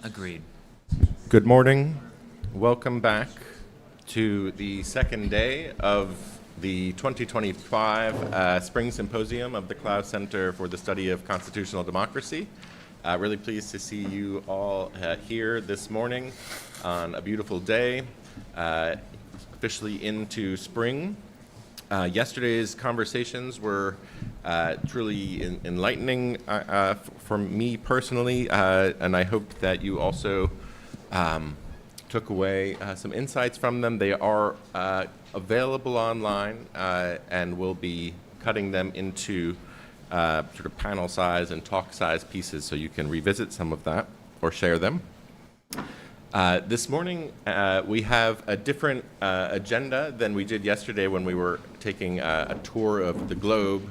Agreed. Good morning. Welcome back to the second day of the 2025 Spring Symposium of the Clough Center for the Study of Constitutional Democracy. Really pleased to see you all here this morning on a beautiful day, officially into spring. Yesterday's conversations were truly enlightening for me personally, and I hope that you also took away some insights from them. They are available online, and we'll be cutting them into sort of panel size and talk size pieces so you can revisit some of that or share them. This morning, we have a different agenda than we did yesterday when we were taking a tour of the globe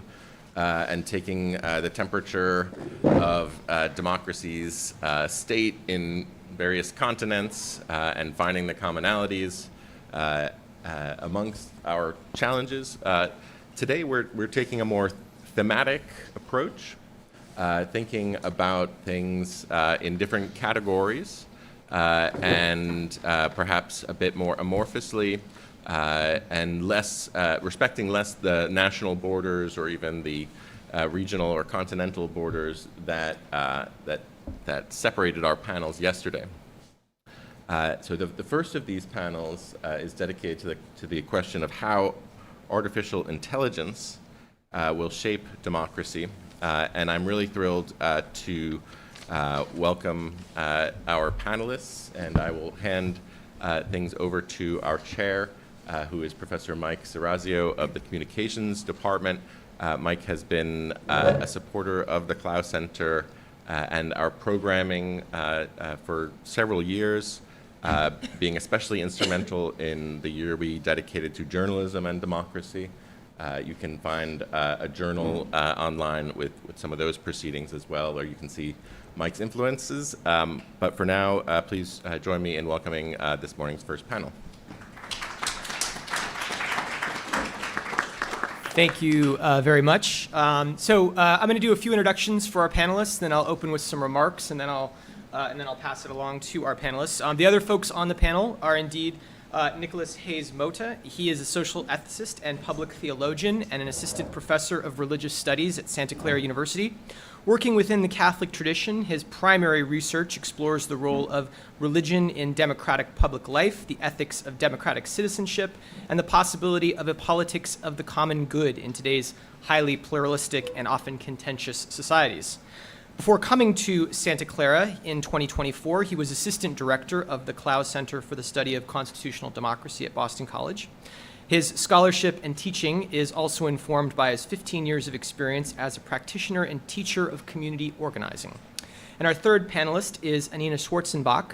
and taking the temperature of democracy's state in various continents and finding the commonalities amongst our challenges. Today, we're taking a more thematic approach, thinking about things in different categories, and perhaps a bit more amorphously, and less respecting less the national borders or even the regional or continental borders that separated our panels yesterday. So the first of these panels is dedicated to the question of how artificial intelligence will shape democracy, and I'm really thrilled to welcome our panelists, and I will hand things over to our chair, who is Professor Mike Serrazio of the Communications Department. Mike has been a supporter of the Clough Center and our programming for several years, being especially instrumental in the year we dedicated to journalism and democracy. You can find a journal online with some of those proceedings as well, where you can see Mike's influences. But for now, please join me in welcoming this morning's first panel. Thank you very much. So I'm going to do a few introductions for our panelists, then I'll open with some remarks, and then I'll pass it along to our panelists. The other folks on the panel are indeed Nicholas Hayes Mota. He is a social ethicist and public theologian and an assistant professor of religious studies at Santa Clara University. Working within the Catholic tradition, his primary research explores the role of religion in democratic public life, the ethics of democratic citizenship, and the possibility of a politics of the common good in today's highly pluralistic and often contentious societies. Before coming to Santa Clara in 2024, he was assistant director of the Clough Center for the Study of Constitutional Democracy at Boston College. His scholarship and teaching is also informed by his 15 years of experience as a practitioner and teacher of community organizing. And our third panelist is Anina Schwarzenbach.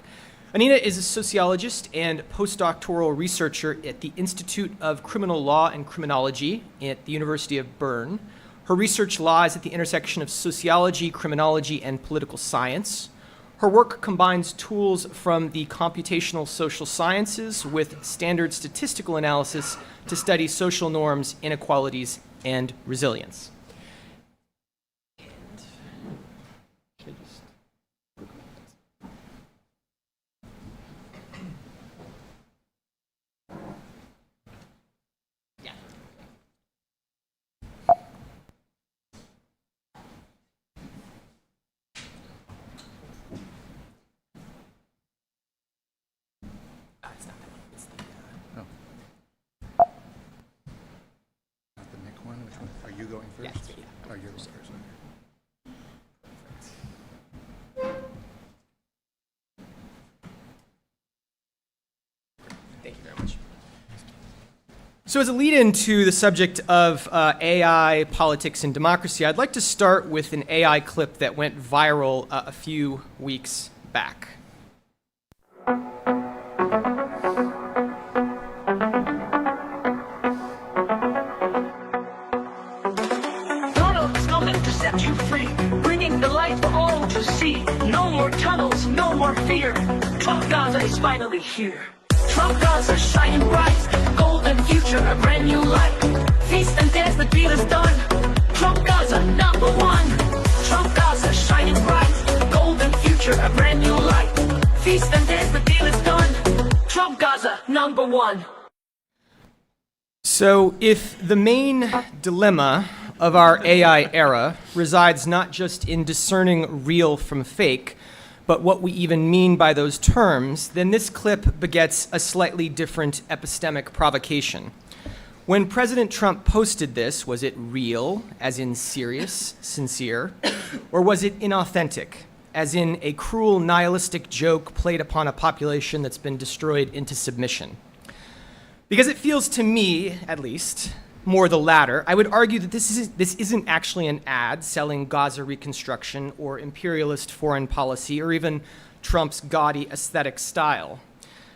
Anina is a sociologist and postdoctoral researcher at the Institute of Criminal Law and Criminology at the University of Bern. Her research lies at the intersection of sociology, criminology, and political science. Her work combines tools from the computational social sciences with standard statistical analysis to study social norms, inequalities, and resilience. So as a lead-in to the subject of AI, politics, and democracy, I'd like to start with an AI clip that went viral a few weeks back. Donald's coming to set you free, bringing the light for all to see. No more tunnels, no more fear. Trump Gaza is finally here. Trump Gaza shining bright, golden future, a brand new light. Feast and dance, the deal is done. Trump Gaza #1. Trump Gaza shining bright, golden future, a brand new light. Feast and dance, the deal is done. Trump Gaza, #1. So if the main dilemma of our AI era resides not just in discerning real from fake, but what we even mean by those terms, then this clip begets a slightly different epistemic provocation. When President Trump posted this, was it real, as in serious, sincere, or was it inauthentic, as in a cruel nihilistic joke played upon a population that's been destroyed into submission? Because it feels to me, at least, more the latter. I would argue that this isn't actually an ad selling Gaza reconstruction or imperialist foreign policy or even Trump's gaudy aesthetic style.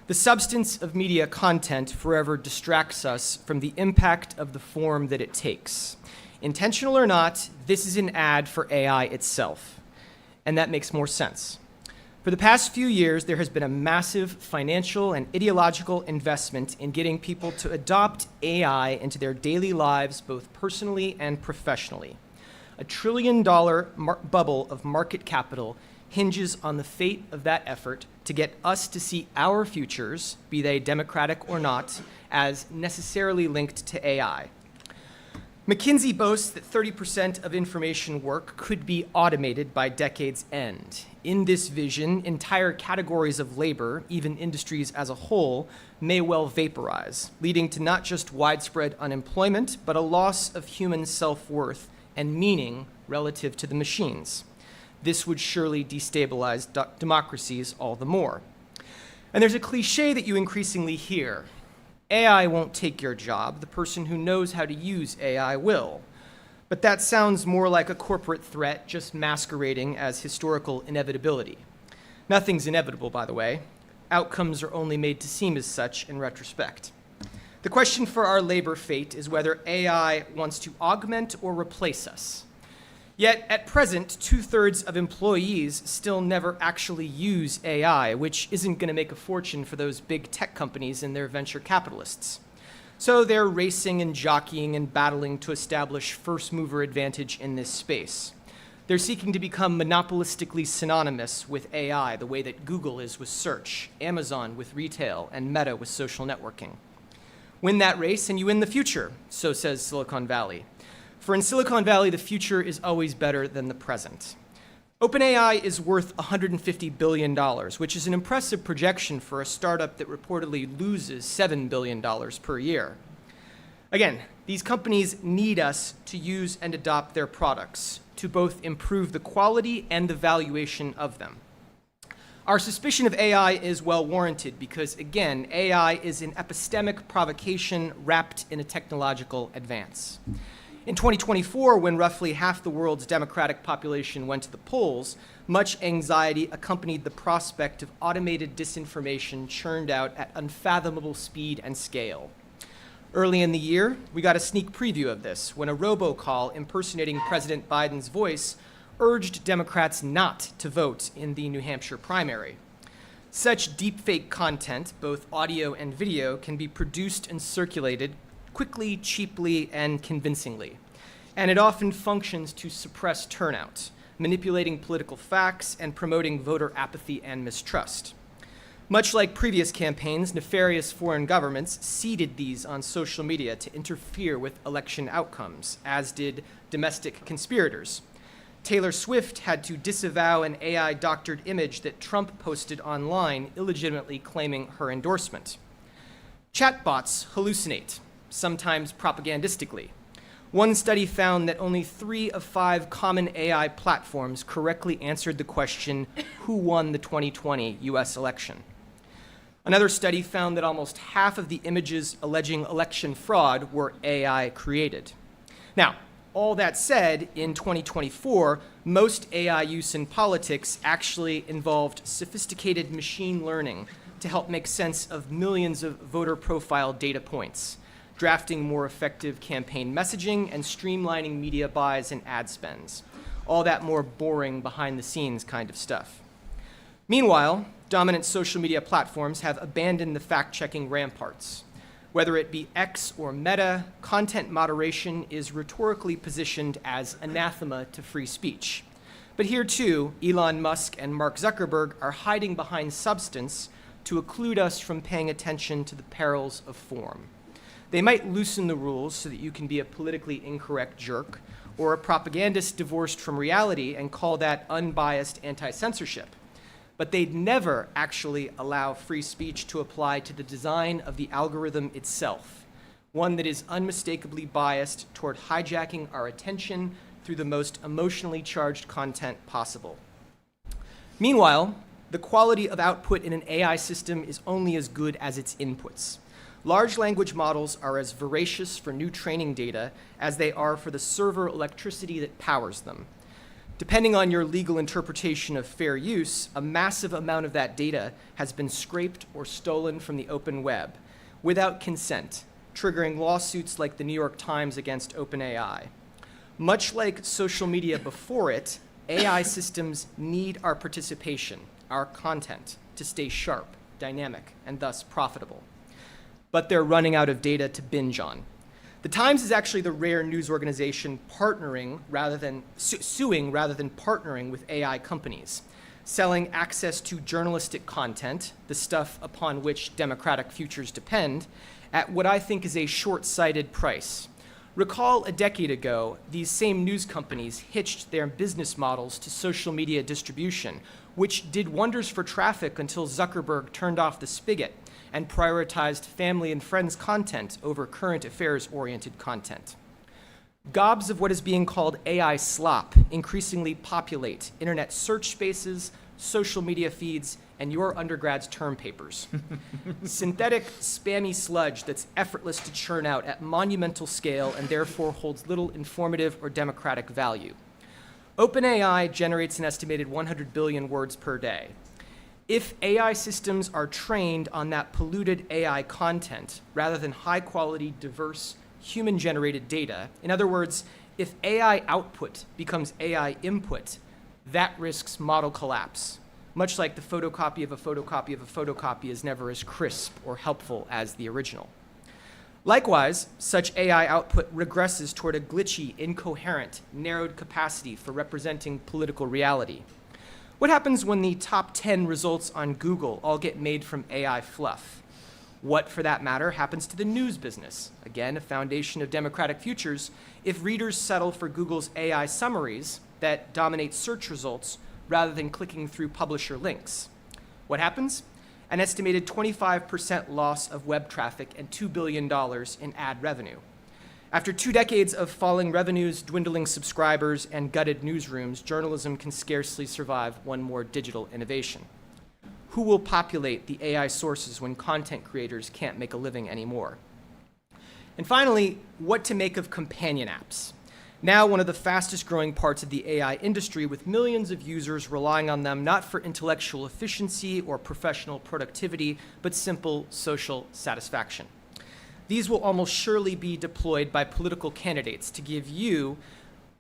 The substance of media content forever distracts us from the impact of the form that it takes. Intentional or not, this is an ad for AI itself. And that makes more sense. For the past few years, there has been a massive financial and ideological investment in getting people to adopt AI into their daily lives, both personally and professionally. $1 trillion bubble of market capital hinges on the fate of that effort to get us to see our futures, be they democratic or not, as necessarily linked to AI. McKinsey boasts that 30% of information work could be automated by decade's end. In this vision, entire categories of labor, even industries as a whole, may well vaporize, leading to not just widespread unemployment, but a loss of human self-worth and meaning relative to the machines. This would surely destabilize democracies all the more. And there's a cliche that you increasingly hear. AI won't take your job. The person who knows how to use AI will. But that sounds more like a corporate threat just masquerading as historical inevitability. Nothing's inevitable, by the way. Outcomes are only made to seem as such in retrospect. The question for our labor fate is whether AI wants to augment or replace us. Yet, at present, 2/3 of employees still never actually use AI, which isn't going to make a fortune for those big tech companies and their venture capitalists. So they're racing and jockeying and battling to establish first-mover advantage in this space. They're seeking to become monopolistically synonymous with AI, the way that Google is with search, Amazon with retail, and Meta with social networking. Win that race and you win the future, so says Silicon Valley. For in Silicon Valley, the future is always better than the present. OpenAI is worth $150 billion, which is an impressive projection for a startup that reportedly loses $7 billion per year. Again, these companies need us to use and adopt their products to both improve the quality and the valuation of them. Our suspicion of AI is well warranted because, again, AI is an epistemic provocation wrapped in a technological advance. In 2024, when roughly half the world's democratic population went to the polls, much anxiety accompanied the prospect of automated disinformation churned out at unfathomable speed and scale. Early in the year, we got a sneak preview of this when a robocall impersonating President Biden's voice urged Democrats not to vote in the New Hampshire primary. Such deepfake content, both audio and video, can be produced and circulated quickly, cheaply, and convincingly. And it often functions to suppress turnout, manipulating political facts and promoting voter apathy and mistrust. Much like previous campaigns, nefarious foreign governments seeded these on social media to interfere with election outcomes, as did domestic conspirators. Taylor Swift had to disavow an AI-doctored image that Trump posted online, illegitimately claiming her endorsement. Chatbots hallucinate, sometimes propagandistically. One study found that only 3 of 5 common AI platforms correctly answered the question, who won the 2020 US election? Another study found that almost half of the images alleging election fraud were AI created. Now, all that said, in 2024, most AI use in politics actually involved sophisticated machine learning to help make sense of millions of voter profile data points, drafting more effective campaign messaging, and streamlining media buys and ad spends. All that more boring behind-the-scenes kind of stuff. Meanwhile, dominant social media platforms have abandoned the fact-checking ramparts. Whether it be X or Meta, content moderation is rhetorically positioned as anathema to free speech. But here too, Elon Musk and Mark Zuckerberg are hiding behind substance to occlude us from paying attention to the perils of form. They might loosen the rules so that you can be a politically incorrect jerk or a propagandist divorced from reality and call that unbiased anti-censorship. But they'd never actually allow free speech to apply to the design of the algorithm itself, one that is unmistakably biased toward hijacking our attention through the most emotionally charged content possible. Meanwhile, the quality of output in an AI system is only as good as its inputs. Large language models are as voracious for new training data as they are for the server electricity that powers them. Depending on your legal interpretation of fair use, a massive amount of that data has been scraped or stolen from the open web without consent, triggering lawsuits like the New York Times against OpenAI. Much like social media before it, AI systems need our participation, our content, to stay sharp, dynamic, and thus profitable. But they're running out of data to binge on. The Times is actually the rare news organization partnering rather than suing rather than partnering with AI companies, selling access to journalistic content, the stuff upon which democratic futures depend, at what I think is a short-sighted price. Recall a decade ago, these same news companies hitched their business models to social media distribution, which did wonders for traffic until Zuckerberg turned off the spigot and prioritized family and friends content over current affairs-oriented content. Gobs of what is being called AI slop increasingly populate internet search spaces, social media feeds, and your undergrad's term papers. Synthetic, spammy sludge that's effortless to churn out at monumental scale and therefore holds little informative or democratic value. OpenAI generates an estimated 100 billion words per day. If AI systems are trained on that polluted AI content rather than high-quality, diverse, human-generated data, in other words, if AI output becomes AI input, that risks model collapse, much like the photocopy of a photocopy of a photocopy is never as crisp or helpful as the original. Likewise, such AI output regresses toward a glitchy, incoherent, narrowed capacity for representing political reality. What happens when the top 10 results on Google all get made from AI fluff? What, for that matter, happens to the news business? Again, a foundation of democratic futures, if readers settle for Google's AI summaries that dominate search results rather than clicking through publisher links. What happens? An estimated 25% loss of web traffic and $2 billion in ad revenue. After 2 decades of falling revenues, dwindling subscribers, and gutted newsrooms, journalism can scarcely survive one more digital innovation. Who will populate the AI sources when content creators can't make a living anymore? And finally, what to make of companion apps? Now one of the fastest growing parts of the AI industry, with millions of users relying on them not for intellectual efficiency or professional productivity, but simple social satisfaction. These will almost surely be deployed by political candidates to give you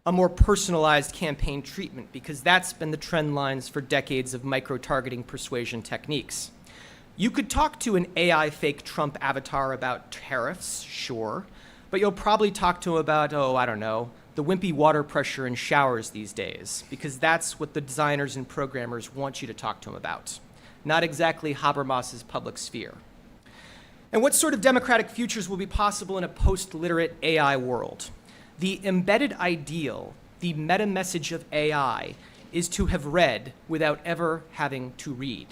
a more personalized campaign treatment, because that's been the trend lines for decades of micro-targeting persuasion techniques. You could talk to an AI fake Trump avatar about tariffs, sure, but you'll probably talk to him about, I don't know, the wimpy water pressure in showers these days, because that's what the designers and programmers want you to talk to them about, not exactly Habermas's public sphere. And what sort of democratic futures will be possible in a post-literate AI world? The embedded ideal, the meta message of AI, is to have read without ever having to read.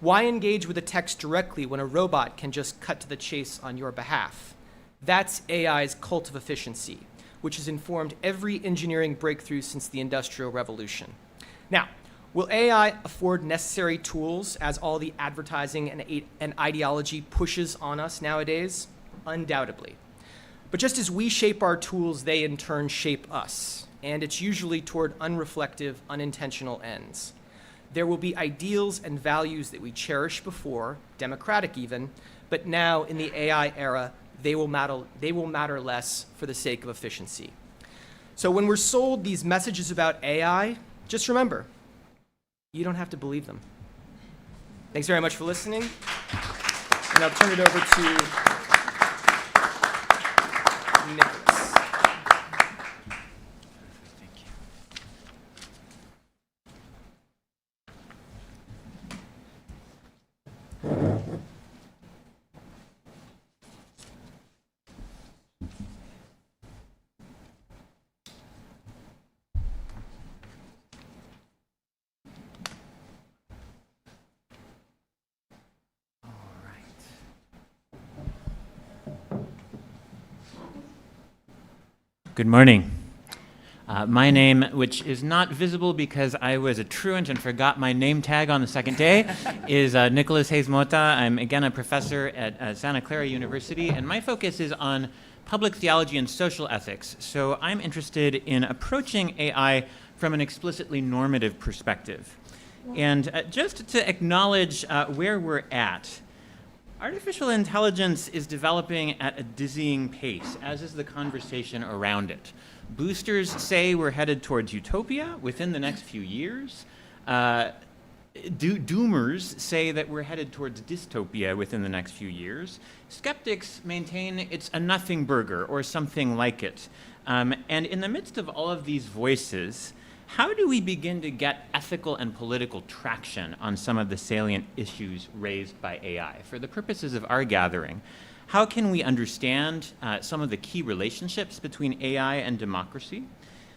Why engage with a text directly when a robot can just cut to the chase on your behalf? That's AI's cult of efficiency, which has informed every engineering breakthrough since the Industrial Revolution. Now, will AI afford necessary tools as all the advertising and ideology pushes on us nowadays? Undoubtedly. But just as we shape our tools, they in turn shape us, and it's usually toward unreflective, unintentional ends. There will be ideals and values that we cherished before, democratic even, but now in the AI era, they will matter less for the sake of efficiency. So when we're sold these messages about AI, just remember, you don't have to believe them. Thanks very much for listening, and I'll turn it over to Nicholas. Good morning. My name, which is not visible because I was a truant and forgot my name tag on the second day, is Nicholas Hayes Mota. I'm again a professor at Santa Clara University, and my focus is on public theology and social ethics. So I'm interested in approaching AI from an explicitly normative perspective. And just to acknowledge where we're at, artificial intelligence is developing at a dizzying pace, as is the conversation around it. Boosters say we're headed towards utopia within the next few years. Doomers say that we're headed towards dystopia within the next few years. Skeptics maintain it's a nothing burger or something like it. And in the midst of all of these voices, how do we begin to get ethical and political traction on some of the salient issues raised by AI? For the purposes of our gathering, how can we understand some of the key relationships between AI and democracy?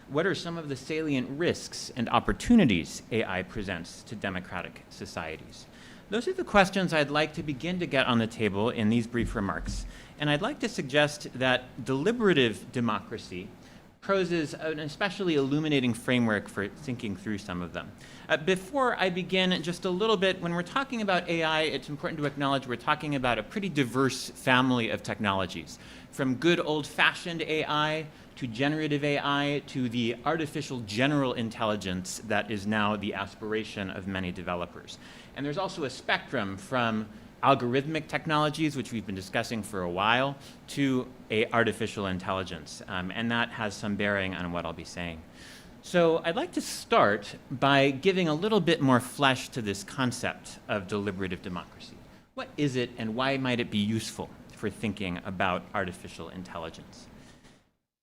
What are some of the salient risks and opportunities AI presents to democratic societies? Those are the questions I'd like to begin to get on the table in these brief remarks. And I'd like to suggest that deliberative democracy poses an especially illuminating framework for thinking through some of them. Before I begin, just a little bit, when we're talking about AI, it's important to acknowledge we're talking about a pretty diverse family of technologies, from good old-fashioned AI to generative AI to the artificial general intelligence that is now the aspiration of many developers. And there's also a spectrum from algorithmic technologies, which we've been discussing for a while, to artificial intelligence. And that has some bearing on what I'll be saying. So I'd like to start by giving a little bit more flesh to this concept of deliberative democracy. What is it, and why might it be useful for thinking about artificial intelligence?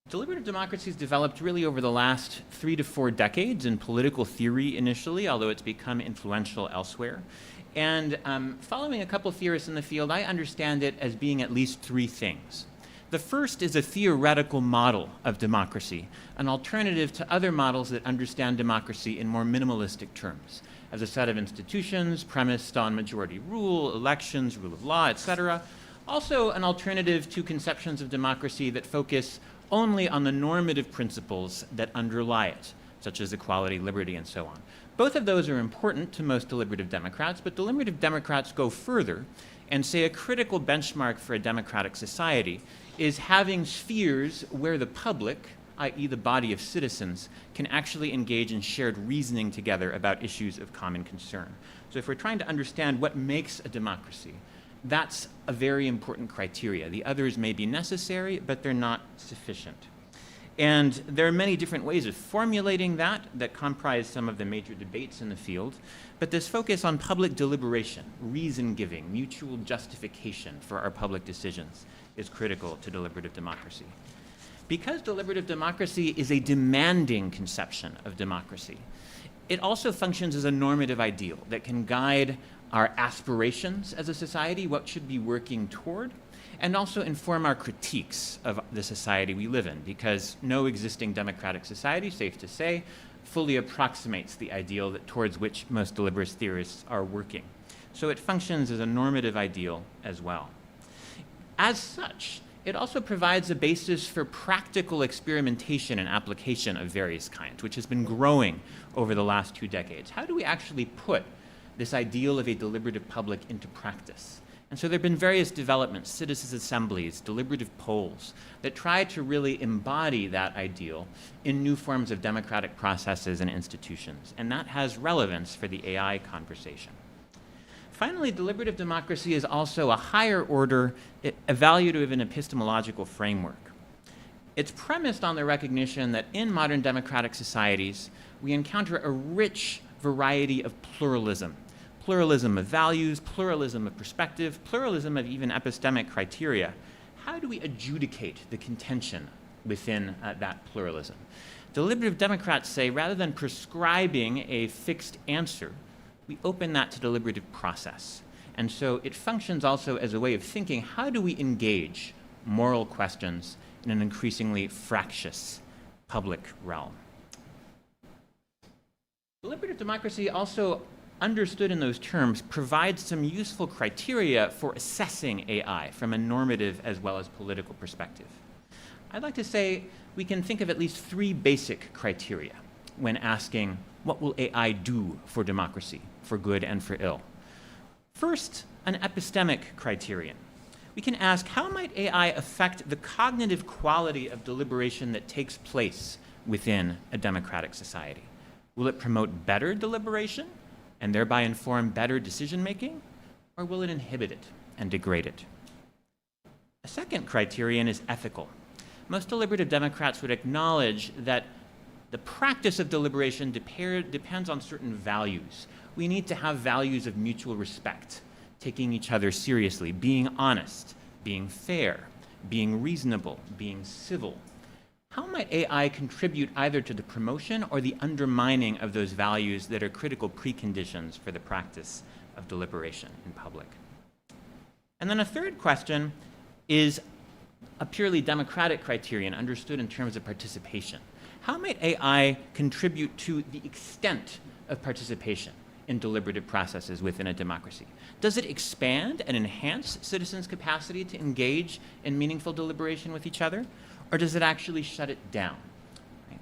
Deliberative democracy has developed really over the last 3 to 4 decades in political theory initially, although it's become influential elsewhere. And following a couple theorists in the field, I understand it as being at least 3 things. The first is a theoretical model of democracy, an alternative to other models that understand democracy in more minimalistic terms, as a set of institutions premised on majority rule, elections, rule of law, etc. Also an alternative to conceptions of democracy that focus only on the normative principles that underlie it, such as equality, liberty, and so on. Both of those are important to most deliberative Democrats, but deliberative Democrats go further and say a critical benchmark for a democratic society is having spheres where the public, i.e. the body of citizens, can actually engage in shared reasoning together about issues of common concern. So if we're trying to understand what makes a democracy, that's a very important criteria. The others may be necessary, but they're not sufficient. And there are many different ways of formulating that comprise some of the major debates in the field. But this focus on public deliberation, reason-giving, mutual justification for our public decisions is critical to deliberative democracy. Because deliberative democracy is a demanding conception of democracy, it also functions as a normative ideal that can guide our aspirations as a society, what should be working toward, and also inform our critiques of the society we live in, because no existing democratic society, safe to say, fully approximates the ideal that towards which most deliberative theorists are working. So it functions as a normative ideal as well. As such, it also provides a basis for practical experimentation and application of various kinds, which has been growing over the last 2 decades. How do we actually put this ideal of a deliberative public into practice? And so there have been various developments, citizens' assemblies, deliberative polls, that try to really embody that ideal in new forms of democratic processes and institutions. And that has relevance for the AI conversation. Finally, deliberative democracy is also a higher order evaluative and epistemological framework. It's premised on the recognition that in modern democratic societies, we encounter a rich variety of pluralism. Pluralism of values, pluralism of perspective, pluralism of even epistemic criteria. How do we adjudicate the contention within that pluralism? Deliberative Democrats say rather than prescribing a fixed answer, we open that to deliberative process. And so it functions also as a way of thinking, how do we engage moral questions in an increasingly fractious public realm? Deliberative democracy also, understood in those terms, provides some useful criteria for assessing AI from a normative as well as political perspective. I'd like to say we can think of at least three basic criteria when asking, what will AI do for democracy, for good and for ill? First, an epistemic criterion. We can ask, how might AI affect the cognitive quality of deliberation that takes place within a democratic society? Will it promote better deliberation and thereby inform better decision-making, or will it inhibit it and degrade it? A second criterion is ethical. Most deliberative Democrats would acknowledge that the practice of deliberation depends on certain values. We need to have values of mutual respect, taking each other seriously, being honest, being fair, being reasonable, being civil. How might AI contribute either to the promotion or the undermining of those values that are critical preconditions for the practice of deliberation in public? And then a third question is a purely democratic criterion understood in terms of participation. How might AI contribute to the extent of participation in deliberative processes within a democracy? Does it expand and enhance citizens' capacity to engage in meaningful deliberation with each other, or does it actually shut it down? Right?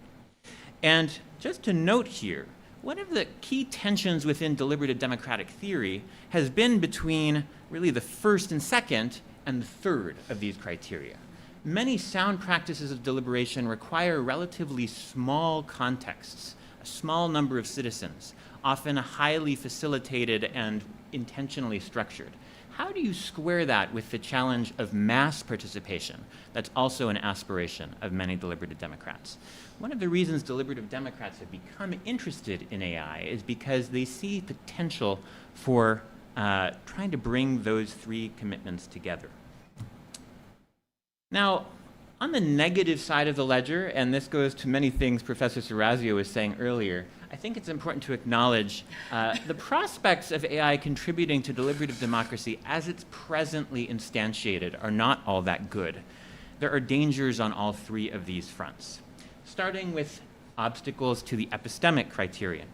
And just to note here, one of the key tensions within deliberative democratic theory has been between really the first and second and the third of these criteria. Many sound practices of deliberation require relatively small contexts, a small number of citizens, often highly facilitated and intentionally structured. How do you square that with the challenge of mass participation? That's also an aspiration of many deliberative Democrats. One of the reasons deliberative Democrats have become interested in AI is because they see potential for trying to bring those three commitments together. Now, on the negative side of the ledger, and this goes to many things Professor Serrazio was saying earlier, I think it's important to acknowledge the prospects of AI contributing to deliberative democracy as it's presently instantiated are not all that good. There are dangers on all three of these fronts, starting with obstacles to the epistemic criterion.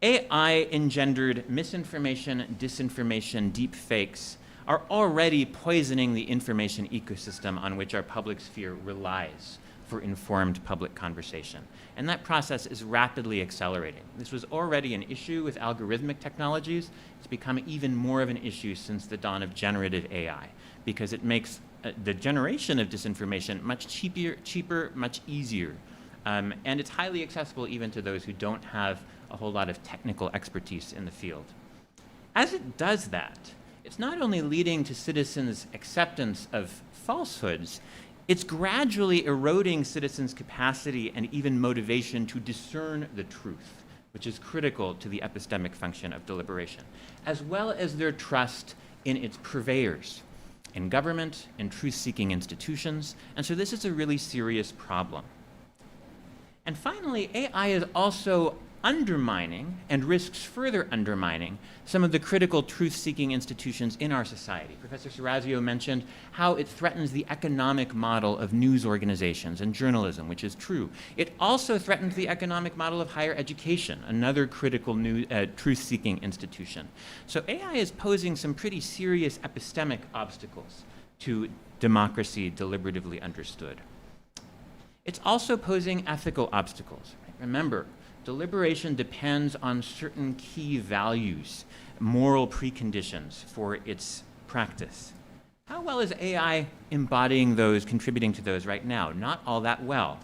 AI engendered misinformation, disinformation, deep fakes are already poisoning the information ecosystem on which our public sphere relies for informed public conversation. And that process is rapidly accelerating. This was already an issue with algorithmic technologies. It's become even more of an issue since the dawn of generative AI, because it makes the generation of disinformation much cheaper, much easier. And it's highly accessible even to those who don't have a whole lot of technical expertise in the field. As it does that, it's not only leading to citizens' acceptance of falsehoods, it's gradually eroding citizens' capacity and even motivation to discern the truth, which is critical to the epistemic function of deliberation, as well as their trust in its purveyors, in government, in truth-seeking institutions. And so this is a really serious problem. And finally, AI is also undermining and risks further undermining some of the critical truth-seeking institutions in our society. Professor Serrazio mentioned how it threatens the economic model of news organizations and journalism, which is true. It also threatens the economic model of higher education, another critical truth-seeking institution. So AI is posing some pretty serious epistemic obstacles to democracy deliberatively understood. It's also posing ethical obstacles. Right? Remember, deliberation depends on certain key values, moral preconditions for its practice. How well is AI embodying those, contributing to those right now? Not all that well.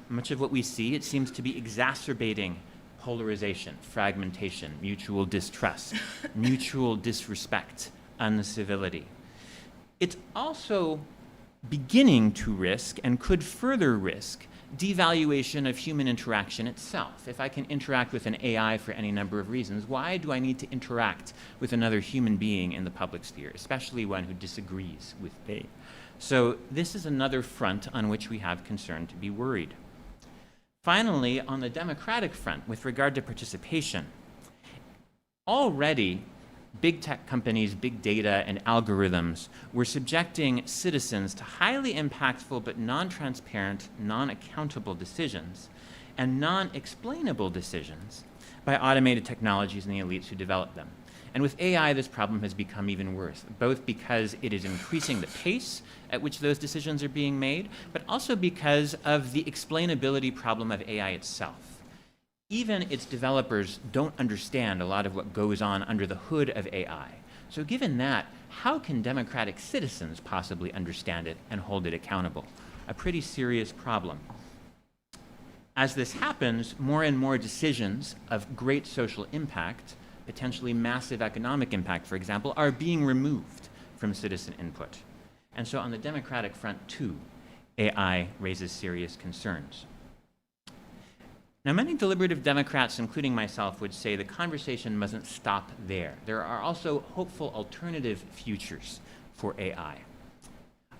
Much of what we see, it seems to be exacerbating polarization, fragmentation, mutual distrust, mutual disrespect, uncivility. It's also beginning to risk and could further risk devaluation of human interaction itself. If I can interact with an AI for any number of reasons, why do I need to interact with another human being in the public sphere, especially one who disagrees with me? So this is another front on which we have concern to be worried. Finally, on the democratic front, with regard to participation, already big tech companies, big data, and algorithms were subjecting citizens to highly impactful but non-transparent, non-accountable decisions and non-explainable decisions by automated technologies and the elites who developed them. And with AI, this problem has become even worse, both because it is increasing the pace at which those decisions are being made, but also because of the explainability problem of AI itself. Even its developers don't understand a lot of what goes on under the hood of AI. So given that, how can democratic citizens possibly understand it and hold it accountable? A pretty serious problem. As this happens, more and more decisions of great social impact, potentially massive economic impact, for example, are being removed from citizen input. And so on the democratic front, too, AI raises serious concerns. Now, many deliberative Democrats, including myself, would say the conversation mustn't stop there. There are also hopeful alternative futures for AI.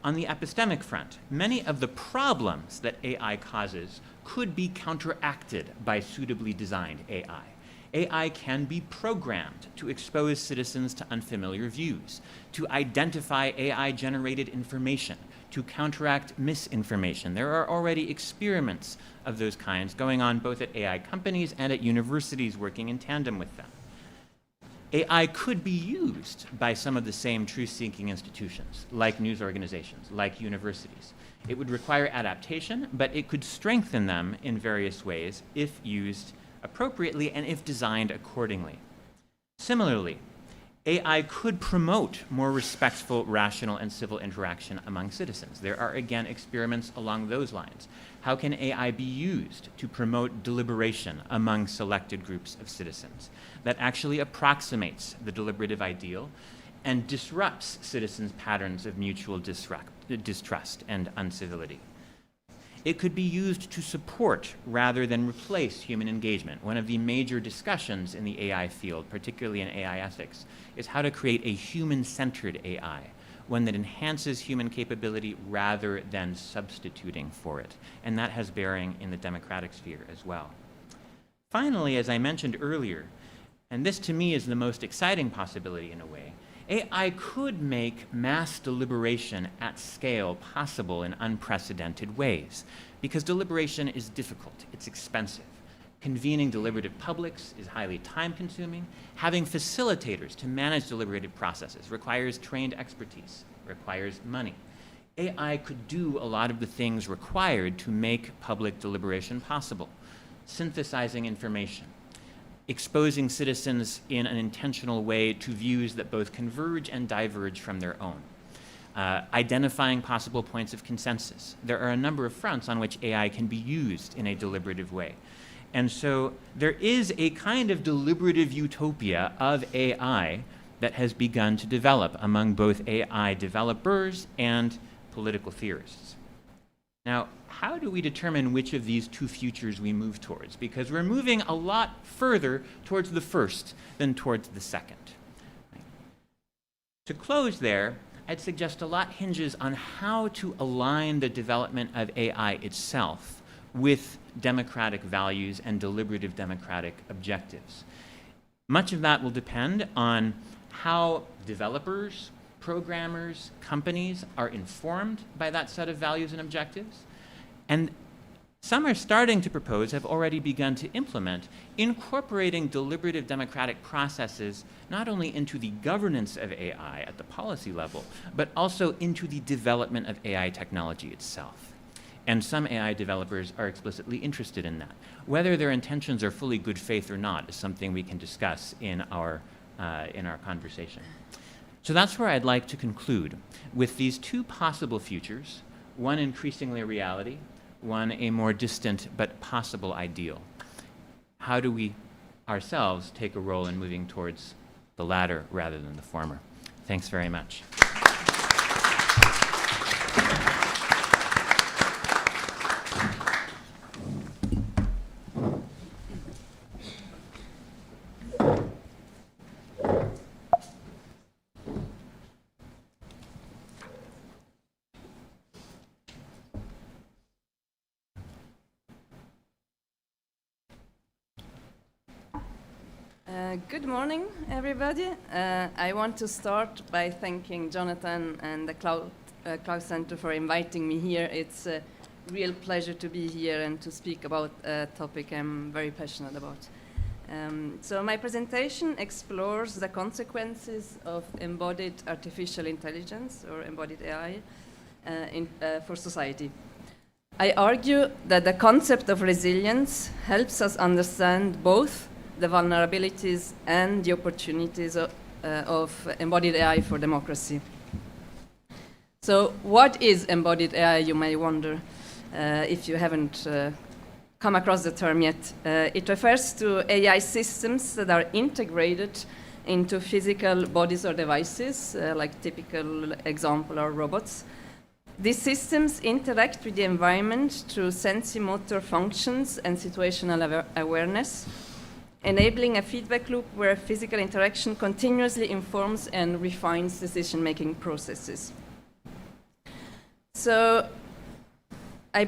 On the epistemic front, many of the problems that AI causes could be counteracted by suitably designed AI. AI can be programmed to expose citizens to unfamiliar views, to identify AI-generated information, to counteract misinformation. There are already experiments of those kinds going on both at AI companies and at universities working in tandem with them. AI could be used by some of the same truth-seeking institutions, like news organizations, like universities. It would require adaptation, but it could strengthen them in various ways if used appropriately and if designed accordingly. Similarly, AI could promote more respectful, rational, and civil interaction among citizens. There are, again, experiments along those lines. How can AI be used to promote deliberation among selected groups of citizens that actually approximates the deliberative ideal and disrupts citizens' patterns of mutual distrust and uncivility? It could be used to support rather than replace human engagement. One of the major discussions in the AI field, particularly in AI ethics, is how to create a human-centered AI, one that enhances human capability rather than substituting for it. And that has bearing in the democratic sphere as well. Finally, as I mentioned earlier, and this to me is the most exciting possibility in a way, AI could make mass deliberation at scale possible in unprecedented ways, because deliberation is difficult, it's expensive. Convening deliberative publics is highly time-consuming. Having facilitators to manage deliberative processes requires trained expertise, requires money. AI could do a lot of the things required to make public deliberation possible. Synthesizing information, exposing citizens in an intentional way to views that both converge and diverge from their own, identifying possible points of consensus. There are a number of fronts on which AI can be used in a deliberative way. And so there is a kind of deliberative utopia of AI that has begun to develop among both AI developers and political theorists. Now, how do we determine which of these two futures we move towards? Because we're moving a lot further towards the first than towards the second. To close there, I'd suggest a lot hinges on how to align the development of AI itself with democratic values and deliberative democratic objectives. Much of that will depend on how developers, programmers, companies are informed by that set of values and objectives. And some are starting to propose, have already begun to implement, incorporating deliberative democratic processes not only into the governance of AI at the policy level, but also into the development of AI technology itself. And some AI developers are explicitly interested in that. Whether their intentions are fully good faith or not is something we can discuss in our conversation. So that's where I'd like to conclude with these two possible futures, one increasingly a reality, one a more distant but possible ideal. How do we ourselves take a role in moving towards the latter rather than the former? Thanks very much. Good morning, everybody. I want to start by thanking Jonathan and the Clough Center for inviting me here. It's a real pleasure to be here and to speak about a topic I'm very passionate about. So my presentation explores the consequences of embodied artificial intelligence, or embodied AI, for society. I argue that the concept of resilience helps us understand both the vulnerabilities and the opportunities of embodied AI for democracy. So what is embodied AI, you may wonder, if you haven't come across the term yet. It refers to AI systems that are integrated into physical bodies or devices, like typical example are robots. These systems interact with the environment through sensory-motor functions and situational awareness, enabling a feedback loop where physical interaction continuously informs and refines decision-making processes. So I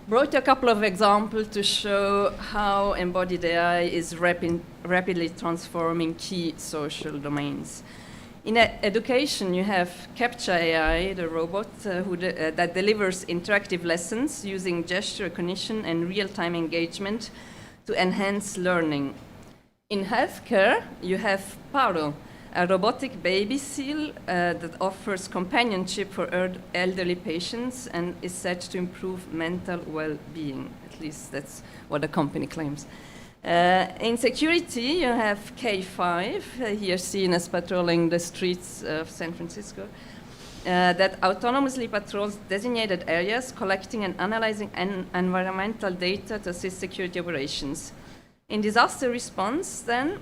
brought a couple of examples to show how embodied AI is rapidly transforming key social domains. In education, you have Captcha AI, the robot that delivers interactive lessons using gesture recognition and real-time engagement to enhance learning. In healthcare, you have Paro, a robotic baby seal that offers companionship for elderly patients and is said to improve mental well-being. At least that's what the company claims. In security, you have K5, here seen as patrolling the streets of San Francisco, that autonomously patrols designated areas, collecting and analyzing environmental data to assist security operations. In disaster response, then,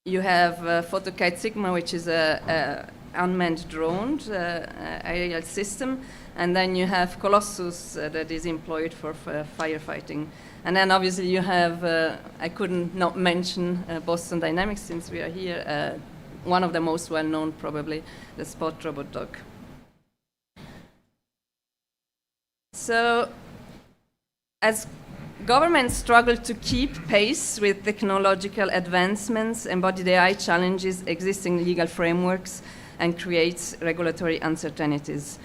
you have Photokite Sigma, which is an unmanned drone aerial system, and then you have Colossus that is employed for firefighting. And then obviously you have, I couldn't not mention Boston Dynamics since we are here, one of the most well-known probably, the Spot Robot Dog. So, as governments struggle to keep pace with technological advancements, embodied AI challenges existing legal frameworks and creates regulatory uncertainties.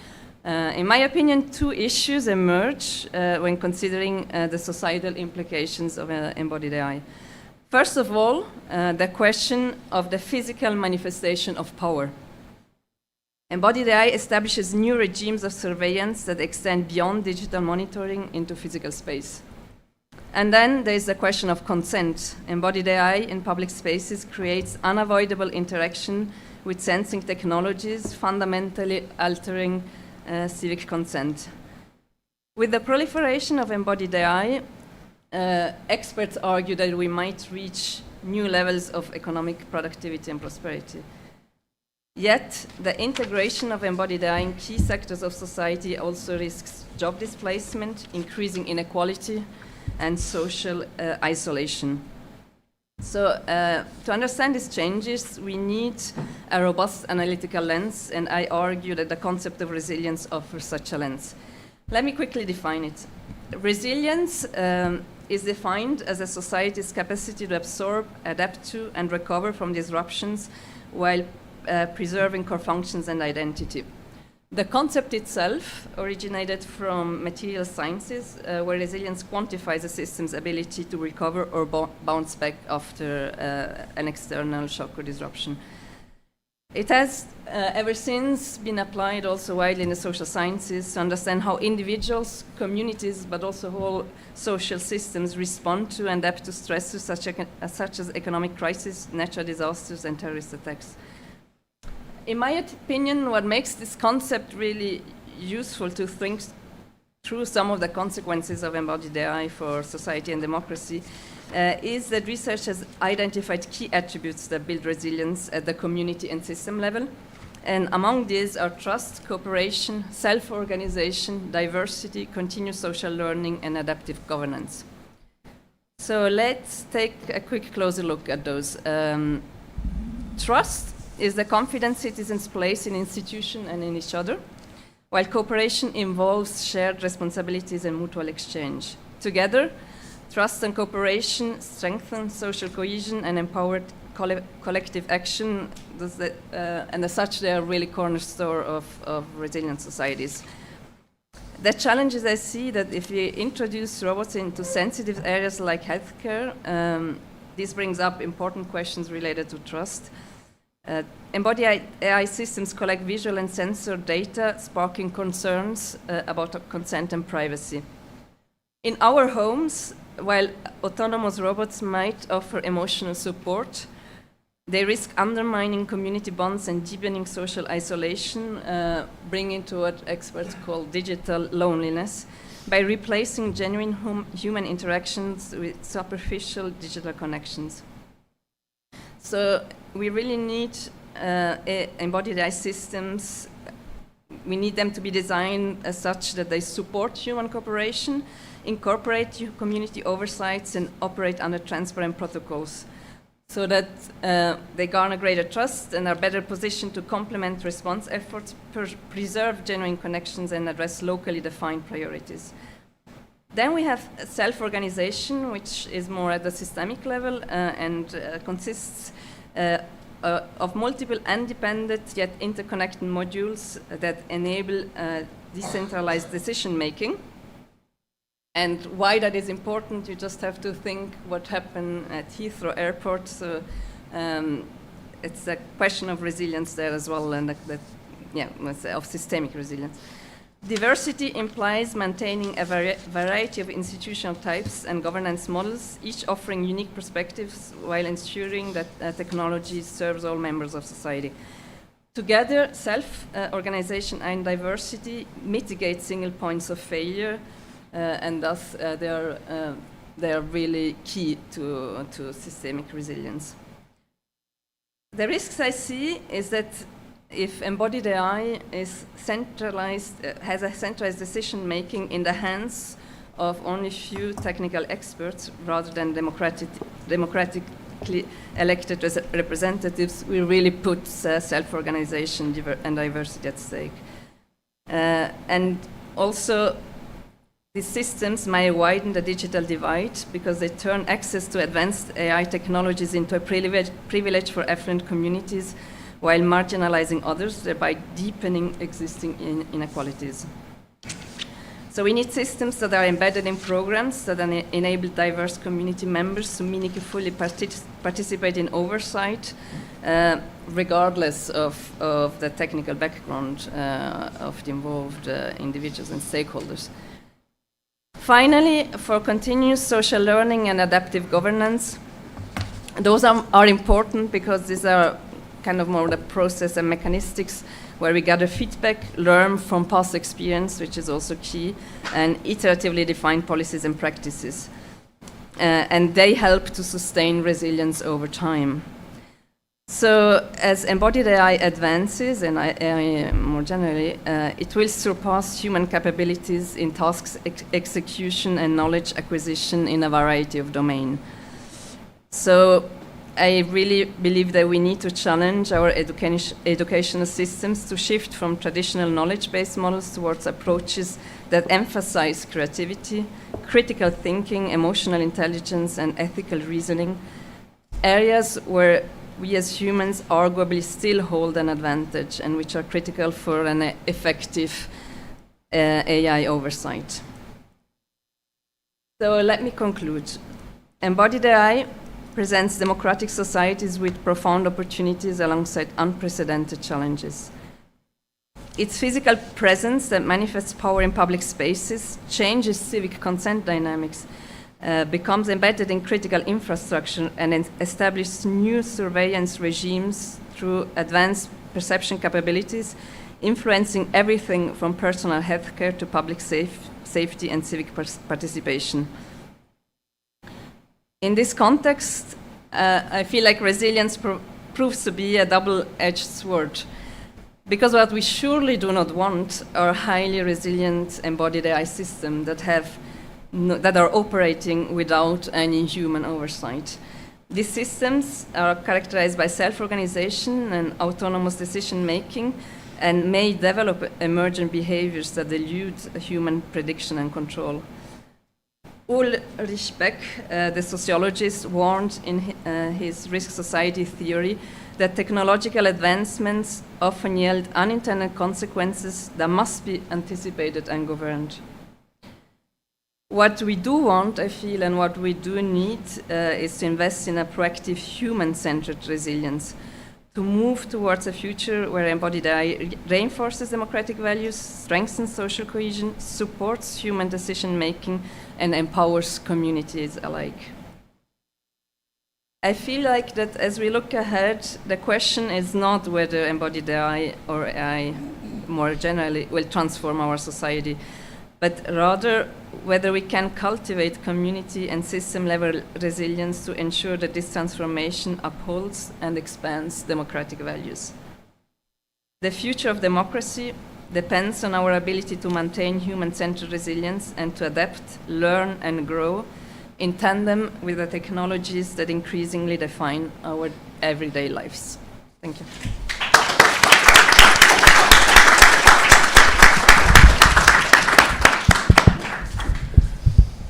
In my opinion, two issues emerge when considering the societal implications of embodied AI. First of all, the question of the physical manifestation of power. Embodied AI establishes new regimes of surveillance that extend beyond digital monitoring into physical space. And then there is the question of consent. Embodied AI in public spaces creates unavoidable interaction with sensing technologies, fundamentally altering civic consent. With the proliferation of embodied AI, experts argue that we might reach new levels of economic productivity and prosperity. Yet, the integration of embodied AI in key sectors of society also risks job displacement, increasing inequality, and social isolation. So to understand these changes, we need a robust analytical lens, and I argue that the concept of resilience offers such a lens. Let me quickly define it. Resilience is defined as a society's capacity to absorb, adapt to, and recover from disruptions while preserving core functions and identity. The concept itself originated from material sciences, where resilience quantifies a system's ability to recover or bounce back after an external shock or disruption. It has ever since been applied also widely in the social sciences to understand how individuals, communities, but also whole social systems respond to and adapt to stresses such as economic crisis, natural disasters, and terrorist attacks. In my opinion, what makes this concept really useful to think through some of the consequences of embodied AI for society and democracy is that research has identified key attributes that build resilience at the community and system level. And among these are trust, cooperation, self-organization, diversity, continuous social learning, and adaptive governance. So let's take a quick closer look at those. Trust is the confidence citizens place in institutions and in each other, while cooperation involves shared responsibilities and mutual exchange. Together, trust and cooperation strengthen social cohesion and empower collective action, and as such, they are really cornerstone of resilient societies. The challenges I see that if we introduce robots into sensitive areas like healthcare, This brings up important questions related to trust. Embodied AI systems collect visual and sensor data, sparking concerns about consent and privacy. In our homes, while autonomous robots might offer emotional support, they risk undermining community bonds and deepening social isolation, bringing to what experts call digital loneliness, by replacing genuine human interactions with superficial digital connections. So we really need embodied AI systems. We need them to be designed as such that they support human cooperation, incorporate community oversights, and operate under transparent protocols, so that they garner greater trust and are better positioned to complement response efforts, preserve genuine connections, and address locally defined priorities. Then we have self-organization, which is more at the systemic level and consists of multiple independent yet interconnected modules that enable decentralized decision-making. And why that is important, you just have to think what happened at Heathrow Airport. So it's a question of resilience there as well, and of systemic resilience. Diversity implies maintaining a variety of institutional types and governance models, each offering unique perspectives while ensuring that technology serves all members of society. Together, self-organization and diversity mitigate single points of failure, and thus they are really key to systemic resilience. The risks I see is that if embodied AI is centralized, has a centralized decision-making in the hands of only few technical experts rather than democratically elected representatives, we really put self-organization and diversity at stake. And also, these systems may widen the digital divide because they turn access to advanced AI technologies into a privilege for affluent communities, while marginalizing others, thereby deepening existing inequalities. So we need systems that are embedded in programs that enable diverse community members to meaningfully participate in oversight, regardless of the technical background of the involved individuals and stakeholders. Finally, for continuous social learning and adaptive governance, those are important because these are kind of more the process and mechanistics where we gather feedback, learn from past experience, which is also key, and iteratively define policies and practices. And they help to sustain resilience over time. So as embodied AI advances, and AI more generally, it will surpass human capabilities in tasks execution and knowledge acquisition in a variety of domains. So I really believe that we need to challenge our educational systems to shift from traditional knowledge-based models towards approaches that emphasize creativity, critical thinking, emotional intelligence, and ethical reasoning, areas where we as humans arguably still hold an advantage and which are critical for an effective AI oversight. So let me conclude. Embodied AI presents democratic societies with profound opportunities alongside unprecedented challenges. Its physical presence that manifests power in public spaces, changes civic consent dynamics, becomes embedded in critical infrastructure and establishes new surveillance regimes through advanced perception capabilities, influencing everything from personal healthcare to public safety and civic participation. In this context, I feel like resilience proves to be a double-edged sword, because what we surely do not want are highly resilient embodied AI systems that are operating without any human oversight. These systems are characterized by self-organization and autonomous decision-making and may develop emergent behaviors that elude human prediction and control. Ulrich Beck, the sociologist, warned in his Risk Society theory that technological advancements often yield unintended consequences that must be anticipated and governed. What we do want, I feel, and what we do need is to invest in a proactive human-centered resilience, to move towards a future where embodied AI reinforces democratic values, strengthens social cohesion, supports human decision-making, and empowers communities alike. I feel like that as we look ahead, the question is not whether embodied AI or AI more generally will transform our society, but rather whether we can cultivate community and system-level resilience to ensure that this transformation upholds and expands democratic values. The future of democracy depends on our ability to maintain human-centered resilience and to adapt, learn, and grow in tandem with the technologies that increasingly define our everyday lives. Thank you.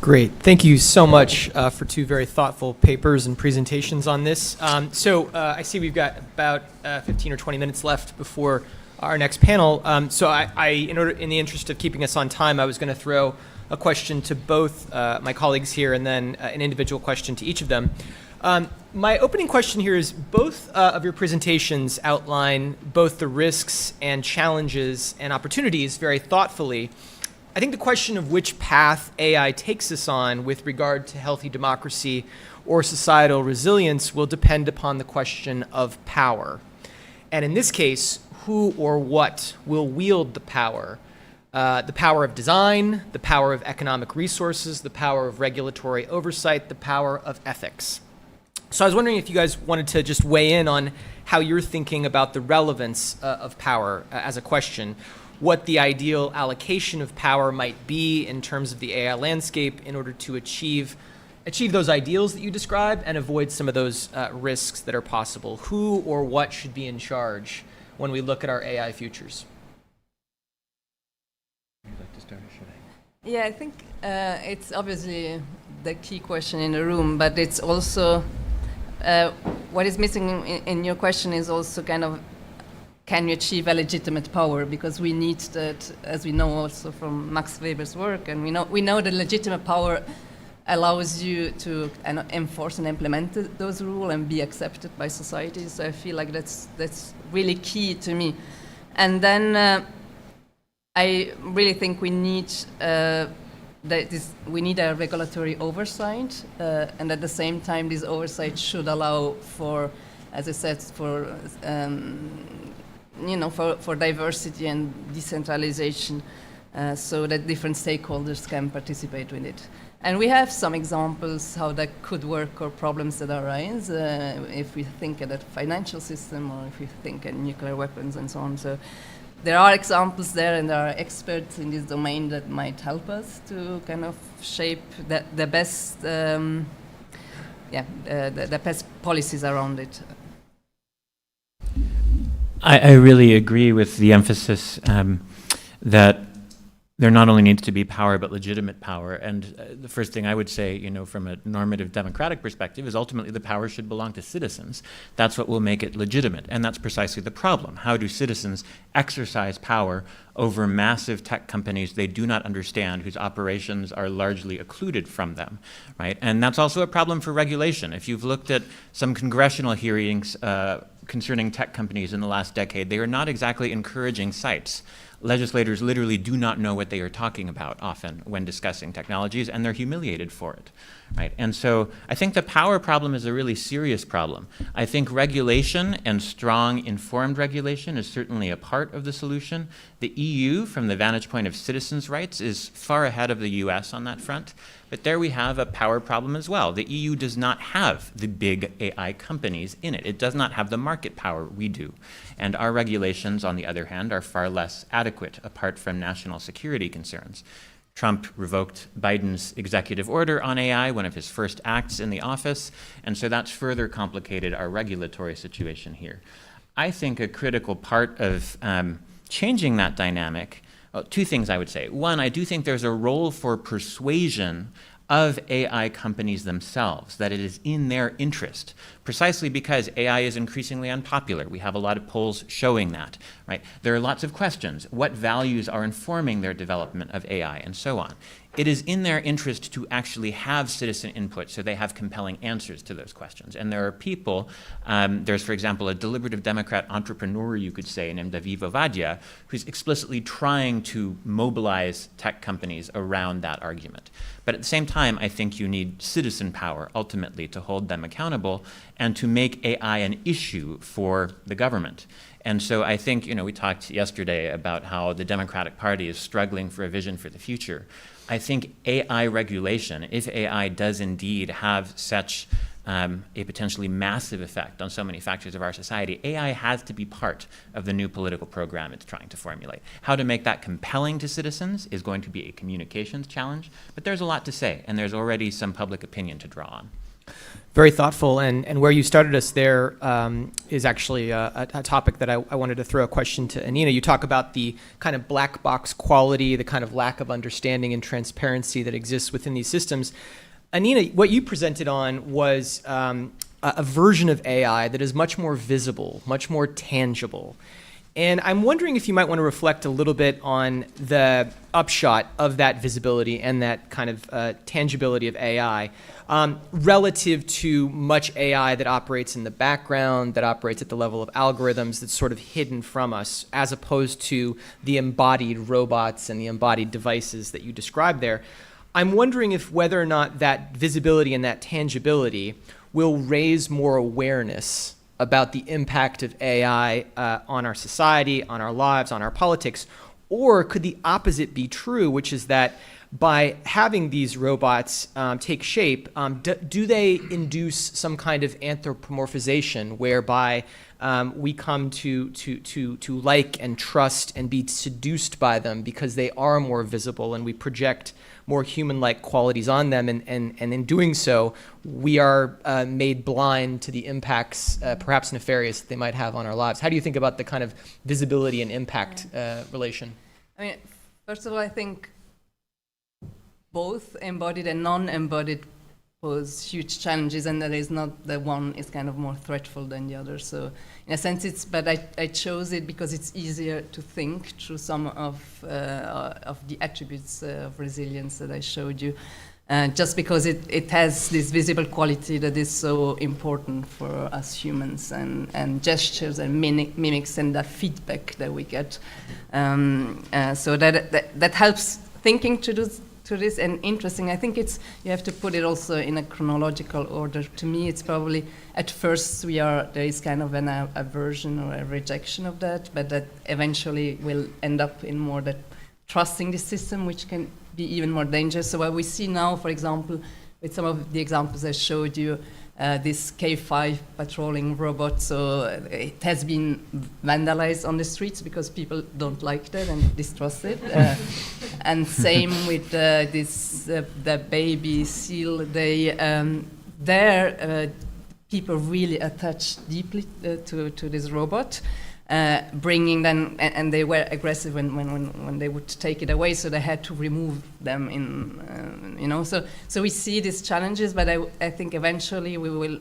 Great. Thank you so much for two very thoughtful papers and presentations on this. I see we've got about 15 or 20 minutes left before our next panel. In the interest of keeping us on time, I was going to throw a question to both my colleagues here and then an individual question to each of them. My opening question here is both of your presentations outline both the risks and challenges and opportunities very thoughtfully. I think the question of which path AI takes us on with regard to healthy democracy or societal resilience will depend upon the question of power. And in this case, who or what will wield the power? The power of design, the power of economic resources, the power of regulatory oversight, the power of ethics. So I was wondering if you guys wanted to just weigh in on how you're thinking about the relevance of power as a question, what the ideal allocation of power might be in terms of the AI landscape in order to achieve those ideals that you describe and avoid some of those risks that are possible. Who or what should be in charge when we look at our AI futures? Would you like to start or should I? Yeah, I think it's obviously the key question in the room, but it's also what is missing in your question is also kind of, can you achieve a legitimate power? Because we need that, as we know also from Max Weber's work, and we know that legitimate power allows you to enforce and implement those rules and be accepted by society. So I feel like that's really key to me. And then I really think we need a regulatory oversight, and at the same time, this oversight should allow for, as I said, for diversity and decentralization, so that different stakeholders can participate with it. And we have some examples how that could work or problems that arise if we think of the financial system or if we think of nuclear weapons and so on. So there are examples there, and there are experts in this domain that might help us to kind of shape the best, the best policies around it. I really agree with the emphasis that there not only needs to be power, but legitimate power. And the first thing I would say, from a normative democratic perspective, is ultimately the power should belong to citizens. That's what will make it legitimate. And that's precisely the problem. How do citizens exercise power over massive tech companies they do not understand, whose operations are largely occluded from them, right? And that's also a problem for regulation. If you've looked at some congressional hearings concerning tech companies in the last decade, they are not exactly encouraging sights. Legislators literally do not know what they are talking about often when discussing technologies, and they're humiliated for it, right? And so I think the power problem is a really serious problem. I think regulation and strong informed regulation is certainly a part of the solution. The EU, from the vantage point of citizens' rights, is far ahead of the US on that front. But there we have a power problem as well. The EU does not have the big AI companies in it. It does not have the market power we do. And our regulations, on the other hand, are far less adequate apart from national security concerns. Trump revoked Biden's executive order on AI, one of his first acts in the office, and so that's further complicated our regulatory situation here. I think a critical part of changing that dynamic, two things I would say. One, I do think there's a role for persuasion of AI companies themselves, that it is in their interest, precisely because AI is increasingly unpopular. We have a lot of polls showing that, right? There are lots of questions. What values are informing their development of AI, and so on. it is in their interest to actually have citizen input so they have compelling answers to those questions. And there are people, there's, for example, a deliberative Democrat entrepreneur, you could say, named Aviv Ovadia, who's explicitly trying to mobilize tech companies around that argument. But at the same time, I think you need citizen power, ultimately, to hold them accountable and to make AI an issue for the government. And so I think, we talked yesterday about how the Democratic Party is struggling for a vision for the future. I think AI regulation, if AI does indeed have such a potentially massive effect on so many factors of our society, AI has to be part of the new political program it's trying to formulate. How to make that compelling to citizens is going to be a communications challenge, but there's a lot to say, and there's already some public opinion to draw on. Very thoughtful, and where you started us there is actually a topic that I wanted to throw a question to Anina. You talk about the kind of black box quality, the kind of lack of understanding and transparency that exists within these systems. Anina, what you presented on was a version of AI that is much more visible, much more tangible. And I'm wondering if you might want to reflect a little bit on the upshot of that visibility and that kind of tangibility of AI relative to much AI that operates in the background, that operates at the level of algorithms, that's sort of hidden from us, as opposed to the embodied robots and the embodied devices that you described there. I'm wondering if whether or not that visibility and that tangibility will raise more awareness about the impact of AI on our society, on our lives, on our politics, or could the opposite be true, which is that by having these robots take shape, do they induce some kind of anthropomorphization whereby we come to like and trust and be seduced by them because they are more visible and we project more human-like qualities on them, and in doing so, we are made blind to the impacts, perhaps nefarious, that they might have on our lives. How do you think about the kind of visibility and impact relation? I mean, first of all, I think both embodied and non-embodied pose huge challenges, and there is not the one is kind of more threatful than the other. So in a sense, but I chose it because it's easier to think through some of the attributes of resilience that I showed you, just because it has this visible quality that is so important for us humans, and gestures and mimics and the feedback that we get. So that helps thinking to this, and interesting. I think you have to put it also in a chronological order. To me, it's probably at first there is kind of an aversion or a rejection of that, but that eventually will end up in more that trusting the system, which can be even more dangerous. So what we see now, for example, with some of the examples I showed you, this K5 patrolling robot, so it has been vandalized on the streets because people don't like that and distrust it. And same with the baby seal. People really attached deeply to this robot, bringing them, and they were aggressive when they would take it away, so they had to remove them So we see these challenges, but I think eventually we will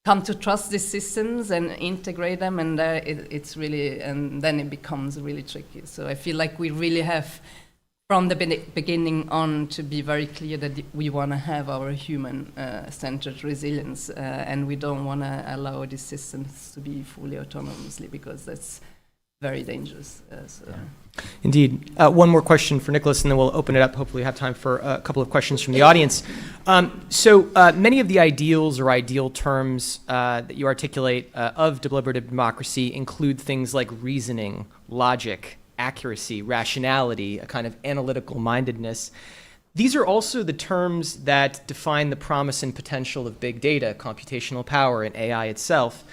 come to trust these systems and integrate them, and it's really, and then it becomes really tricky. So I feel like we really have, from the beginning on, to be very clear that we want to have our human-centered resilience, and we don't want to allow these systems to be fully autonomously, because that's very dangerous. Indeed. One more question for Nicholas, and then we'll open it up. Hopefully we have time for a couple of questions from the audience. So many of the ideals or ideal terms that you articulate of deliberative democracy include things like reasoning, logic, accuracy, rationality, a kind of analytical mindedness. These are also the terms that define the promise and potential of big data, computational power, and AI itself.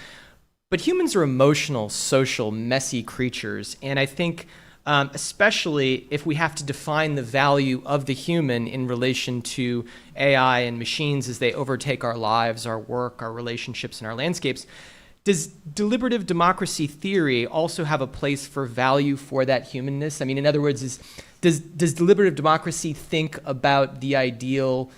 But humans are emotional, social, messy creatures, and I think especially if we have to define the value of the human in relation to AI and machines as they overtake our lives, our work, our relationships, and our landscapes, does deliberative democracy theory also have a place for value for that humanness? I mean, in other words, does deliberative democracy think about the ideal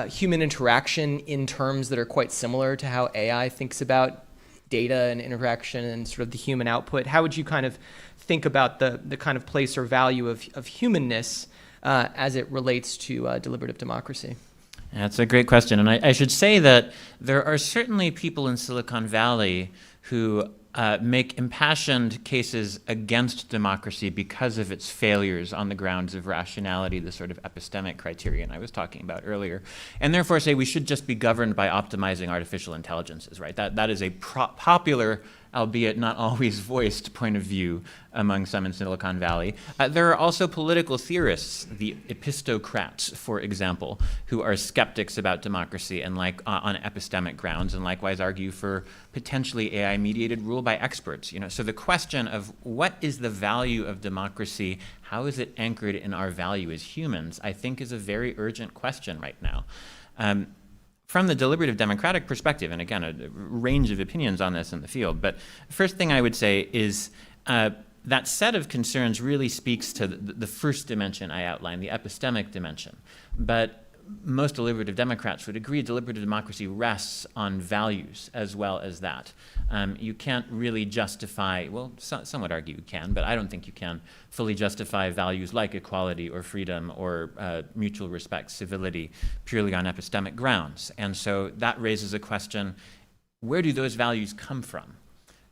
human interaction in terms that are quite similar to how AI thinks about data and interaction and sort of the human output? How would you kind of think about the kind of place or value of humanness as it relates to deliberative democracy? That's a great question. And I should say that there are certainly people in Silicon Valley who make impassioned cases against democracy because of its failures on the grounds of rationality, the sort of epistemic criterion I was talking about earlier, and therefore say we should just be governed by optimizing artificial intelligences, right? That is a popular, albeit not always voiced, point of view among some in Silicon Valley. There are also political theorists, the epistocrats, for example, who are skeptics about democracy and on epistemic grounds, and likewise argue for potentially AI-mediated rule by experts. So the question of what is the value of democracy, how is it anchored in our value as humans, I think is a very urgent question right now. From the deliberative democratic perspective, and again, a range of opinions on this in the field, but first thing I would say is that set of concerns really speaks to the first dimension I outlined, the epistemic dimension. But most deliberative Democrats would agree deliberative democracy rests on values as well as that. You can't really justify, well, some would argue you can, but I don't think you can fully justify values like equality or freedom or mutual respect, civility, purely on epistemic grounds. And so that raises a question, where do those values come from?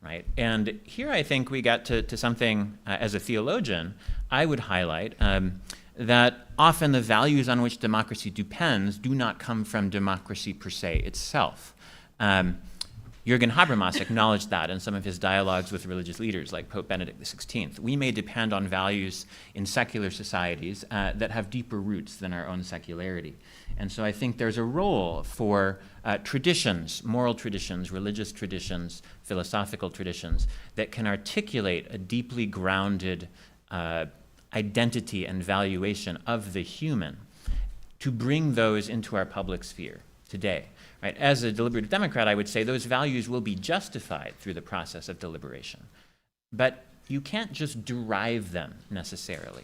Right? And here I think we got to something, as a theologian, I would highlight that often the values on which democracy depends do not come from democracy per se itself. Jürgen Habermas acknowledged that in some of his dialogues with religious leaders like Pope Benedict XVI. We may depend on values in secular societies that have deeper roots than our own secularity. And so I think there's a role for traditions, moral traditions, religious traditions, philosophical traditions that can articulate a deeply grounded identity and valuation of the human to bring those into our public sphere today. Right? As a deliberative Democrat, I would say those values will be justified through the process of deliberation. But you can't just derive them necessarily.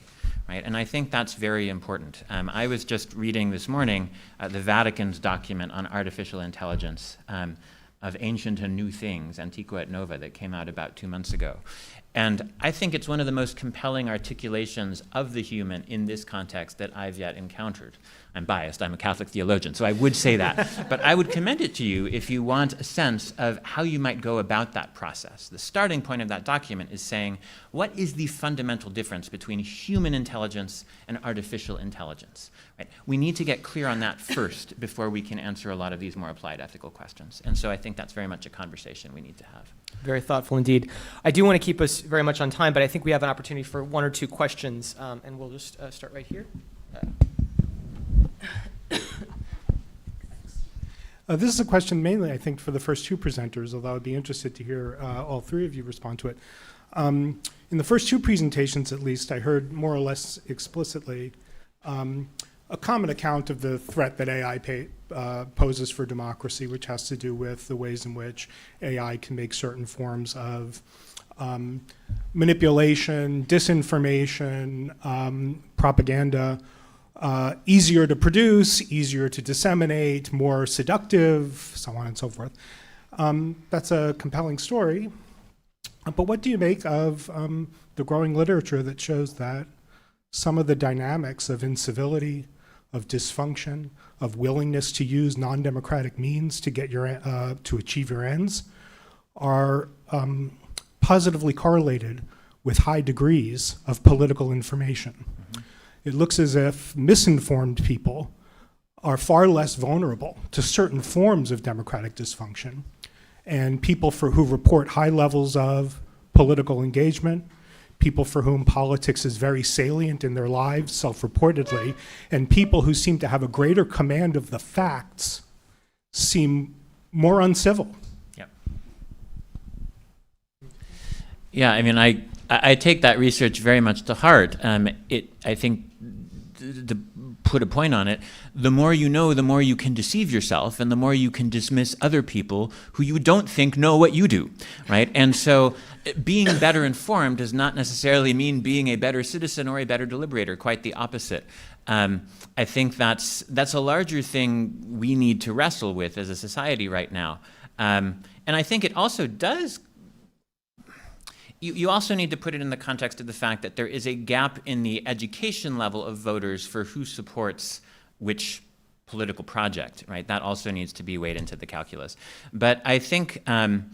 Right? And I think that's very important. I was just reading this morning the Vatican's document on artificial intelligence of Ancient and New Things, Antiqua et Nova, that came out about 2 months ago. And I think it's one of the most compelling articulations of the human in this context that I've yet encountered. I'm biased, I'm a Catholic theologian, so I would say that. But I would commend it to you if you want a sense of how you might go about that process. The starting point of that document is saying, what is the fundamental difference between human intelligence and artificial intelligence? Right? We need to get clear on that first before we can answer a lot of these more applied ethical questions. And so I think that's very much a conversation we need to have. Very thoughtful indeed. I do want to keep us very much on time, but I think we have an opportunity for one or two questions, and we'll just start right here. This is a question mainly, I think, for the first two presenters, although I'd be interested to hear all three of you respond to it. In the first two presentations, at least, I heard more or less explicitly a common account of the threat that AI poses for democracy, which has to do with the ways in which AI can make certain forms of manipulation, disinformation, propaganda easier to produce, easier to disseminate, more seductive, so on and so forth. That's a compelling story. But what do you make of the growing literature that shows that some of the dynamics of incivility, of dysfunction, of willingness to use non-democratic means to get to achieve your ends are positively correlated with high degrees of political information? Mm-hmm. It looks as if misinformed people are far less vulnerable to certain forms of democratic dysfunction, and people who report high levels of political engagement, people for whom politics is very salient in their lives, self-reportedly, and people who seem to have a greater command of the facts seem more uncivil. Yeah, I mean, I take that research very much to heart. I think, to put a point on it, the more you know, the more you can deceive yourself, and the more you can dismiss other people who you don't think know what you do, right? And so being better informed does not necessarily mean being a better citizen or a better deliberator, quite the opposite. I think that's a larger thing we need to wrestle with as a society right now. And I think it also does You also need to put it in the context of the fact that there is a gap in the education level of voters for who supports which political project, right? That also needs to be weighed into the calculus. But I think to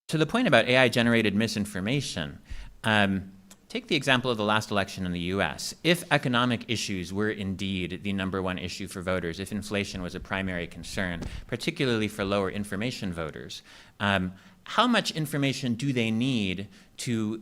the point about AI-generated misinformation, take the example of the last election in the US. If economic issues were indeed the #1 issue for voters, if inflation was a primary concern, particularly for lower information voters, how much information do they need to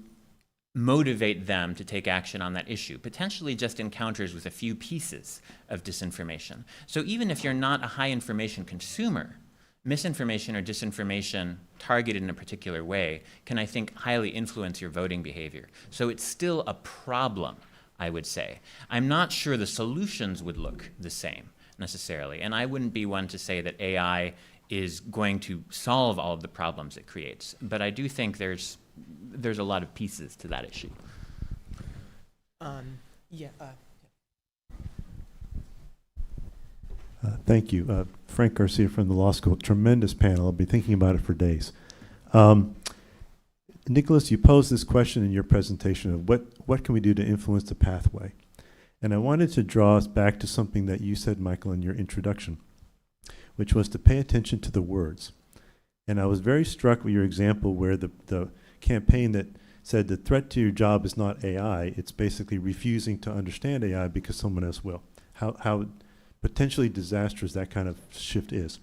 motivate them to take action on that issue? Potentially just encounters with a few pieces of disinformation. So even if you're not a high information consumer, misinformation or disinformation targeted in a particular way can, I think, highly influence your voting behavior. So it's still a problem, I would say. I'm not sure the solutions would look the same necessarily, and I wouldn't be one to say that AI is going to solve all of the problems it creates. But I do think there's a lot of pieces to that issue. Thank you. Frank Garcia from the law school. Tremendous panel. I'll be thinking about it for days. Nicholas, you posed this question in your presentation of what can we do to influence the pathway? And I wanted to draw us back to something that you said, Michael, in your introduction, which was to pay attention to the words. And I was very struck with your example where the campaign that said the threat to your job is not AI, it's basically refusing to understand AI because someone else will. How potentially disastrous that kind of shift is.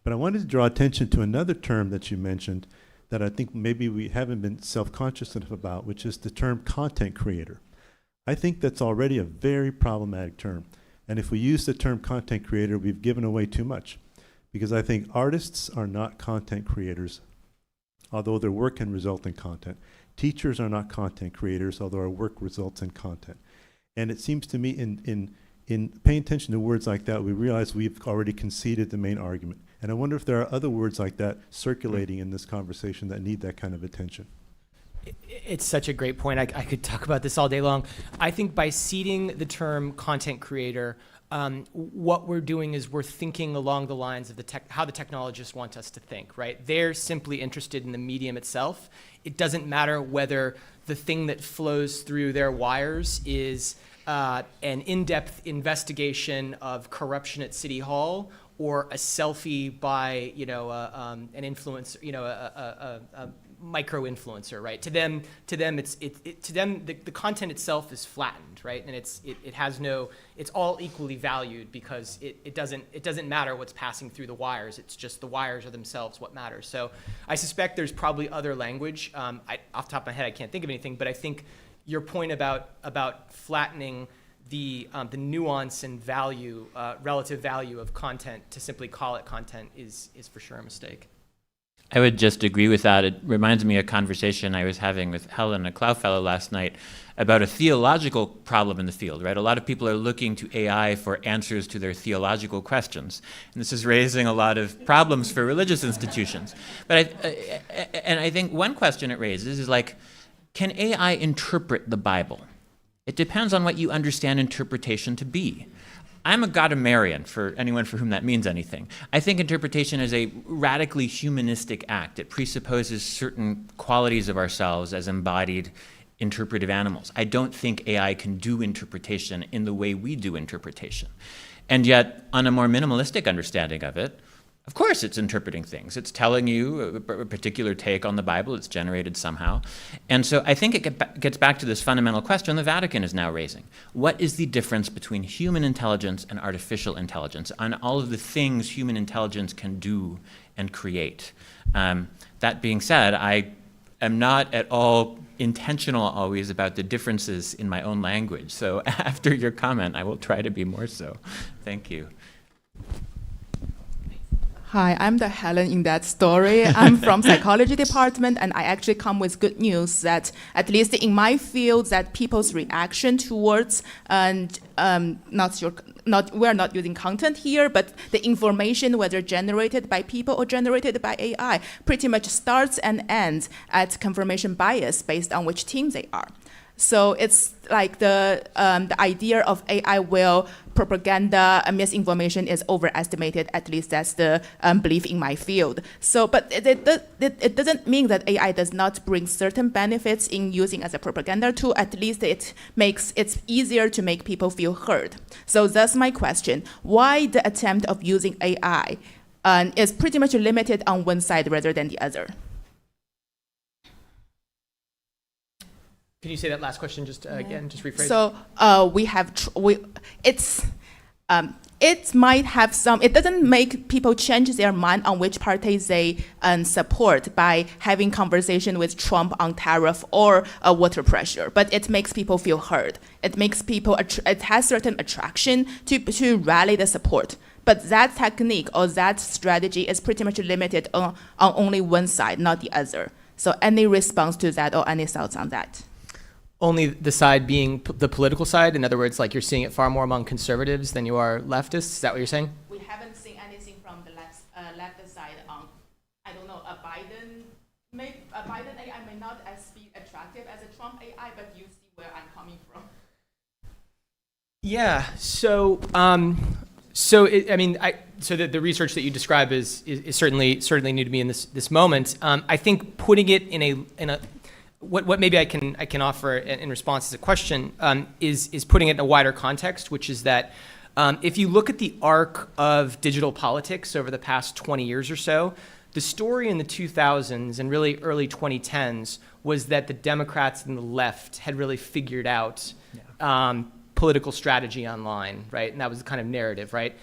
But I wanted to draw attention to another term that you mentioned that I think maybe we haven't been self-conscious enough about, which is the term content creator. I think that's already a very problematic term. And if we use the term content creator, we've given away too much. Because I think artists are not content creators, although their work can result in content. Teachers are not content creators, although our work results in content. And it seems to me in paying attention to words like that, we realize we've already conceded the main argument. And I wonder if there are other words like that circulating in this conversation that need that kind of attention. It's such a great point. I could talk about this all day long. I think by seeding the term content creator, what we're doing is we're thinking along the lines of how the technologists want us to think, right? They're simply interested in the medium itself. It doesn't matter whether the thing that flows through their wires is an in-depth investigation of corruption at City Hall or a selfie by, an influencer, a micro-influencer, right? To them, the content itself is flattened, right? And it's all equally valued because it doesn't matter what's passing through the wires. It's just the wires are themselves what matters. So I suspect there's probably other language. Off the top of my head, I can't think of anything, but I think your point about flattening the nuance and value, relative value of content to simply call it content is for sure a mistake. I would just agree with that. It reminds me of a conversation I was having with Helen, a Clough Fellow, last night about a theological problem in the field, right? A lot of people are looking to AI for answers to their theological questions. And this is raising a lot of problems for religious institutions. But I think one question it raises is like, can AI interpret the Bible? It depends on what you understand interpretation to be. I'm a Gadameron, for anyone for whom that means anything. I think interpretation is a radically humanistic act. It presupposes certain qualities of ourselves as embodied interpretive animals. I don't think AI can do interpretation in the way we do interpretation. And yet, on a more minimalistic understanding of it, of course it's interpreting things. It's telling you a particular take on the Bible. It's generated somehow. And so I think it gets back to this fundamental question the Vatican is now raising. What is the difference between human intelligence and artificial intelligence on all of the things human intelligence can do and create? That being said, I am not at all intentional always about the differences in my own language. So after your comment, I will try to be more so. Thank you. Hi, I'm the Helen in that story. I'm from psychology department, and I actually come with good news that at least in my field, that people's reaction towards and we're not using content here, but the information, whether generated by people or generated by AI, pretty much starts and ends at confirmation bias based on which team they are. So it's like the idea of AI will propaganda and misinformation is overestimated. At least that's the belief in my field. So, but it doesn't mean that AI does not bring certain benefits in using as a propaganda tool. At least it makes it easier to make people feel heard. So that's my question: why the attempt of using AI is pretty much limited on one side rather than the other? Can you say that last question just again, just rephrase? So it might have some. It doesn't make people change their mind on which parties they support by having conversation with Trump on tariff or water pressure, but it makes people feel heard. It makes people. It has certain attraction to rally the support. But that technique or that strategy is pretty much limited on only one side, not the other. So any response to that or any thoughts on that? Only the side being the political side? In other words, like you're seeing it far more among conservatives than you are leftists? Is that what you're saying? We haven't seen anything from the left side on, I don't know, a Biden AI may not be attractive as a Trump AI, but you see where I'm coming from. Yeah, so the research that you describe is certainly new to me in this moment. I think putting it in a what maybe I can offer in response to the question is putting it in a wider context, which is that if you look at the arc of digital politics over the past 20 years or so, the story in the 2000s and really early 2010s was that the Democrats and the left had really figured out political strategy online, right? And that was the kind of narrative, right?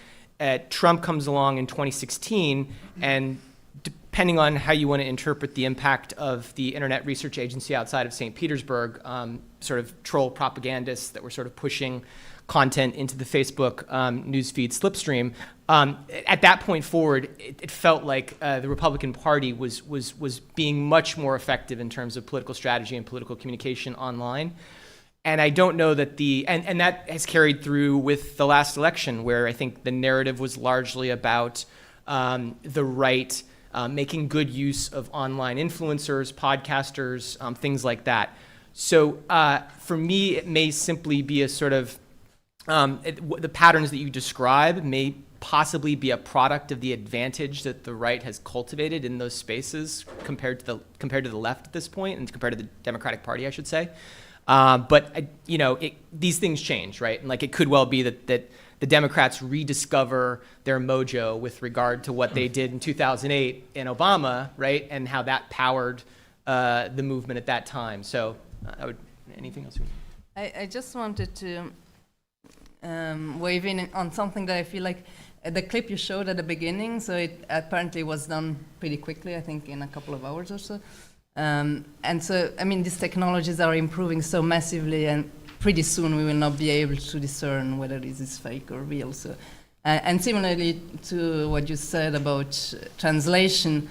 Trump comes along in 2016, and depending on how you want to interpret the impact of the Internet Research Agency outside of St. Petersburg, sort of troll propagandists that were sort of pushing content into the Facebook newsfeed slipstream. At that point forward, it felt like the Republican Party was being much more effective in terms of political strategy and political communication online. And I don't know that and that has carried through with the last election, where I think the narrative was largely about the right making good use of online influencers, podcasters, things like that. So for me, it may simply be a sort of, the patterns that you describe may possibly be a product of the advantage that the right has cultivated in those spaces compared to the left at this point, and compared to the Democratic Party, I should say. But these things change, right? And like it could well be that the Democrats rediscover their mojo with regard to what they did in 2008 in Obama, right? And how that powered the movement at that time. So anything else? I just wanted to wave in on something that I feel like the clip you showed at the beginning, so it apparently was done pretty quickly, I think in a couple of hours or so. And so, I mean, these technologies are improving so massively, and pretty soon we will not be able to discern whether this is fake or real. So, and similarly to what you said about translation,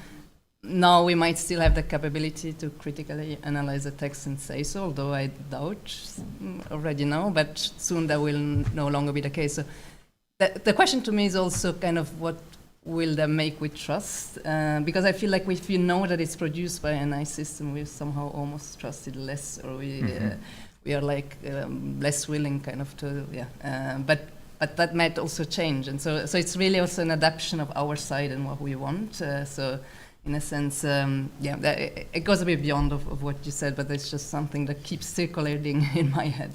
now we might still have the capability to critically analyze a text and say so, although I doubt already now, but soon that will no longer be the case. So the question to me is also kind of what will that make with trust? Because I feel like if you know that it's produced by a nice system, we somehow almost trust it less, or we are like less willing kind of to, but that might also change. And so it's really also an adaptation of our side and what we want. So in a sense, it goes a bit beyond of what you said, but it's just something that keeps circulating in my head.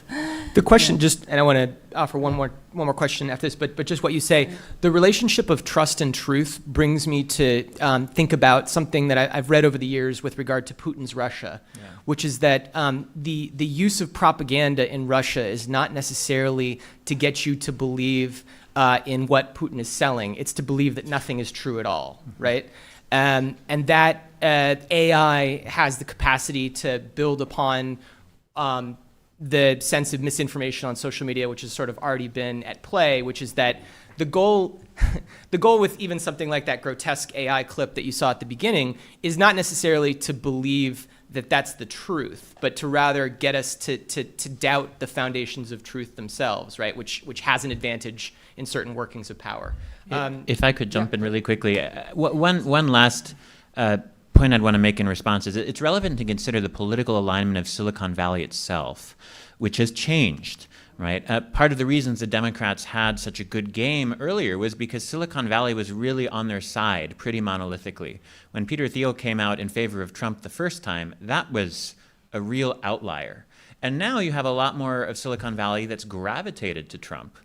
The question and I want to offer one more question after this, but just what you say, the relationship of trust and truth brings me to think about something that I've read over the years with regard to Putin's Russia, which is that the use of propaganda in Russia is not necessarily to get you to believe in what Putin is selling. It's to believe that nothing is true at all, right? And that AI has the capacity to build upon the sense of misinformation on social media, which has sort of already been at play, which is that the goal with even something like that grotesque AI clip that you saw at the beginning is not necessarily to believe that that's the truth, but to rather get us to doubt the foundations of truth themselves, right? Which has an advantage in certain workings of power. If I could jump in really quickly, one last point I'd want to make in response is it's relevant to consider the political alignment of Silicon Valley itself, which has changed. Right? Part of the reasons the Democrats had such a good game earlier was because Silicon Valley was really on their side pretty monolithically. When Peter Thiel came out in favor of Trump the first time, that was a real outlier. And now you have a lot more of Silicon Valley that's gravitated to Trump,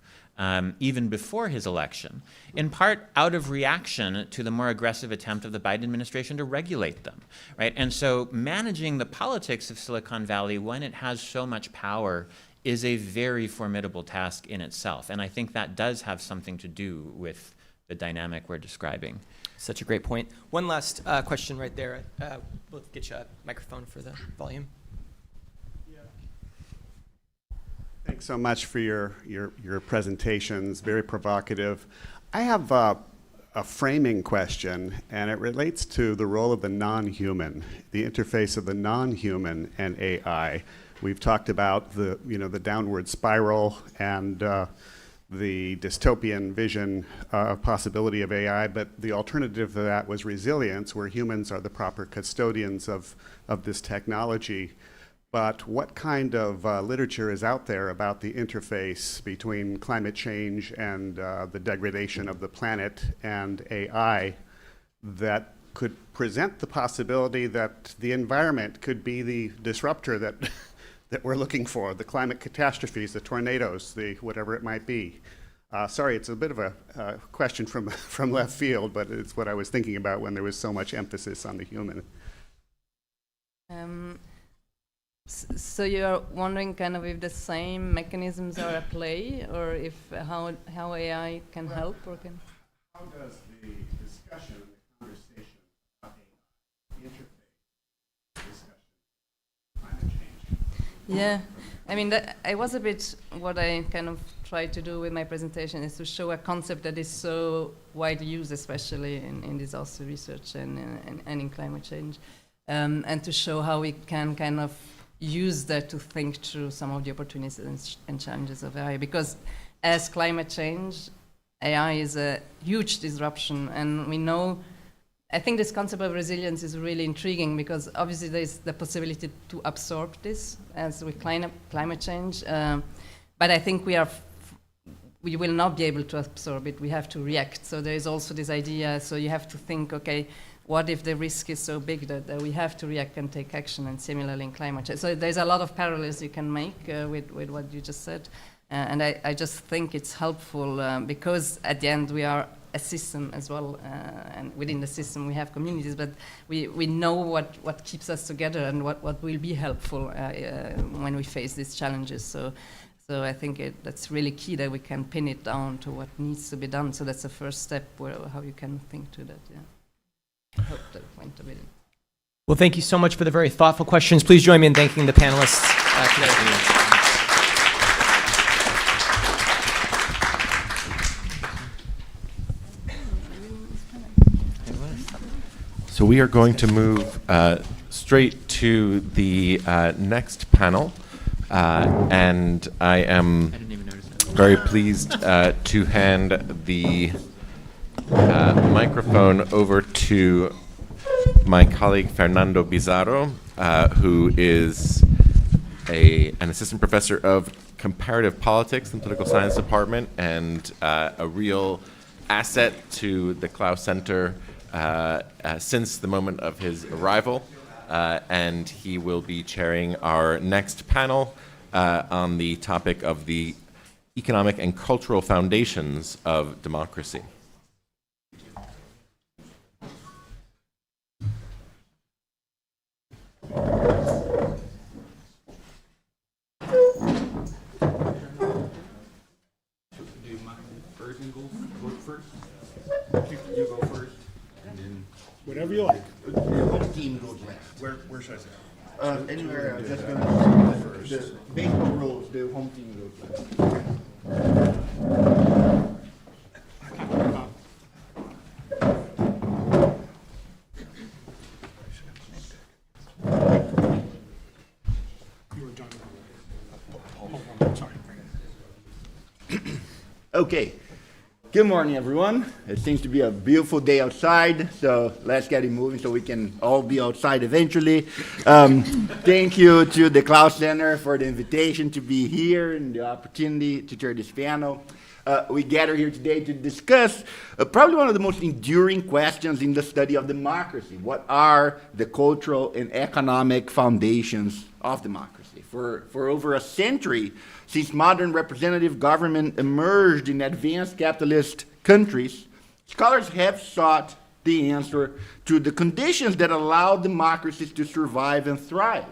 even before his election, in part out of reaction to the more aggressive attempt of the Biden administration to regulate them. Right? And so managing the politics of Silicon Valley when it has so much power is a very formidable task in itself. And I think that does have something to do with the dynamic we're describing. Such a great point. One last question right there. We'll get you a microphone for the volume. Thanks so much for your presentations, very provocative. I have a framing question, and it relates to the role of the non-human, the interface of the non-human and AI. We've talked about the downward spiral and the dystopian vision possibility of AI, but the alternative to that was resilience, where humans are the proper custodians of this technology. But what kind of literature is out there about the interface between climate change and the degradation of the planet and AI that could present the possibility that the environment could be the disruptor that we're looking for, the climate catastrophes, the tornadoes, the whatever it might be? Sorry, it's a bit of a question from left field, but it's what I was thinking about when there was so much emphasis on the human. So you're wondering kind of if the same mechanisms are at play, or if how AI can help or can? How does the discussion, the conversation about AI interface discussion climate change? Yeah, I mean, it was a bit what I kind of tried to do with my presentation, is to show a concept that is so widely used, especially in disaster research and in climate change, and to show how we can kind of use that to think through some of the opportunities and challenges of AI. Because as climate change, AI is a huge disruption, and we know, I think this concept of resilience is really intriguing, because obviously there's the possibility to absorb this as with climate change, but I think we will not be able to absorb it. We have to react. So there is also this idea, so you have to think, okay, what if the risk is so big that we have to react and take action, and similarly in climate change. So there's a lot of parallels you can make with what you just said. And I just think it's helpful because at the end we are a system as well, and within the system we have communities, but we know what keeps us together and what will be helpful when we face these challenges. So I think that's really key, that we can pin it down to what needs to be done. So that's the first step, how you can think to that. Yeah. I hope that went a bit. Well, thank you so much for the very thoughtful questions. Please join me in thanking the panelists today. So we are going to move straight to the next panel, and I am very pleased to hand the microphone over to my colleague Fernando Bizarro, who is an assistant professor of comparative politics in the political science department and a real asset to the Clough Center since the moment of his arrival. And he will be chairing our next panel on the topic of the economic and cultural foundations of democracy. You go first, and then Whatever you like. your home team goes last. Where should I say? Anywhere, just gonna the baseball rules. The home team goes last. You were done. Sorry. Okay. Good morning, everyone. It seems to be a beautiful day outside, so let's get it moving so we can all be outside eventually. Thank you to the Clough Center for the invitation to be here and the opportunity to chair this panel. We gather here today to discuss probably one of the most enduring questions in the study of democracy. What are the cultural and economic foundations of democracy? For over a century, since modern representative government emerged in advanced capitalist countries, scholars have sought the answer to the conditions that allow democracies to survive and thrive.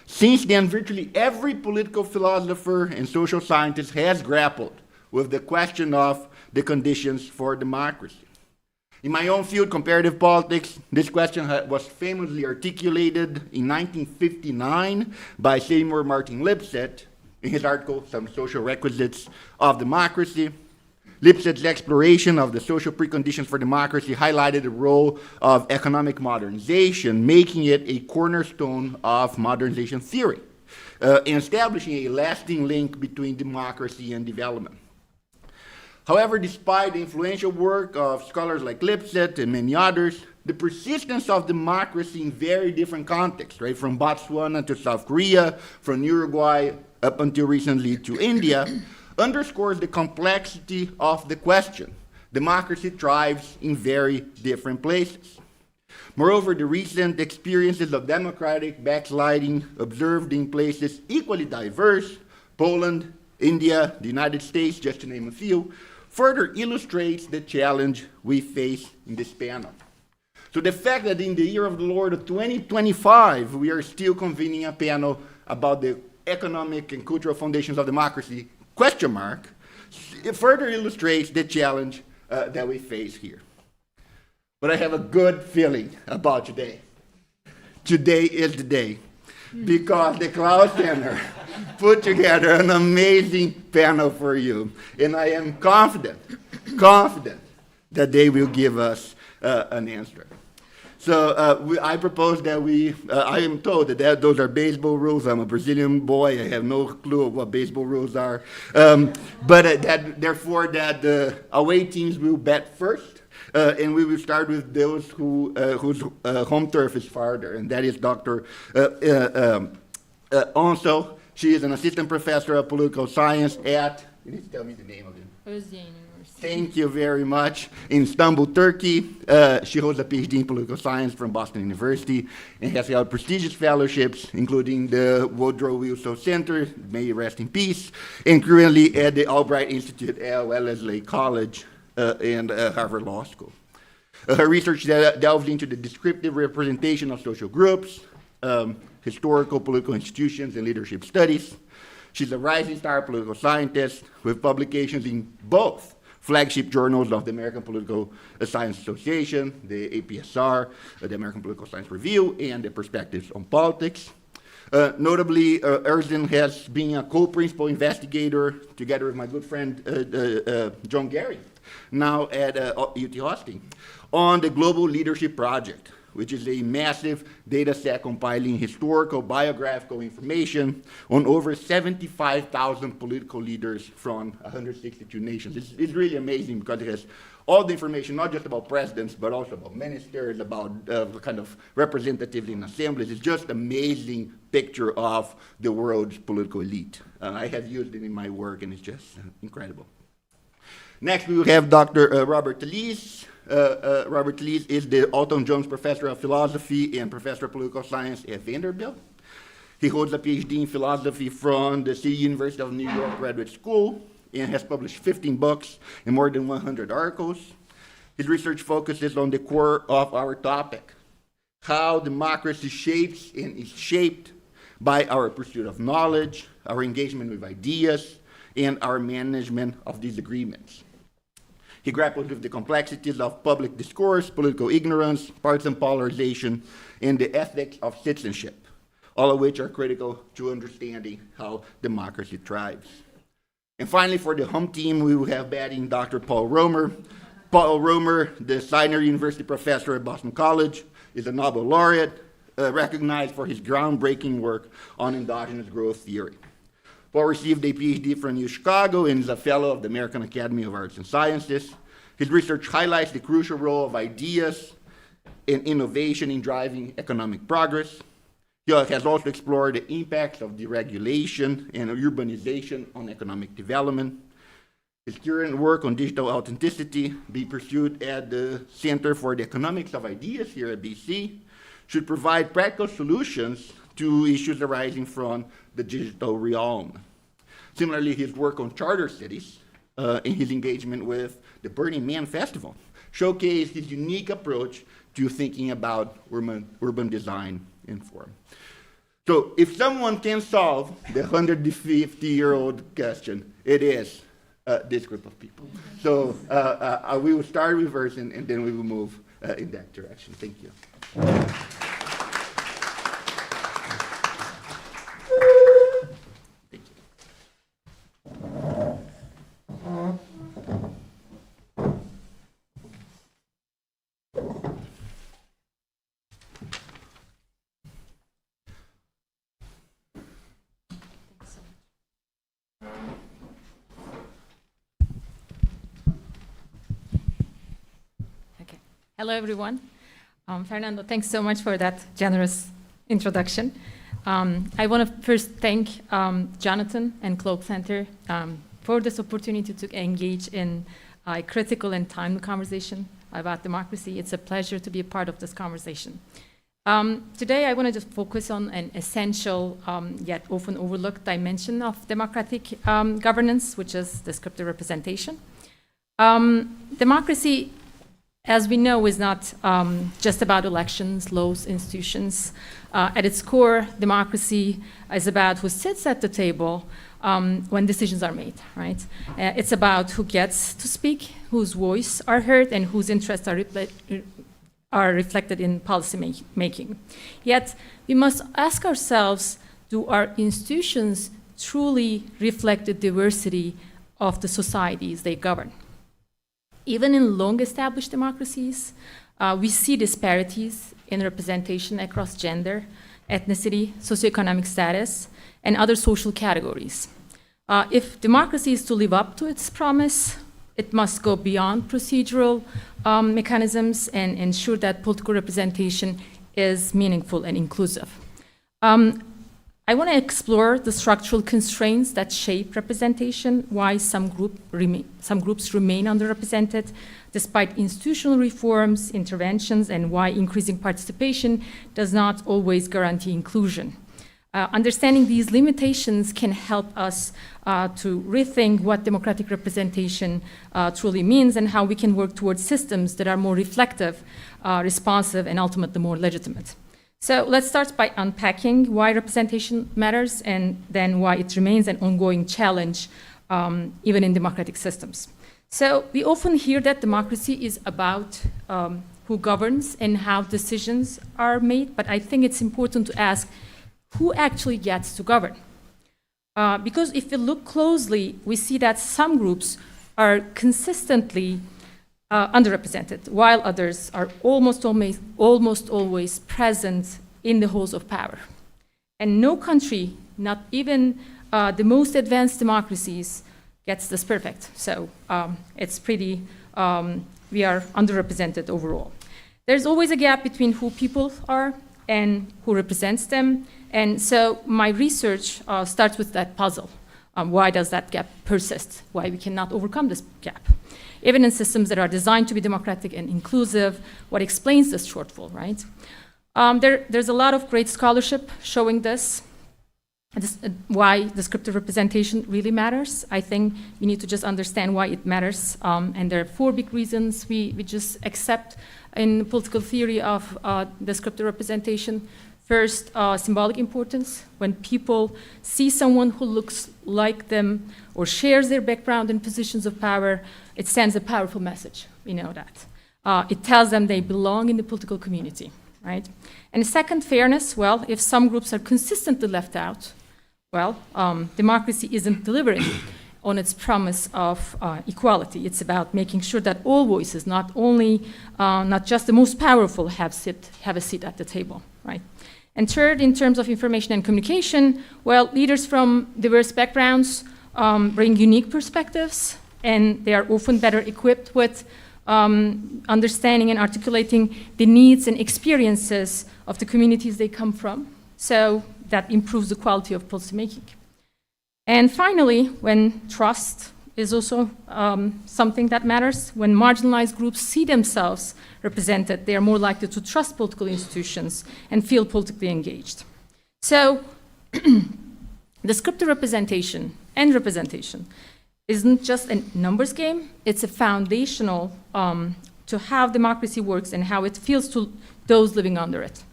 Since then, virtually every political philosopher and social scientist has grappled with the question of the conditions for democracy. In my own field, comparative politics, this question was famously articulated in 1959 by Seymour Martin Lipset in his article, Some Social Requisites of Democracy. Lipset's exploration of the social preconditions for democracy highlighted the role of economic modernization, making it a cornerstone of modernization theory, and establishing a lasting link between democracy and development. However, despite the influential work of scholars like Lipset and many others, the persistence of democracy in very different contexts, right, from Botswana to South Korea, from Uruguay up until recently to India, underscores the complexity of the question. Democracy thrives in very different places. Moreover, the recent experiences of democratic backsliding observed in places equally diverse, Poland, India, the United States, just to name a few, further illustrates the challenge we face in this panel. So the fact that in the year of the Lord of 2025, we are still convening a panel about the economic and cultural foundations of democracy, question mark, it further illustrates the challenge that we face here. But I have a good feeling about today. Today is the day, because the Clough Center put together an amazing panel for you. And I am confident that they will give us an answer. So I propose that I am told that those are baseball rules. I'm a Brazilian boy. I have no clue what baseball rules are. Therefore, the away teams will bat first. And we will start with those whose home turf is farther, and that is Dr. Onso. She is an assistant professor of political science at, you need to tell me the name of it. Thank you very much. In Istanbul, Turkey. She holds a PhD in political science from Boston University and has held prestigious fellowships, including the Woodrow Wilson Center, may he rest in peace, and currently at the Albright Institute at Wellesley College and Harvard Law School. Her research delves into the descriptive representation of social groups, historical political institutions, and leadership studies. She's a rising star political scientist with publications in both flagship journals of the American Political Science Association, the APSR, the American Political Science Review, and the Perspectives on Politics. Notably, Erzin has been a co-principal investigator, together with my good friend John Gary, now at UT Austin, on the Global Leadership Project, which is a massive data set compiling historical biographical information on over 75,000 political leaders from 162 nations. It's really amazing because it has all the information, not just about presidents, but also about ministers, about kind of representatives in assemblies. It's just an amazing picture of the world's political elite. I have used it in my work, and it's just incredible. Next, we will have Dr. Robert Talese. Robert Talese is the Alton Jones Professor of Philosophy and Professor of Political Science at Vanderbilt. He holds a PhD in philosophy from the City University of New York Graduate School and has published 15 books and more than 100 articles. His research focuses on the core of our topic, how democracy shapes and is shaped by our pursuit of knowledge, our engagement with ideas, and our management of disagreements. He grapples with the complexities of public discourse, political ignorance, partisan polarization, and the ethics of citizenship, all of which are critical to understanding how democracy thrives. And finally, for the home team, we will have batting Dr. Paul Romer. Paul Romer, the Steiner University professor at Boston College, is a Nobel laureate, recognized for his groundbreaking work on endogenous growth theory. Paul received a PhD from U Chicago and is a fellow of the American Academy of Arts and Sciences. His research highlights the crucial role of ideas and innovation in driving economic progress. He has also explored the impacts of deregulation and urbanization on economic development. His current work on digital authenticity, being pursued at the Center for the Economics of Ideas here at BC, should provide practical solutions to issues arising from the digital realm. Similarly, his work on charter cities and his engagement with the Burning Man Festival showcase his unique approach to thinking about urban design and form. So if someone can solve the 150-year-old question, it is this group of people. So we will start reverse and then we will move in that direction. Thank you. Hello, everyone. Fernando, thanks so much for that generous introduction. I want to first thank Jonathan and Clough Center for this opportunity to engage in a critical and timely conversation about democracy. It's a pleasure to be a part of this conversation. Today, I want to just focus on an essential yet often overlooked dimension of democratic governance, which is descriptive representation. Democracy, as we know, is not just about elections, laws, institutions. At its core, democracy is about who sits at the table when decisions are made, right? It's about who gets to speak, whose voice are heard, and whose interests are reflected in policy making. Yet, we must ask ourselves, do our institutions truly reflect the diversity of the societies they govern? Even in long-established democracies, we see disparities in representation across gender, ethnicity, socioeconomic status, and other social categories. If democracy is to live up to its promise, it must go beyond procedural mechanisms and ensure that political representation is meaningful and inclusive. I want to explore the structural constraints that shape representation, why some groups remain underrepresented despite institutional reforms, interventions, and why increasing participation does not always guarantee inclusion. Understanding these limitations can help us to rethink what democratic representation truly means and how we can work towards systems that are more reflective, responsive, and ultimately more legitimate. So let's start by unpacking why representation matters and then why it remains an ongoing challenge even in democratic systems. So we often hear that democracy is about who governs and how decisions are made, but I think it's important to ask who actually gets to govern. Because if we look closely, we see that some groups are consistently underrepresented, while others are almost always present in the halls of power. And no country, not even the most advanced democracies, gets this perfect. So it's pretty, we are underrepresented overall. There's always a gap between who people are and who represents them. And so my research starts with that puzzle. Why does that gap persist? Why we cannot overcome this gap? Even in systems that are designed to be democratic and inclusive, what explains this shortfall, right? There's a lot of great scholarship showing this, why descriptive representation really matters. I think we need to just understand why it matters. And there are 4 big reasons we just accept in political theory of descriptive representation. First, symbolic importance. When people see someone who looks like them or shares their background and positions of power, it sends a powerful message. We know that. It tells them they belong in the political community, right? And second, fairness. Well, if some groups are consistently left out, well, democracy isn't delivering on its promise of equality. It's about making sure that all voices, not just the most powerful, have a seat at the table, right? And third, in terms of information and communication, well, leaders from diverse backgrounds bring unique perspectives, and they are often better equipped with understanding and articulating the needs and experiences of the communities they come from. So that improves the quality of policymaking. And finally, when trust is also something that matters, when marginalized groups see themselves represented, they are more likely to trust political institutions and feel politically engaged. So descriptive representation and representation isn't just a numbers game, it's a foundational to how democracy works and how it feels to those living under it.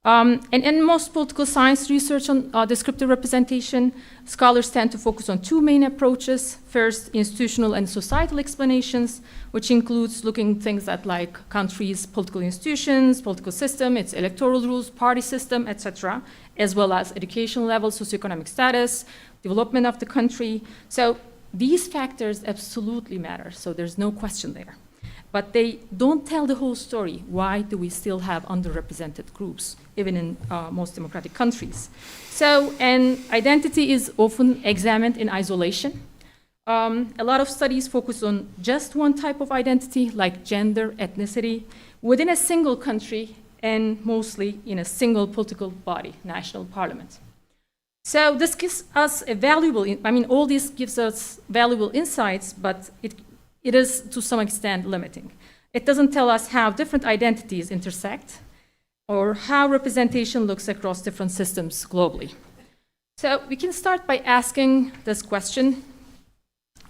And in most political science research on descriptive representation, scholars tend to focus on two main approaches. First, institutional and societal explanations, which includes looking at things that like countries' political institutions, political system, its electoral rules, party system, etc., as well as educational level, socioeconomic status, development of the country. So these factors absolutely matter, so there's no question there. But they don't tell the whole story. Why do we still have underrepresented groups, even in most democratic countries? So, and identity is often examined in isolation. A lot of studies focus on just one type of identity, like gender, ethnicity, within a single country, and mostly in a single political body, national parliament. So this gives us a valuable, all this gives us valuable insights, but it is to some extent limiting. It doesn't tell us how different identities intersect or how representation looks across different systems globally. So we can start by asking this question: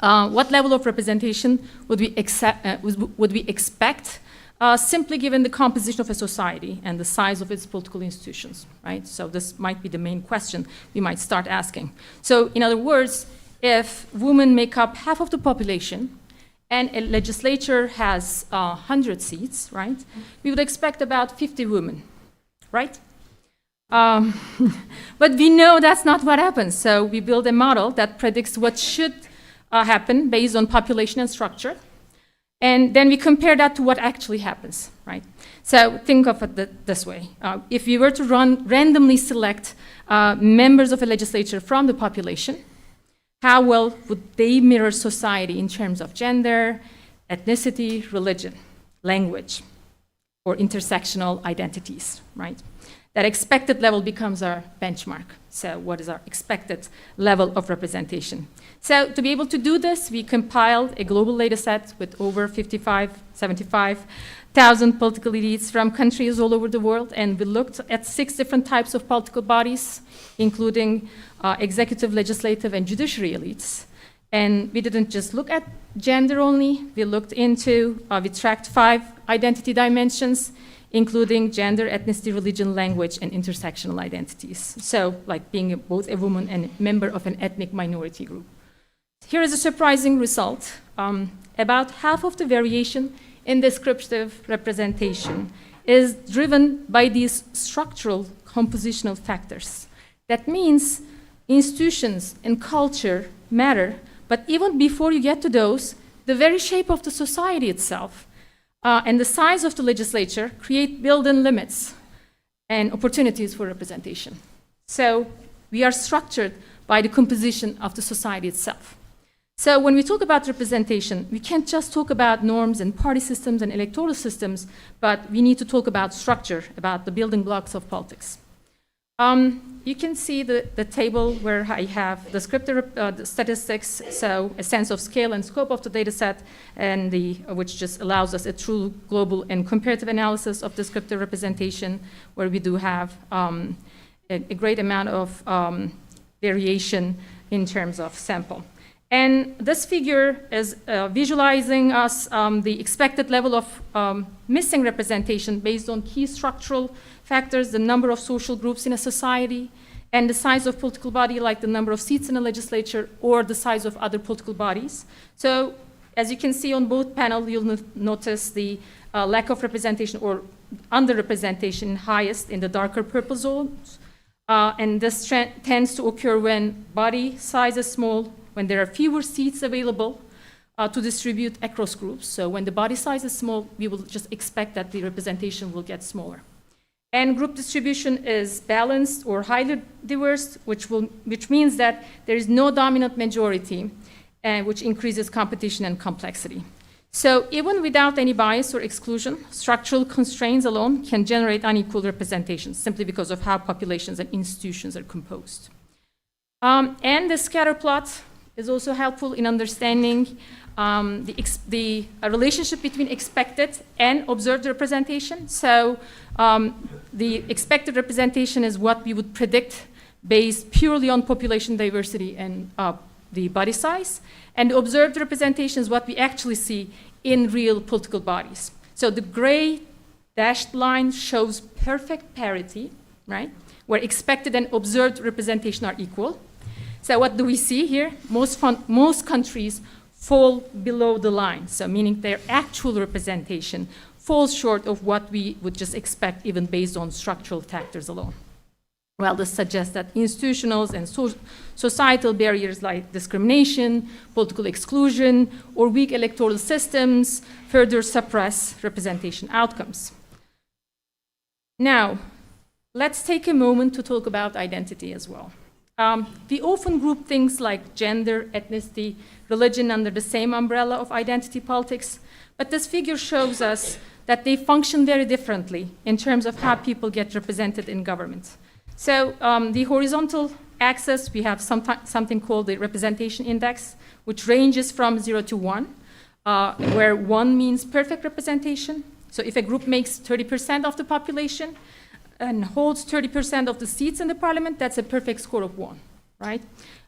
what level of representation would we expect simply given the composition of a society and the size of its political institutions, right? So this might be the main question we might start asking. So in other words, if women make up half of the population, and a legislature has 100 seats, right? We would expect about 50 women, right? But we know that's not what happens. So we build a model that predicts what should happen based on population and structure. And then we compare that to what actually happens, right? So think of it this way. If we were to randomly select members of a legislature from the population, how well would they mirror society in terms of gender, ethnicity, religion, language, or intersectional identities, right? That expected level becomes our benchmark. So what is our expected level of representation? So to be able to do this, we compiled a global data set with over 75,000 political elites from countries all over the world, and we looked at 6 different types of political bodies, including executive, legislative, and judiciary elites. And we didn't just look at gender only, we looked into, we tracked 5 identity dimensions, including gender, ethnicity, religion, language, and intersectional identities. So, like being both a woman and a member of an ethnic minority group. Here is a surprising result. About half of the variation in descriptive representation is driven by these structural compositional factors. That means institutions and culture matter, but even before you get to those, the very shape of the society itself and the size of the legislature create built-in limits and opportunities for representation. So we are structured by the composition of the society itself. So when we talk about representation, we can't just talk about norms and party systems and electoral systems, but we need to talk about structure, about the building blocks of politics. You can see the table where I have descriptive statistics, so a sense of scale and scope of the data set, and which just allows us a true global and comparative analysis of descriptive representation, where we do have a great amount of variation in terms of sample. And this figure is visualizing us the expected level of missing representation based on key structural factors, the number of social groups in a society, and the size of political body, like the number of seats in a legislature or the size of other political bodies. So as you can see on both panels, you'll notice the lack of representation or underrepresentation highest in the darker purple zones. And this tends to occur when body size is small, when there are fewer seats available to distribute across groups. So when the body size is small, we will just expect that the representation will get smaller. And group distribution is balanced or highly diverse, which means that there is no dominant majority, which increases competition and complexity. So even without any bias or exclusion, structural constraints alone can generate unequal representation simply because of how populations and institutions are composed. And the scatter plot is also helpful in understanding the relationship between expected and observed representation. So the expected representation is what we would predict based purely on population diversity and the body size. And the observed representation is what we actually see in real political bodies. So the gray dashed line shows perfect parity, right? Where expected and observed representation are equal. So what do we see here? Most countries fall below the line, so meaning their actual representation falls short of what we would just expect even based on structural factors alone. Well, this suggests that institutional and societal barriers like discrimination, political exclusion, or weak electoral systems further suppress representation outcomes. Now, let's take a moment to talk about identity as well. We often group things like gender, ethnicity, religion under the same umbrella of identity politics, but this figure shows us that they function very differently in terms of how people get represented in government. So the horizontal axis, we have something called the representation index, which ranges from 0 to 1, where 1 means perfect representation. So if a group makes 30% of the population and holds 30% of the seats in the parliament, that's a perfect score of 1, right?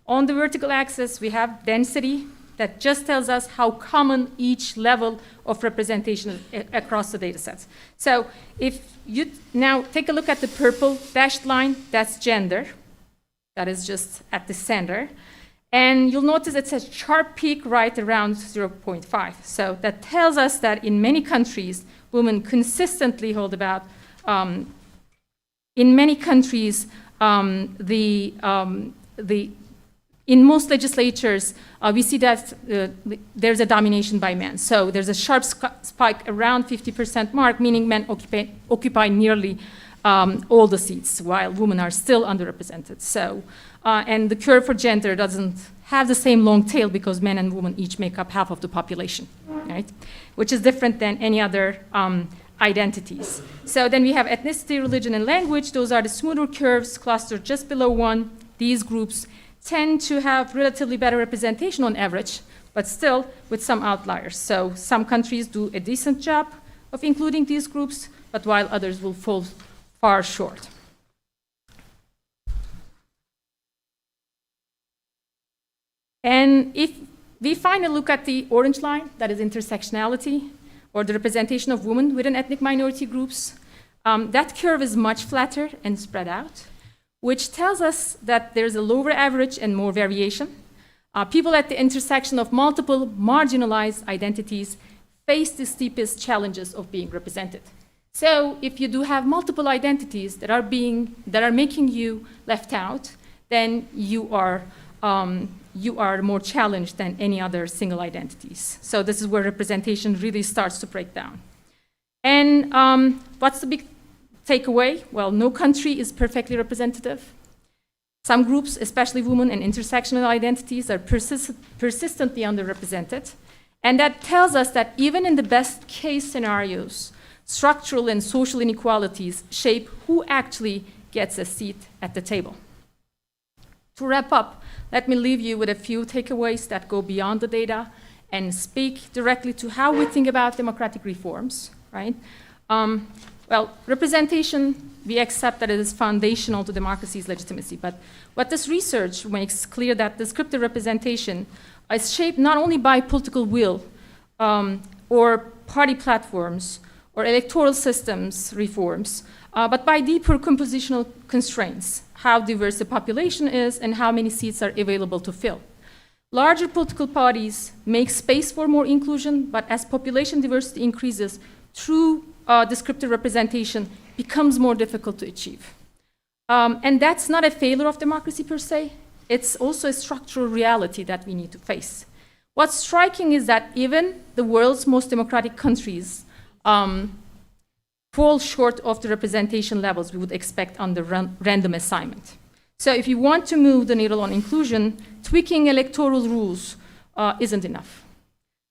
On the vertical axis, we have density that just tells us how common each level of representation is across the data sets. So if you now take a look at the purple dashed line, that's gender. That is just at the center. And you'll notice it's a sharp peak right around 0.5. So that tells us that in many countries, women consistently hold about, in many countries, in most legislatures, we see that there's a domination by men. So there's a sharp spike around 50% mark, meaning men occupy nearly all the seats, while women are still underrepresented. So, and the curve for gender doesn't have the same long tail because men and women each make up half of the population, right? Which is different than any other identities. So then we have ethnicity, religion, and language. Those are the smoother curves clustered just below 1. These groups tend to have relatively better representation on average, but still with some outliers. So some countries do a decent job of including these groups, but while others will fall far short. And if we finally look at the orange line, that is intersectionality, or the representation of women within ethnic minority groups, that curve is much flatter and spread out, which tells us that there's a lower average and more variation. People at the intersection of multiple marginalized identities face the steepest challenges of being represented. So if you do have multiple identities that are making you left out, then you are more challenged than any other single identities. So this is where representation really starts to break down. And what's the big takeaway? Well, no country is perfectly representative. Some groups, especially women and intersectional identities, are persistently underrepresented. And that tells us that even in the best case scenarios, structural and social inequalities shape who actually gets a seat at the table. To wrap up, let me leave you with a few takeaways that go beyond the data and speak directly to how we think about democratic reforms, right? Well, representation, we accept that it is foundational to democracy's legitimacy, but what this research makes clear that descriptive representation is shaped not only by political will or party platforms or electoral systems reforms, but by deeper compositional constraints, how diverse the population is and how many seats are available to fill. Larger political parties make space for more inclusion, but as population diversity increases, true descriptive representation becomes more difficult to achieve. And that's not a failure of democracy per se, it's also a structural reality that we need to face. What's striking is that even the world's most democratic countries fall short of the representation levels we would expect under random assignment. So if you want to move the needle on inclusion, tweaking electoral rules isn't enough.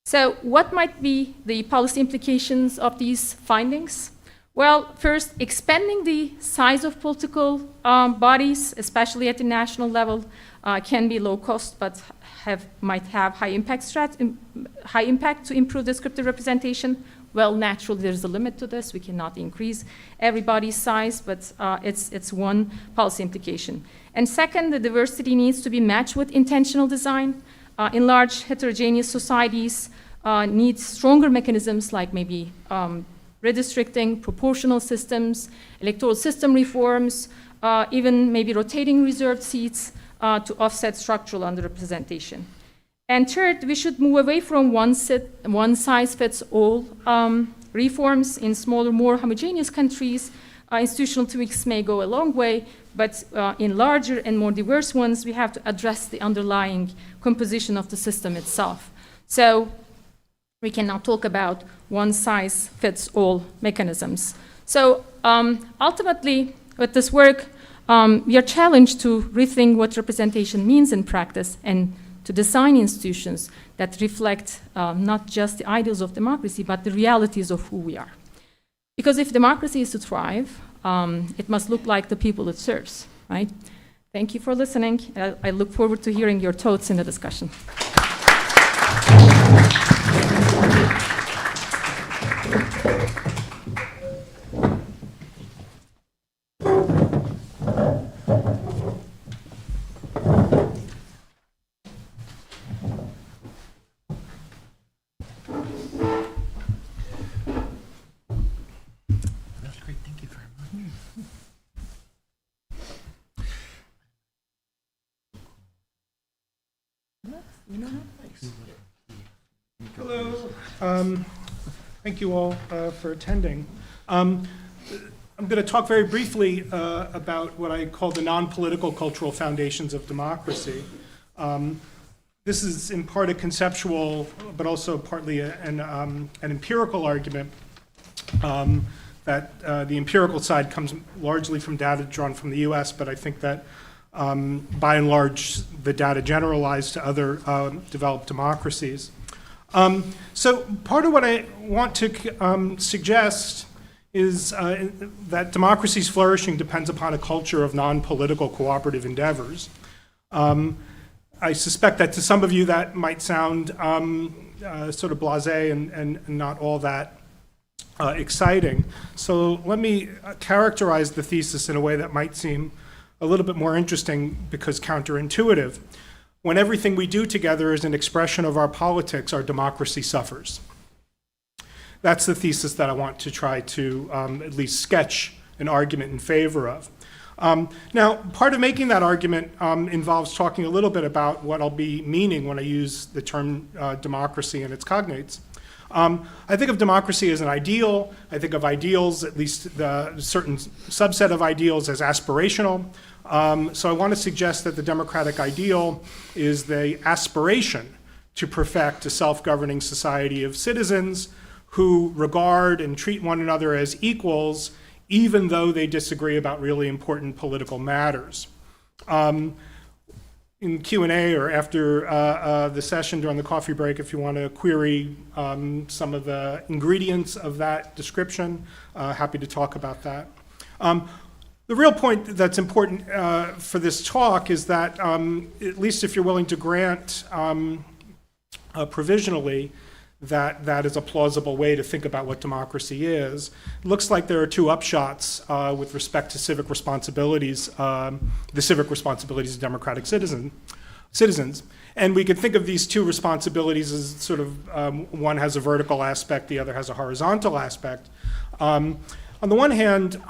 So what might be the policy implications of these findings? Well, first, expanding the size of political bodies, especially at the national level, can be low cost, but might have high impact to improve descriptive representation. Well, naturally, there's a limit to this. We cannot increase everybody's size, but it's one policy implication. And second, the diversity needs to be matched with intentional design. In large heterogeneous societies, need stronger mechanisms like maybe redistricting, proportional systems, electoral system reforms, even maybe rotating reserved seats to offset structural underrepresentation. And third, we should move away from one-size-fits-all reforms. In smaller, more homogeneous countries, institutional tweaks may go a long way, but in larger and more diverse ones, we have to address the underlying composition of the system itself. So we can now talk about one-size-fits-all mechanisms. So ultimately, with this work, we are challenged to rethink what representation means in practice and to design institutions that reflect not just the ideals of democracy, but the realities of who we are. Because if democracy is to thrive, it must look like the people it serves, right? Thank you for listening. I look forward to hearing your thoughts in the discussion. Hello. Thank you all for attending. I'm going to talk very briefly about what I call the non-political cultural foundations of democracy. This is in part a conceptual, but also partly an empirical argument. That the empirical side comes largely from data drawn from the US, but I think that by and large, the data generalized to other developed democracies. So part of what I want to suggest is that democracy's flourishing depends upon a culture of non-political cooperative endeavors. I suspect that to some of you that might sound sort of blasé and not all that exciting. So let me characterize the thesis in a way that might seem a little bit more interesting because counterintuitive. When everything we do together is an expression of our politics, our democracy suffers. That's the thesis that I want to try to at least sketch an argument in favor of. Now, part of making that argument involves talking a little bit about what I'll be meaning when I use the term democracy and its cognates. I think of democracy as an ideal. I think of ideals, at least the certain subset of ideals, as aspirational. So I want to suggest that the democratic ideal is the aspiration to perfect a self-governing society of citizens who regard and treat one another as equals, even though they disagree about really important political matters. In Q&A or after the session during the coffee break, if you want to query some of the ingredients of that description, happy to talk about that. The real point that's important for this talk is that, at least if you're willing to grant provisionally that that is a plausible way to think about what democracy is, it looks like there are two upshots with respect to civic responsibilities, the civic responsibilities of democratic citizens. And we could think of these two responsibilities as sort of, one has a vertical aspect, the other has a horizontal aspect. On the one hand,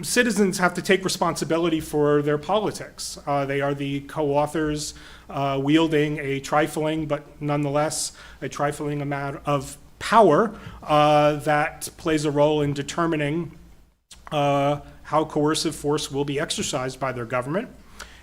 citizens have to take responsibility for their politics. They are the co-authors wielding a trifling, but nonetheless a trifling amount of power that plays a role in determining how coercive force will be exercised by their government.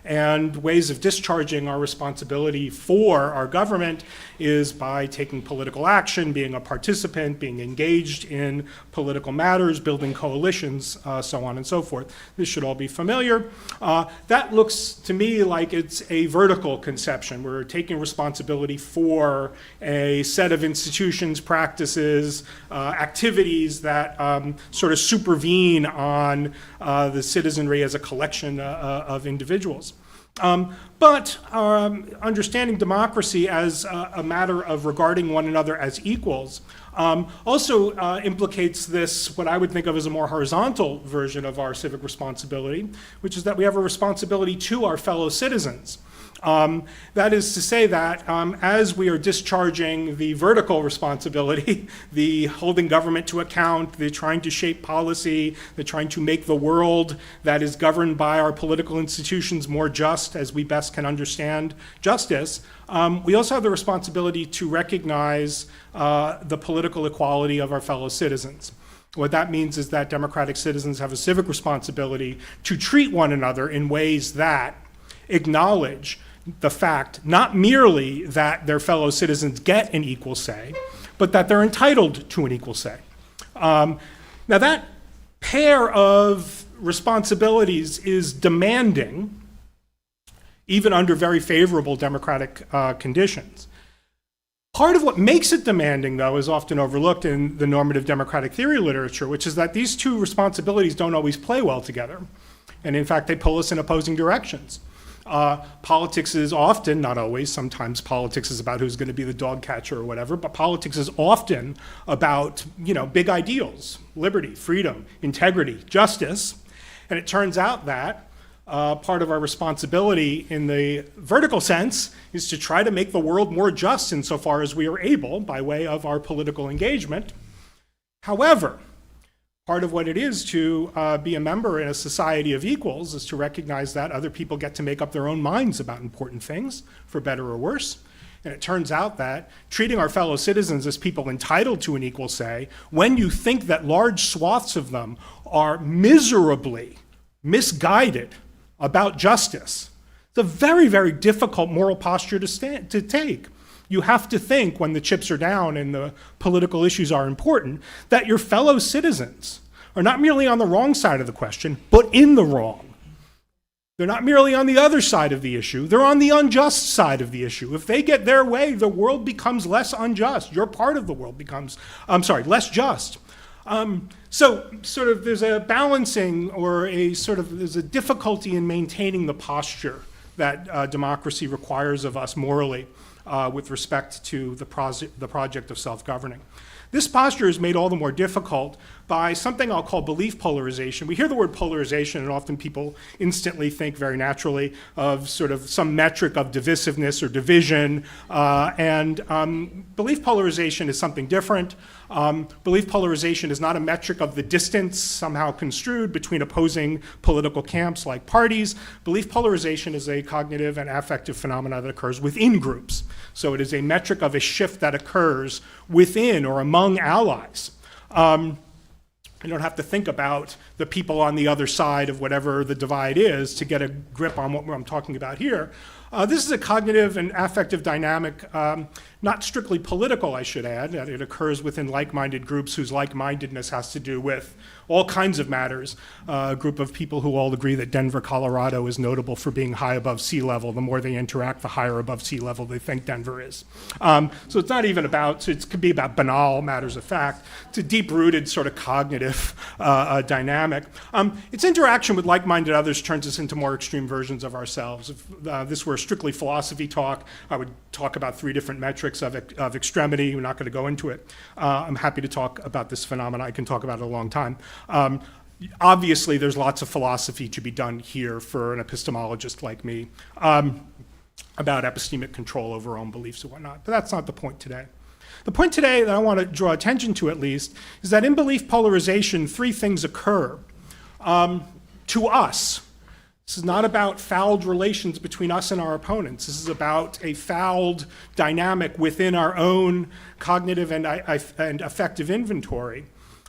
And ways of discharging our responsibility for our government is by taking political action, being a participant, being engaged in political matters, building coalitions, so on and so forth. This should all be familiar. That looks to me like it's a vertical conception. We're taking responsibility for a set of institutions, practices, activities that sort of supervene on the citizenry as a collection of individuals. But understanding democracy as a matter of regarding one another as equals also implicates this, what I would think of as a more horizontal version of our civic responsibility, which is that we have a responsibility to our fellow citizens. That is to say that as we are discharging the vertical responsibility, the holding government to account, the trying to shape policy, the trying to make the world that is governed by our political institutions more just as we best can understand justice, we also have the responsibility to recognize the political equality of our fellow citizens. What that means is that democratic citizens have a civic responsibility to treat one another in ways that acknowledge the fact not merely that their fellow citizens get an equal say, but that they're entitled to an equal say. Now that pair of responsibilities is demanding, even under very favorable democratic conditions. Part of what makes it demanding, though, is often overlooked in the normative democratic theory literature, which is that these two responsibilities don't always play well together. And in fact, they pull us in opposing directions. Politics is often, not always, sometimes politics is about who's going to be the dog catcher or whatever, but politics is often about, big ideals, liberty, freedom, integrity, justice. And it turns out that part of our responsibility in the vertical sense is to try to make the world more just insofar as we are able by way of our political engagement. However, part of what it is to be a member in a society of equals is to recognize that other people get to make up their own minds about important things, for better or worse. And it turns out that treating our fellow citizens as people entitled to an equal say, when you think that large swaths of them are miserably misguided about justice, it's a very, very difficult moral posture to take. You have to think, when the chips are down and the political issues are important, that your fellow citizens are not merely on the wrong side of the question, but in the wrong. They're not merely on the other side of the issue, they're on the unjust side of the issue. If they get their way, the world becomes less unjust. Your part of the world becomes, less just. So sort of there's a balancing or there's a difficulty in maintaining the posture that democracy requires of us morally with respect to the project of self-governing. This posture is made all the more difficult by something I'll call belief polarization. We hear the word polarization, and often people instantly think very naturally of sort of some metric of divisiveness or division, and belief polarization is something different. Belief polarization is not a metric of the distance somehow construed between opposing political camps like parties. Belief polarization is a cognitive and affective phenomena that occurs within groups. So it is a metric of a shift that occurs within or among allies. You don't have to think about the people on the other side of whatever the divide is to get a grip on what I'm talking about here. This is a cognitive and affective dynamic, not strictly political, I should add, that it occurs within like-minded groups whose like-mindedness has to do with all kinds of matters. A group of people who all agree that Denver, Colorado is notable for being high above sea level. The more they interact, the higher above sea level they think Denver is. So it's not even about, so it could be about banal matters of fact. It's a deep-rooted sort of cognitive dynamic. Its interaction with like-minded others turns us into more extreme versions of ourselves. If this were strictly philosophy talk, I would talk about 3 different metrics of extremity. We're not going to go into it. I'm happy to talk about this phenomenon. I can talk about it a long time. Obviously, there's lots of philosophy to be done here for an epistemologist like me about epistemic control over our own beliefs and whatnot, but that's not the point today. The point today that I want to draw attention to, at least, is that in belief polarization, 3 things occur. To us, this is not about fouled relations between us and our opponents. This is about a fouled dynamic within our own cognitive and affective inventory.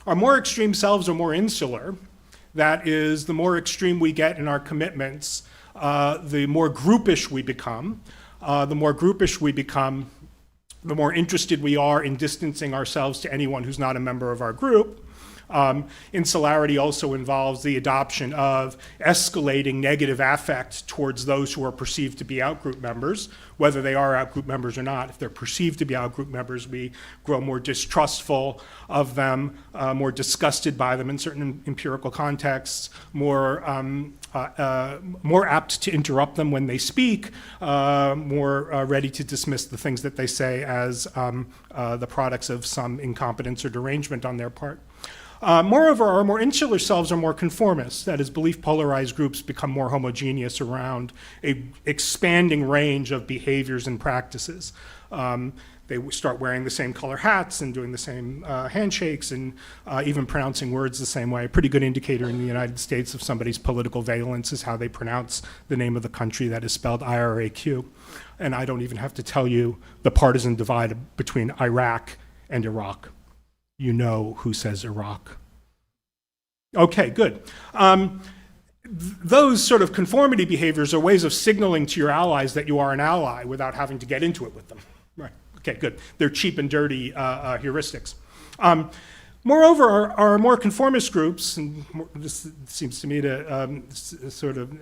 Our more extreme selves are more insular. That is, the more extreme we get in our commitments, the more groupish we become. The more groupish we become, the more interested we are in distancing ourselves to anyone who's not a member of our group. Insularity also involves the adoption of escalating negative affect towards those who are perceived to be outgroup members, whether they are outgroup members or not. If they're perceived to be outgroup members, we grow more distrustful of them, more disgusted by them in certain empirical contexts, more apt to interrupt them when they speak, more ready to dismiss the things that they say as the products of some incompetence or derangement on their part. Moreover, our more insular selves are more conformist. That is, belief-polarized groups become more homogeneous around an expanding range of behaviors and practices. They start wearing the same color hats and doing the same handshakes and even pronouncing words the same way. A pretty good indicator in the United States of somebody's political valence is how they pronounce the name of the country that is spelled IRAQ. And I don't even have to tell you the partisan divide between Iraq and Iraq. You know who says Iraq. Okay, good. Those sort of conformity behaviors are ways of signaling to your allies that you are an ally without having to get into it with them. Right. Okay, good. They're cheap and dirty heuristics. Moreover, our more conformist groups, and this seems to me to sort of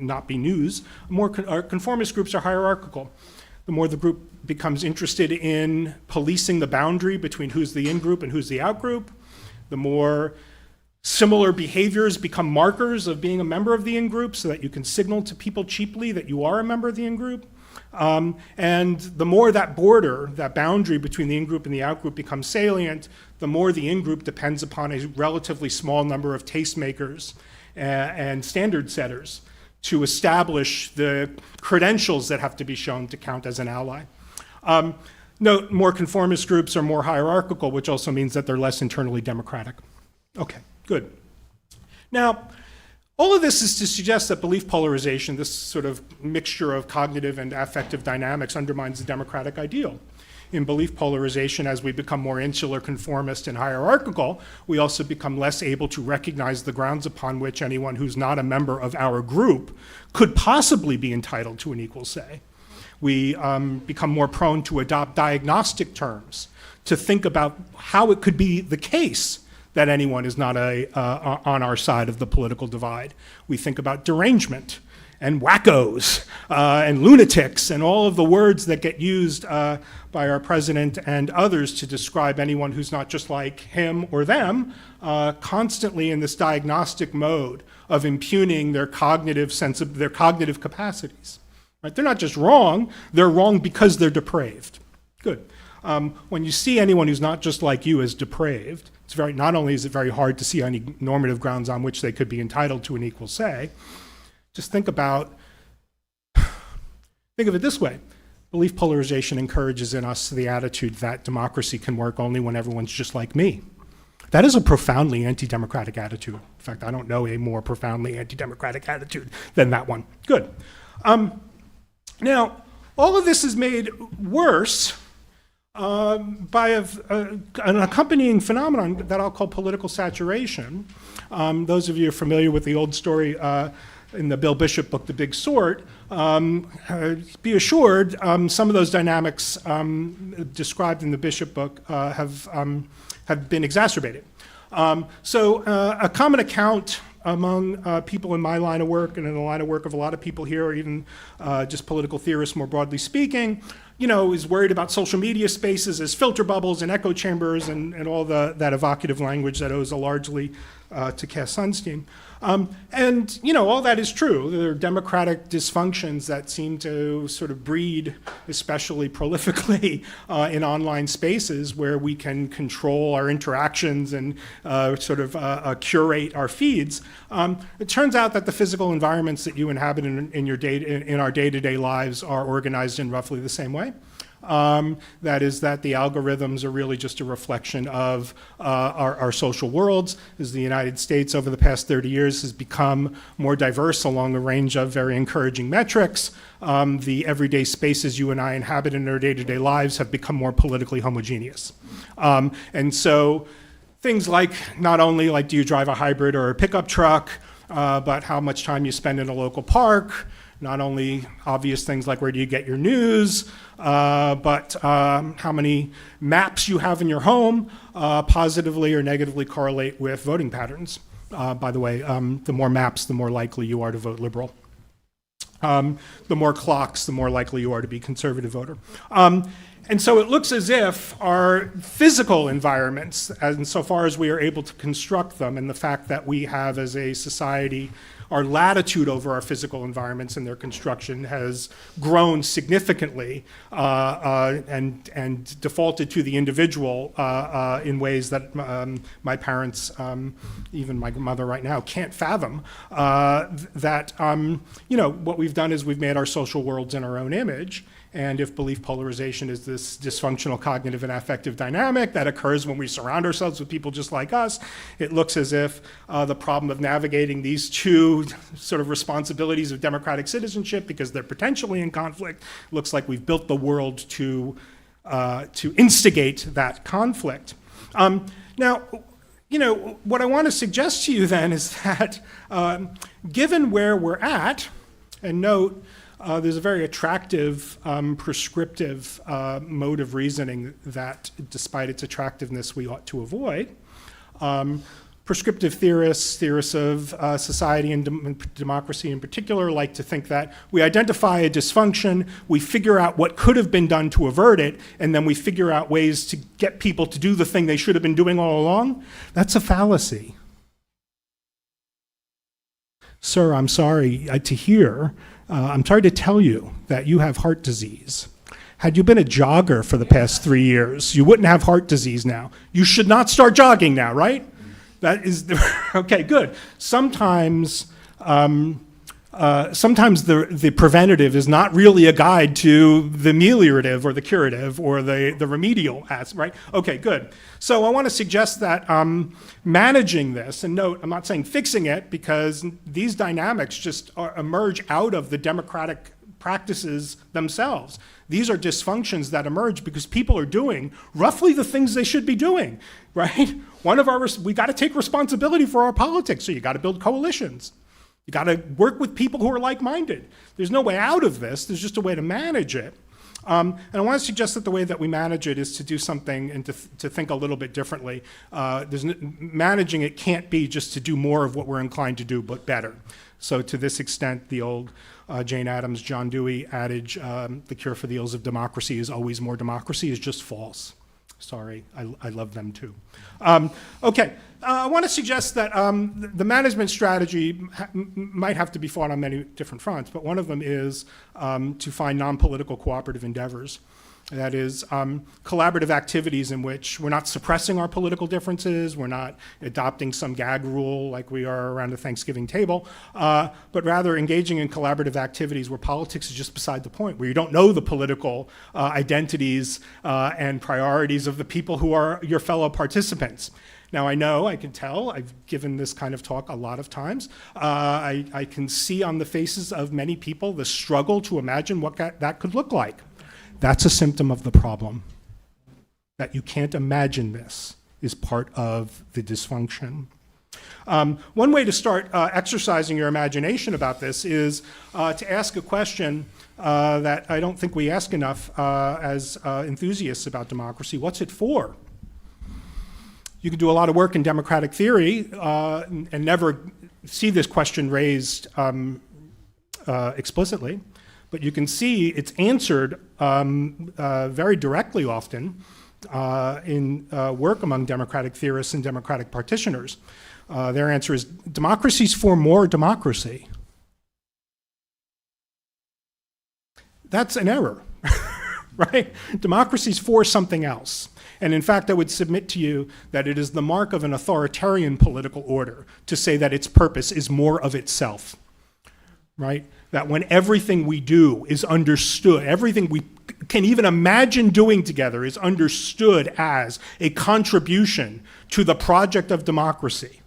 not be news, our conformist groups are hierarchical. The more the group becomes interested in policing the boundary between who's the in-group and who's the out-group, the more similar behaviors become markers of being a member of the in-group so that you can signal to people cheaply that you are a member of the in-group. And the more that border, that boundary between the in-group and the out-group becomes salient, the more the in-group depends upon a relatively small number of tastemakers and standard setters to establish the credentials that have to be shown to count as an ally. Note, more conformist groups are more hierarchical, which also means that they're less internally democratic. Okay, good. Now, all of this is to suggest that belief polarization, this sort of mixture of cognitive and affective dynamics, undermines the democratic ideal. In belief polarization, as we become more insular, conformist, and hierarchical, we also become less able to recognize the grounds upon which anyone who's not a member of our group could possibly be entitled to an equal say. We become more prone to adopt diagnostic terms, to think about how it could be the case that anyone is not on our side of the political divide. We think about derangement and wackos and lunatics and all of the words that get used by our president and others to describe anyone who's not just like him or them, constantly in this diagnostic mode of impugning their cognitive capacities. Right? They're not just wrong, they're wrong because they're depraved. Good. When you see anyone who's not just like you as depraved, not only is it very hard to see any normative grounds on which they could be entitled to an equal say, just think of it this way. Belief polarization encourages in us the attitude that democracy can work only when everyone's just like me. That is a profoundly anti-democratic attitude. In fact, I don't know a more profoundly anti-democratic attitude than that one. Good. Now, all of this is made worse by an accompanying phenomenon that I'll call political saturation. Those of you who are familiar with the old story in the Bill Bishop book, The Big Sort, be assured some of those dynamics described in the Bishop book have been exacerbated. So a common account among people in my line of work and in the line of work of a lot of people here, or even just political theorists more broadly speaking, is worried about social media spaces as filter bubbles and echo chambers and all that evocative language that owes largely to Cass Sunstein. And all that is true. There are democratic dysfunctions that seem to sort of breed, especially prolifically, in online spaces where we can control our interactions and curate our feeds. It turns out that the physical environments that you inhabit in our day-to-day lives are organized in roughly the same way. That is that the algorithms are really just a reflection of our social worlds. As the United States over the past 30 years has become more diverse along a range of very encouraging metrics, the everyday spaces you and I inhabit in our day-to-day lives have become more politically homogeneous. And so things like, not only like do you drive a hybrid or a pickup truck, but how much time you spend in a local park, Not only obvious things like where do you get your news, but how many maps you have in your home positively or negatively correlate with voting patterns. By the way, the more maps, the more likely you are to vote liberal. The more clocks, the more likely you are to be conservative voter. And so it looks as if our physical environments, insofar as we are able to construct them, and the fact that we have as a society, our latitude over our physical environments and their construction has grown significantly and defaulted to the individual in ways that my parents, even my mother right now, can't fathom. That, what we've done is we've made our social worlds in our own image. And if belief polarization is this dysfunctional cognitive and affective dynamic that occurs when we surround ourselves with people just like us, it looks as if the problem of navigating these two sort of responsibilities of democratic citizenship, because they're potentially in conflict, looks like we've built the world to instigate that conflict. Now, what I want to suggest to you then is that given where we're at, and note, there's a very attractive, prescriptive mode of reasoning that, despite its attractiveness, we ought to avoid. Prescriptive theorists of society and democracy in particular, like to think that we identify a dysfunction, we figure out what could have been done to avert it, and then we figure out ways to get people to do the thing they should have been doing all along. That's a fallacy. Sir, I'm sorry to hear. I'm sorry to tell you that you have heart disease. Had you been a jogger for the past 3 years, you wouldn't have heart disease now. You should not start jogging now, right? That is, okay, good. Sometimes the preventative is not really a guide to the ameliorative or the curative or the remedial aspect, right? Okay, good. So I want to suggest that managing this, and note, I'm not saying fixing it, because these dynamics just emerge out of the democratic practices themselves. These are dysfunctions that emerge because people are doing roughly the things they should be doing, right? We got to take responsibility for our politics, so you got to build coalitions. You got to work with people who are like-minded. There's no way out of this. There's just a way to manage it. And I want to suggest that the way that we manage it is to do something and to think a little bit differently. Managing it can't be just to do more of what we're inclined to do, but better. So to this extent, the old Jane Addams, John Dewey adage, the cure for the ills of democracy is always more democracy, is just false. Sorry, I love them too. Okay, I want to suggest that the management strategy might have to be fought on many different fronts, but one of them is to find non-political cooperative endeavors. That is, collaborative activities in which we're not suppressing our political differences, we're not adopting some gag rule like we are around the Thanksgiving table, but rather engaging in collaborative activities where politics is just beside the point, where you don't know the political identities and priorities of the people who are your fellow participants. Now I can tell, I've given this kind of talk a lot of times. I can see on the faces of many people the struggle to imagine what that could look like. That's a symptom of the problem. That you can't imagine this is part of the dysfunction. One way to start exercising your imagination about this is to ask a question that I don't think we ask enough as enthusiasts about democracy. What's it for? You can do a lot of work in democratic theory and never see this question raised explicitly. But you can see it's answered very directly often in work among democratic theorists and democratic practitioners. Their answer is, democracy's for more democracy. That's an error, right? Democracy's for something else. And in fact, I would submit to you that it is the mark of an authoritarian political order to say that its purpose is more of itself, right? That when everything we do is understood, everything we can even imagine doing together is understood as a contribution to the project of democracy.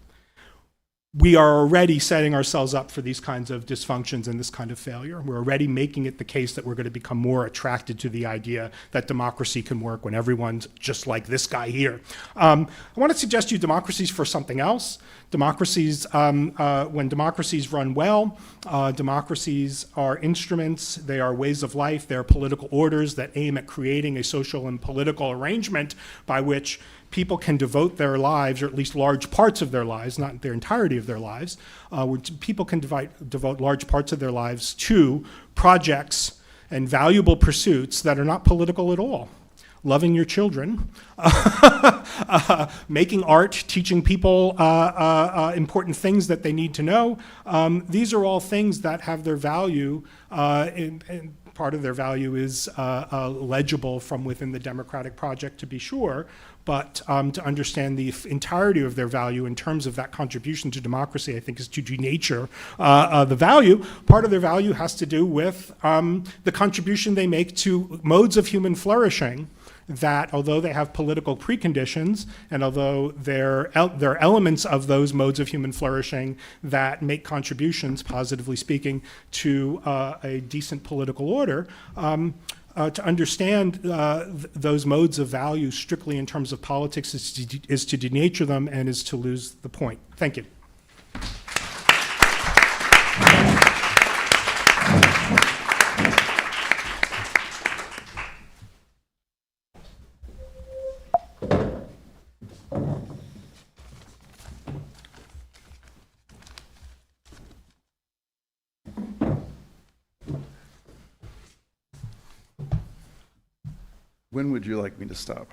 we are already setting ourselves up for these kinds of dysfunctions and this kind of failure. We're already making it the case that we're going to become more attracted to the idea that democracy can work when everyone's just like this guy here. I want to suggest you democracies for something else. Democracies, when democracies run well, democracies are instruments, they are ways of life, they are political orders that aim at creating a social and political arrangement by which people can devote their lives, or at least large parts of their lives, not their entirety of their lives, which people can devote large parts of their lives to projects and valuable pursuits that are not political at all. Loving your children, making art, teaching people important things that they need to know. These are all things that have their value, and part of their value is legible from within the democratic project, to be sure, but to understand the entirety of their value in terms of that contribution to democracy, I think, is to denature the value. Part of their value has to do with the contribution they make to modes of human flourishing that, although they have political preconditions, and although there are elements of those modes of human flourishing that make contributions, positively speaking, to a decent political order, to understand those modes of value strictly in terms of politics is to denature them and is to lose the point. Thank you. When would you like me to stop?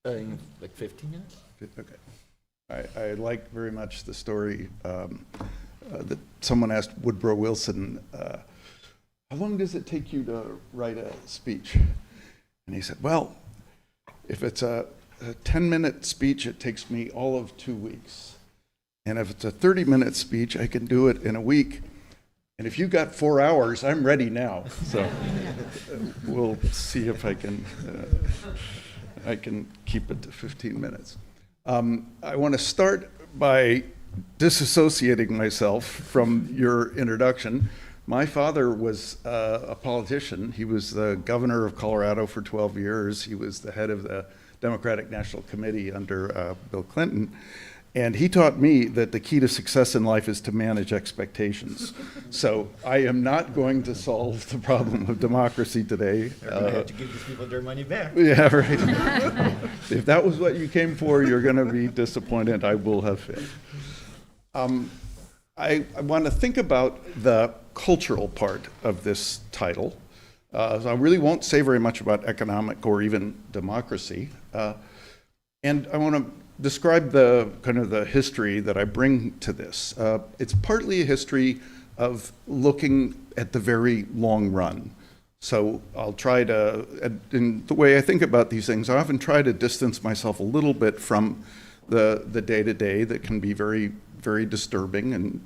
In like 15 minutes? Okay. I like very much the story that someone asked Woodrow Wilson, how long does it take you to write a speech? And he said, well, if it's a 10-minute speech, it takes me all of 2 weeks. And if it's a 30-minute speech, I can do it in a week. And if you got 4 hours, I'm ready now. So we'll see if I can keep it to 15 minutes. I want to start by disassociating myself from your introduction. My father was a politician. He was the governor of Colorado for 12 years. He was the head of the Democratic National Committee under Bill Clinton. And he taught me that the key to success in life is to manage expectations. So I am not going to solve the problem of democracy today. They're going to have to give these people their money back. Yeah, right. If that was what you came for, you're going to be disappointed. I will have failed. I want to think about the cultural part of this title. So I really won't say very much about economic or even democracy. And I want to describe the kind of the history that I bring to this. It's partly a history of looking at the very long run. So I'll try to, in the way I think about these things, I often try to distance myself a little bit from the day-to-day that can be very, very disturbing, and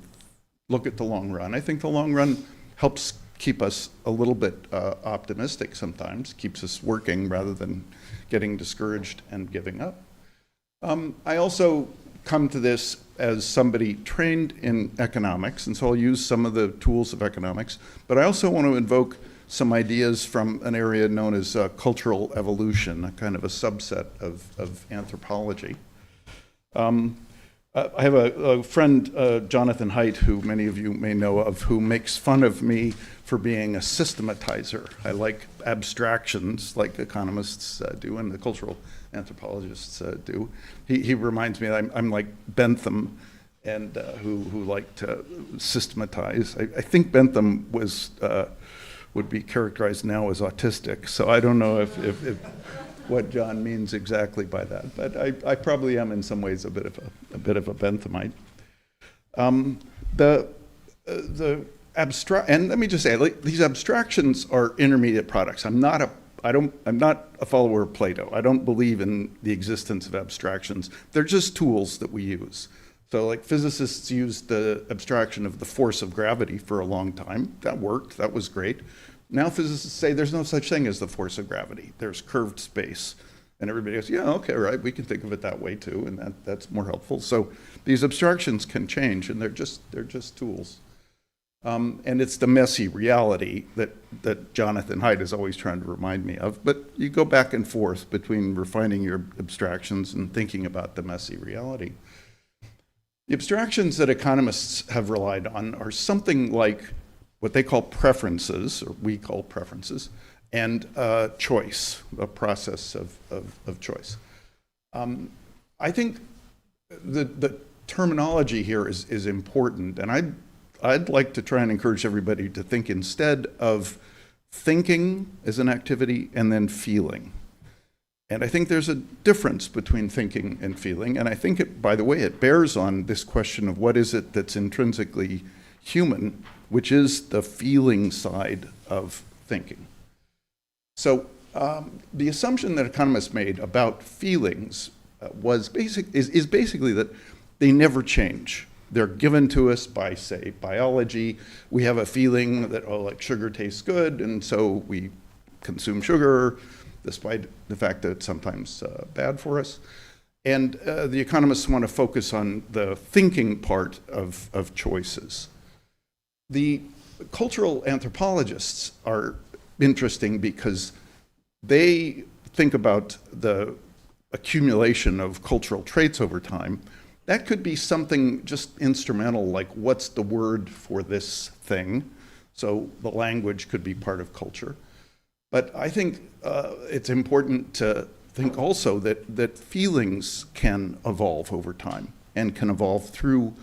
look at the long run. I think the long run helps keep us a little bit optimistic sometimes, keeps us working rather than getting discouraged and giving up. I also come to this as somebody trained in economics, and so I'll use some of the tools of economics, but I also want to invoke some ideas from an area known as cultural evolution, a kind of a subset of anthropology. I have a friend, Jonathan Haidt, who many of you may know of, who makes fun of me for being a systematizer. I like abstractions, like economists do and the cultural anthropologists do. He reminds me that I'm like Bentham, and who like to systematize. I think Bentham would be characterized now as autistic, so I don't know if what John means exactly by that, but I probably am in some ways a bit of a Benthamite. And let me just say, like, these abstractions are intermediate products. I'm not a follower of Plato. I don't believe in the existence of abstractions. They're just tools that we use. So, like, physicists used the abstraction of the force of gravity for a long time. That worked. That was great. Now physicists say there's no such thing as the force of gravity. There's curved space. And everybody goes, yeah, okay, right, we can think of it that way too, and that's more helpful. So these abstractions can change, and they're just tools. And it's the messy reality that Jonathan Haidt is always trying to remind me of. But you go back and forth between refining your abstractions and thinking about the messy reality. The abstractions that economists have relied on are something like what they call preferences, or we call preferences, and choice, a process of choice. I think the terminology here is important, and I'd like to try and encourage everybody to think instead of thinking as an activity and then feeling. And I think there's a difference between thinking and feeling, and I think, by the way, it bears on this question of what is it that's intrinsically human, which is the feeling side of thinking. So the assumption that economists made about feelings is basically that they never change. They're given to us by, say, biology. We have a feeling that, oh, like sugar tastes good, and so we consume sugar, despite the fact that it's sometimes bad for us. And the economists want to focus on the thinking part of choices. The cultural anthropologists are interesting because they think about the accumulation of cultural traits over time. That could be something just instrumental, like what's the word for this thing? So the language could be part of culture. But I think it's important to think also that feelings can evolve over time and can evolve through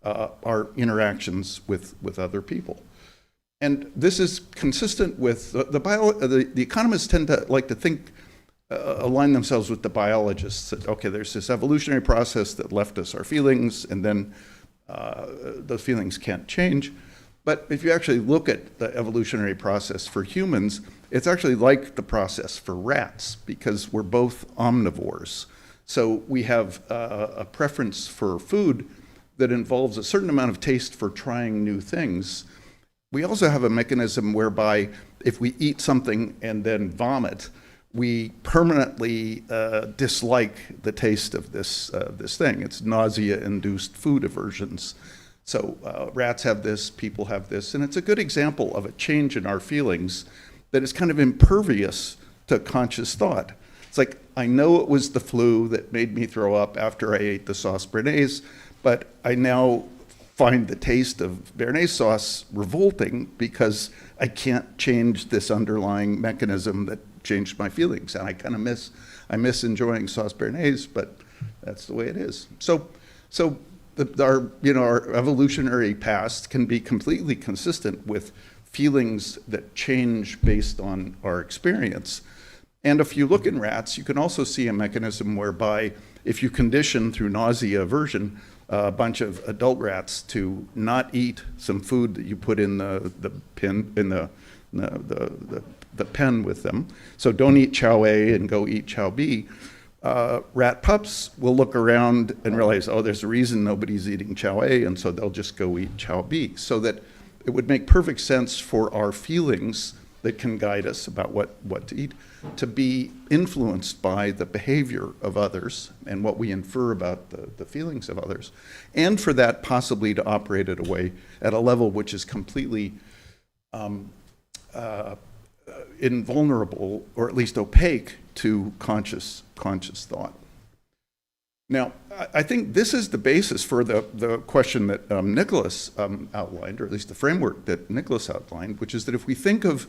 our interactions with other people. And this is consistent with the economists tend to like to think, align themselves with the biologists. That, okay, there's this evolutionary process that left us our feelings, and then those feelings can't change. But if you actually look at the evolutionary process for humans, it's actually like the process for rats, because we're both omnivores. So we have a preference for food that involves a certain amount of taste for trying new things. We also have a mechanism whereby if we eat something and then vomit, we permanently dislike the taste of this thing. It's nausea-induced food aversions. So rats have this, people have this, and it's a good example of a change in our feelings that is kind of impervious to conscious thought. It's like, I know it was the flu that made me throw up after I ate the sauce béarnaise, but I now find the taste of béarnaise sauce revolting because I can't change this underlying mechanism that changed my feelings. And I kind of miss enjoying sauce béarnaise, but that's the way it is. So our evolutionary past can be completely consistent with feelings that change based on our experience. And if you look in rats, you can also see a mechanism whereby if you condition through nausea aversion a bunch of adult rats to not eat some food that you put in the pen with them, so don't eat chow A and go eat chow B, rat pups will look around and realize, oh, there's a reason nobody's eating chow A, and so they'll just go eat chow B. So that it would make perfect sense for our feelings that can guide us about what to eat to be influenced by the behavior of others and what we infer about the feelings of others, and for that possibly to operate at a level which is completely invulnerable, or at least opaque, to conscious thought. Now, I think this is the basis for the question that Nicholas outlined, or at least the framework that Nicholas outlined, which is that if we think of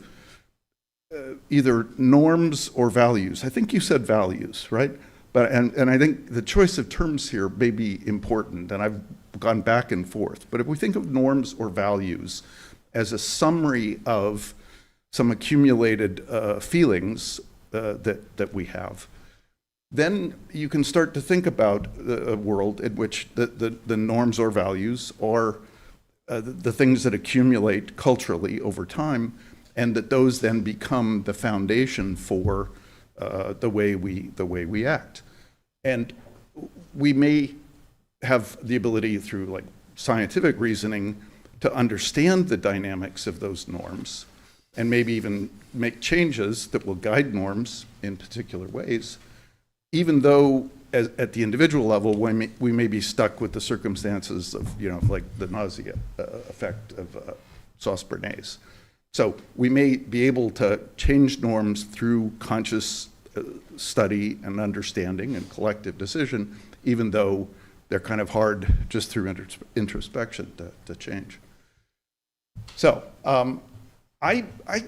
either norms or values, I think you said values, right? And I think the choice of terms here may be important, and I've gone back and forth. But if we think of norms or values as a summary of some accumulated feelings that we have, then you can start to think about a world in which the norms or values are the things that accumulate culturally over time, and that those then become the foundation for the way we act. And we may have the ability through like scientific reasoning to understand the dynamics of those norms, and maybe even make changes that will guide norms in particular ways. even though at the individual level, we may be stuck with the circumstances of, like the nausea effect of sauce béarnaise. So we may be able to change norms through conscious study and understanding and collective decision, even though they're kind of hard just through introspection to change. So I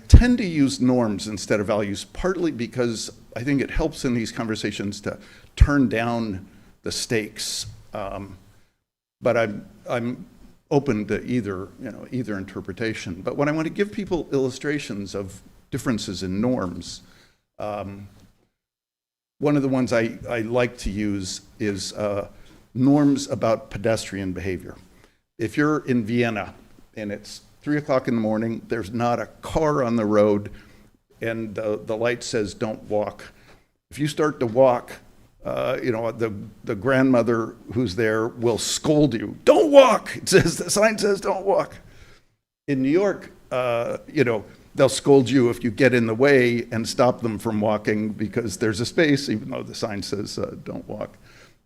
tend to use norms instead of values, partly because I think it helps in these conversations to turn down the stakes. But I'm open to either interpretation. But when I want to give people illustrations of differences in norms, one of the ones I like to use is norms about pedestrian behavior. If you're in Vienna and it's 3 o'clock in the morning, there's not a car on the road, and the light says don't walk. If you start to walk, the grandmother who's there will scold you. Don't walk! The sign says don't walk. In New York, they'll scold you if you get in the way and stop them from walking because there's a space, even though the sign says don't walk.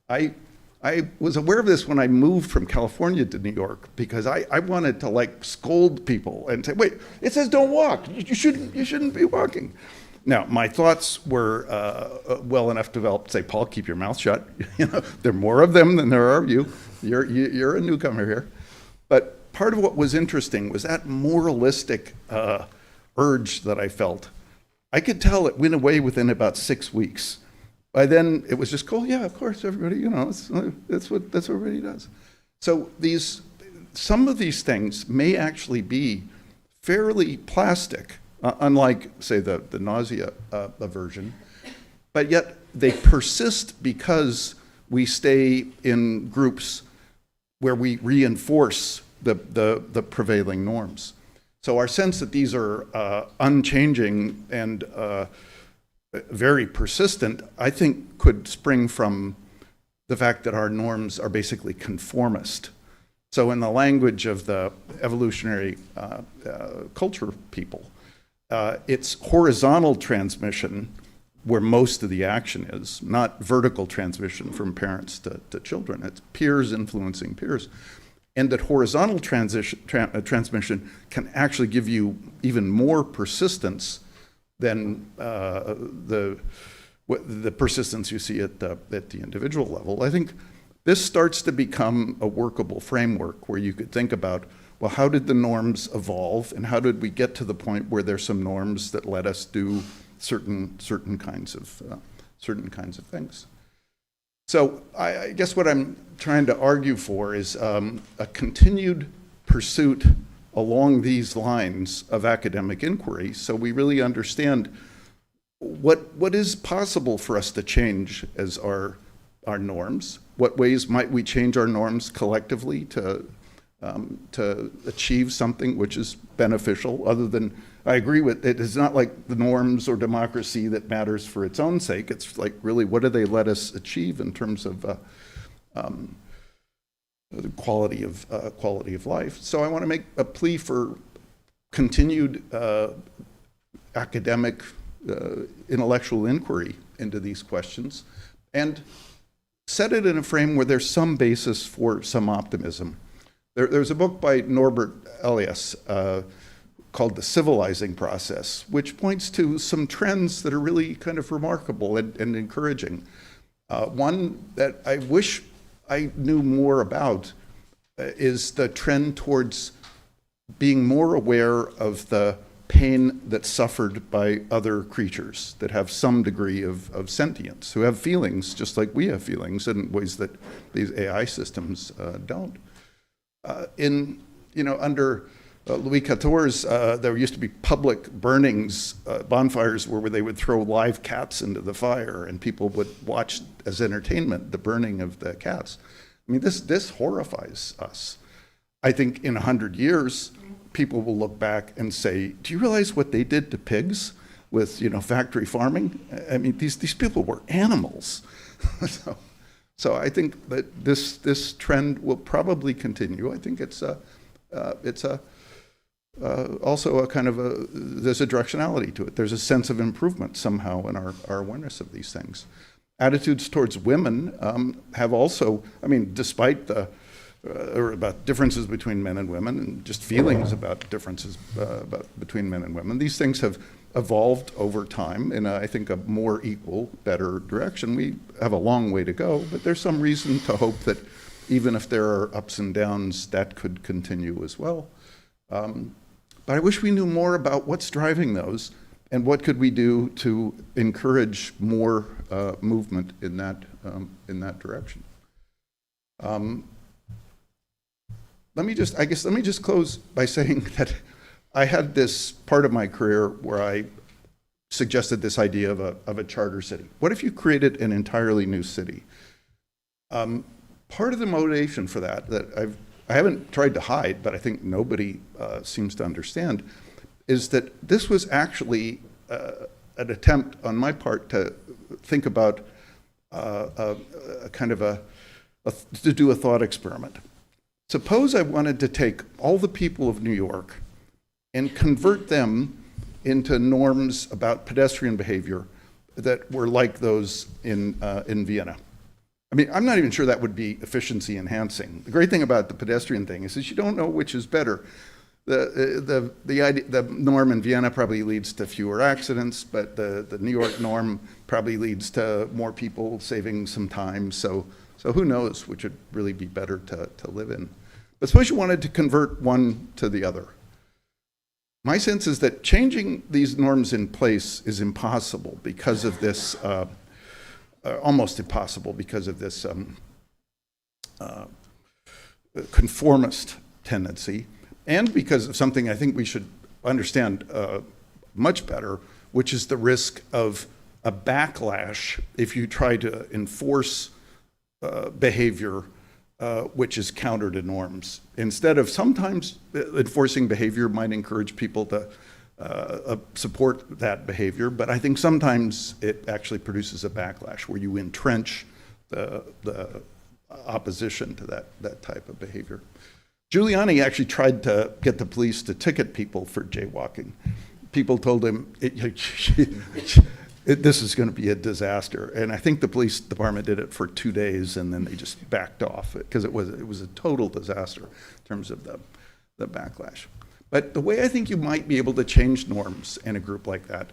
I was aware of this when I moved from California to New York because I wanted to scold people and say, wait, it says don't walk. You shouldn't be walking. Now, my thoughts were well enough developed to say, Paul, keep your mouth shut. There are more of them than there are of you. You're a newcomer here. But part of what was interesting was that moralistic urge that I felt. I could tell it went away within about 6 weeks. By then, it was just cool. Yeah, of course, everybody, that's what everybody does. So some of these things may actually be fairly plastic, unlike, say, the nausea aversion, but yet they persist because we stay in groups where we reinforce the prevailing norms. So our sense that these are unchanging and very persistent, I think, could spring from the fact that our norms are basically conformist. So in the language of the evolutionary culture people, it's horizontal transmission where most of the action is, not vertical transmission from parents to children. It's peers influencing peers. And that horizontal transmission can actually give you even more persistence than the persistence you see at the individual level. I think this starts to become a workable framework where you could think about, well, how did the norms evolve, and how did we get to the point where there's some norms that let us do certain kinds of things? So I guess what I'm trying to argue for is a continued pursuit along these lines of academic inquiry, so we really understand what is possible for us to change as our norms. What ways might we change our norms collectively to achieve something which is beneficial? Other than, I agree with it, it's not like the norms or democracy that matters for its own sake. It's like, really, what do they let us achieve in terms of the quality of life? So I want to make a plea for continued academic, intellectual inquiry into these questions, and set it in a frame where there's some basis for some optimism. There's a book by Norbert Elias called The Civilizing Process, which points to some trends that are really kind of remarkable and encouraging. One that I wish I knew more about is the trend towards being more aware of the pain that's suffered by other creatures that have some degree of sentience, who have feelings just like we have feelings in ways that these AI systems don't. Under Louis XIV, there used to be public burnings, bonfires where they would throw live cats into the fire, and people would watch as entertainment the burning of the cats. I mean, this horrifies us. I think in 100 years, people will look back and say, do you realize what they did to pigs with, factory farming? I mean, these people were animals. So I think that this trend will probably continue. I think it's also a kind of there's a directionality to it. There's a sense of improvement somehow in our awareness of these things. Attitudes towards women have also, I mean, despite the, or about differences between men and women and just feelings about differences between men and women, these things have evolved over time in, I think, a more equal, better direction. We have a long way to go, but there's some reason to hope that even if there are ups and downs, that could continue as well. But I wish we knew more about what's driving those and what could we do to encourage more movement in that direction. Let me just close by saying that I had this part of my career where I suggested this idea of a charter city. What if you created an entirely new city? Part of the motivation for that I haven't tried to hide, but I think nobody seems to understand, is that this was actually an attempt on my part to think about to do a thought experiment. Suppose I wanted to take all the people of New York and convert them into norms about pedestrian behavior that were like those in Vienna. I mean, I'm not even sure that would be efficiency enhancing. The great thing about the pedestrian thing is that you don't know which is better. The norm in Vienna probably leads to fewer accidents, but the New York norm probably leads to more people saving some time. So who knows which would really be better to live in. But suppose you wanted to convert one to the other. My sense is that changing these norms in place is impossible because of this, almost impossible because of this conformist tendency, and because of something I think we should understand much better, which is the risk of a backlash if you try to enforce behavior which is counter to norms. Instead of sometimes enforcing behavior might encourage people to support that behavior, but I think sometimes it actually produces a backlash where you entrench the opposition to that type of behavior. Giuliani actually tried to get the police to ticket people for jaywalking. People told him, this is going to be a disaster. And I think the police department did it for 2 days and then they just backed off because it was a total disaster in terms of the backlash. But the way I think you might be able to change norms in a group like that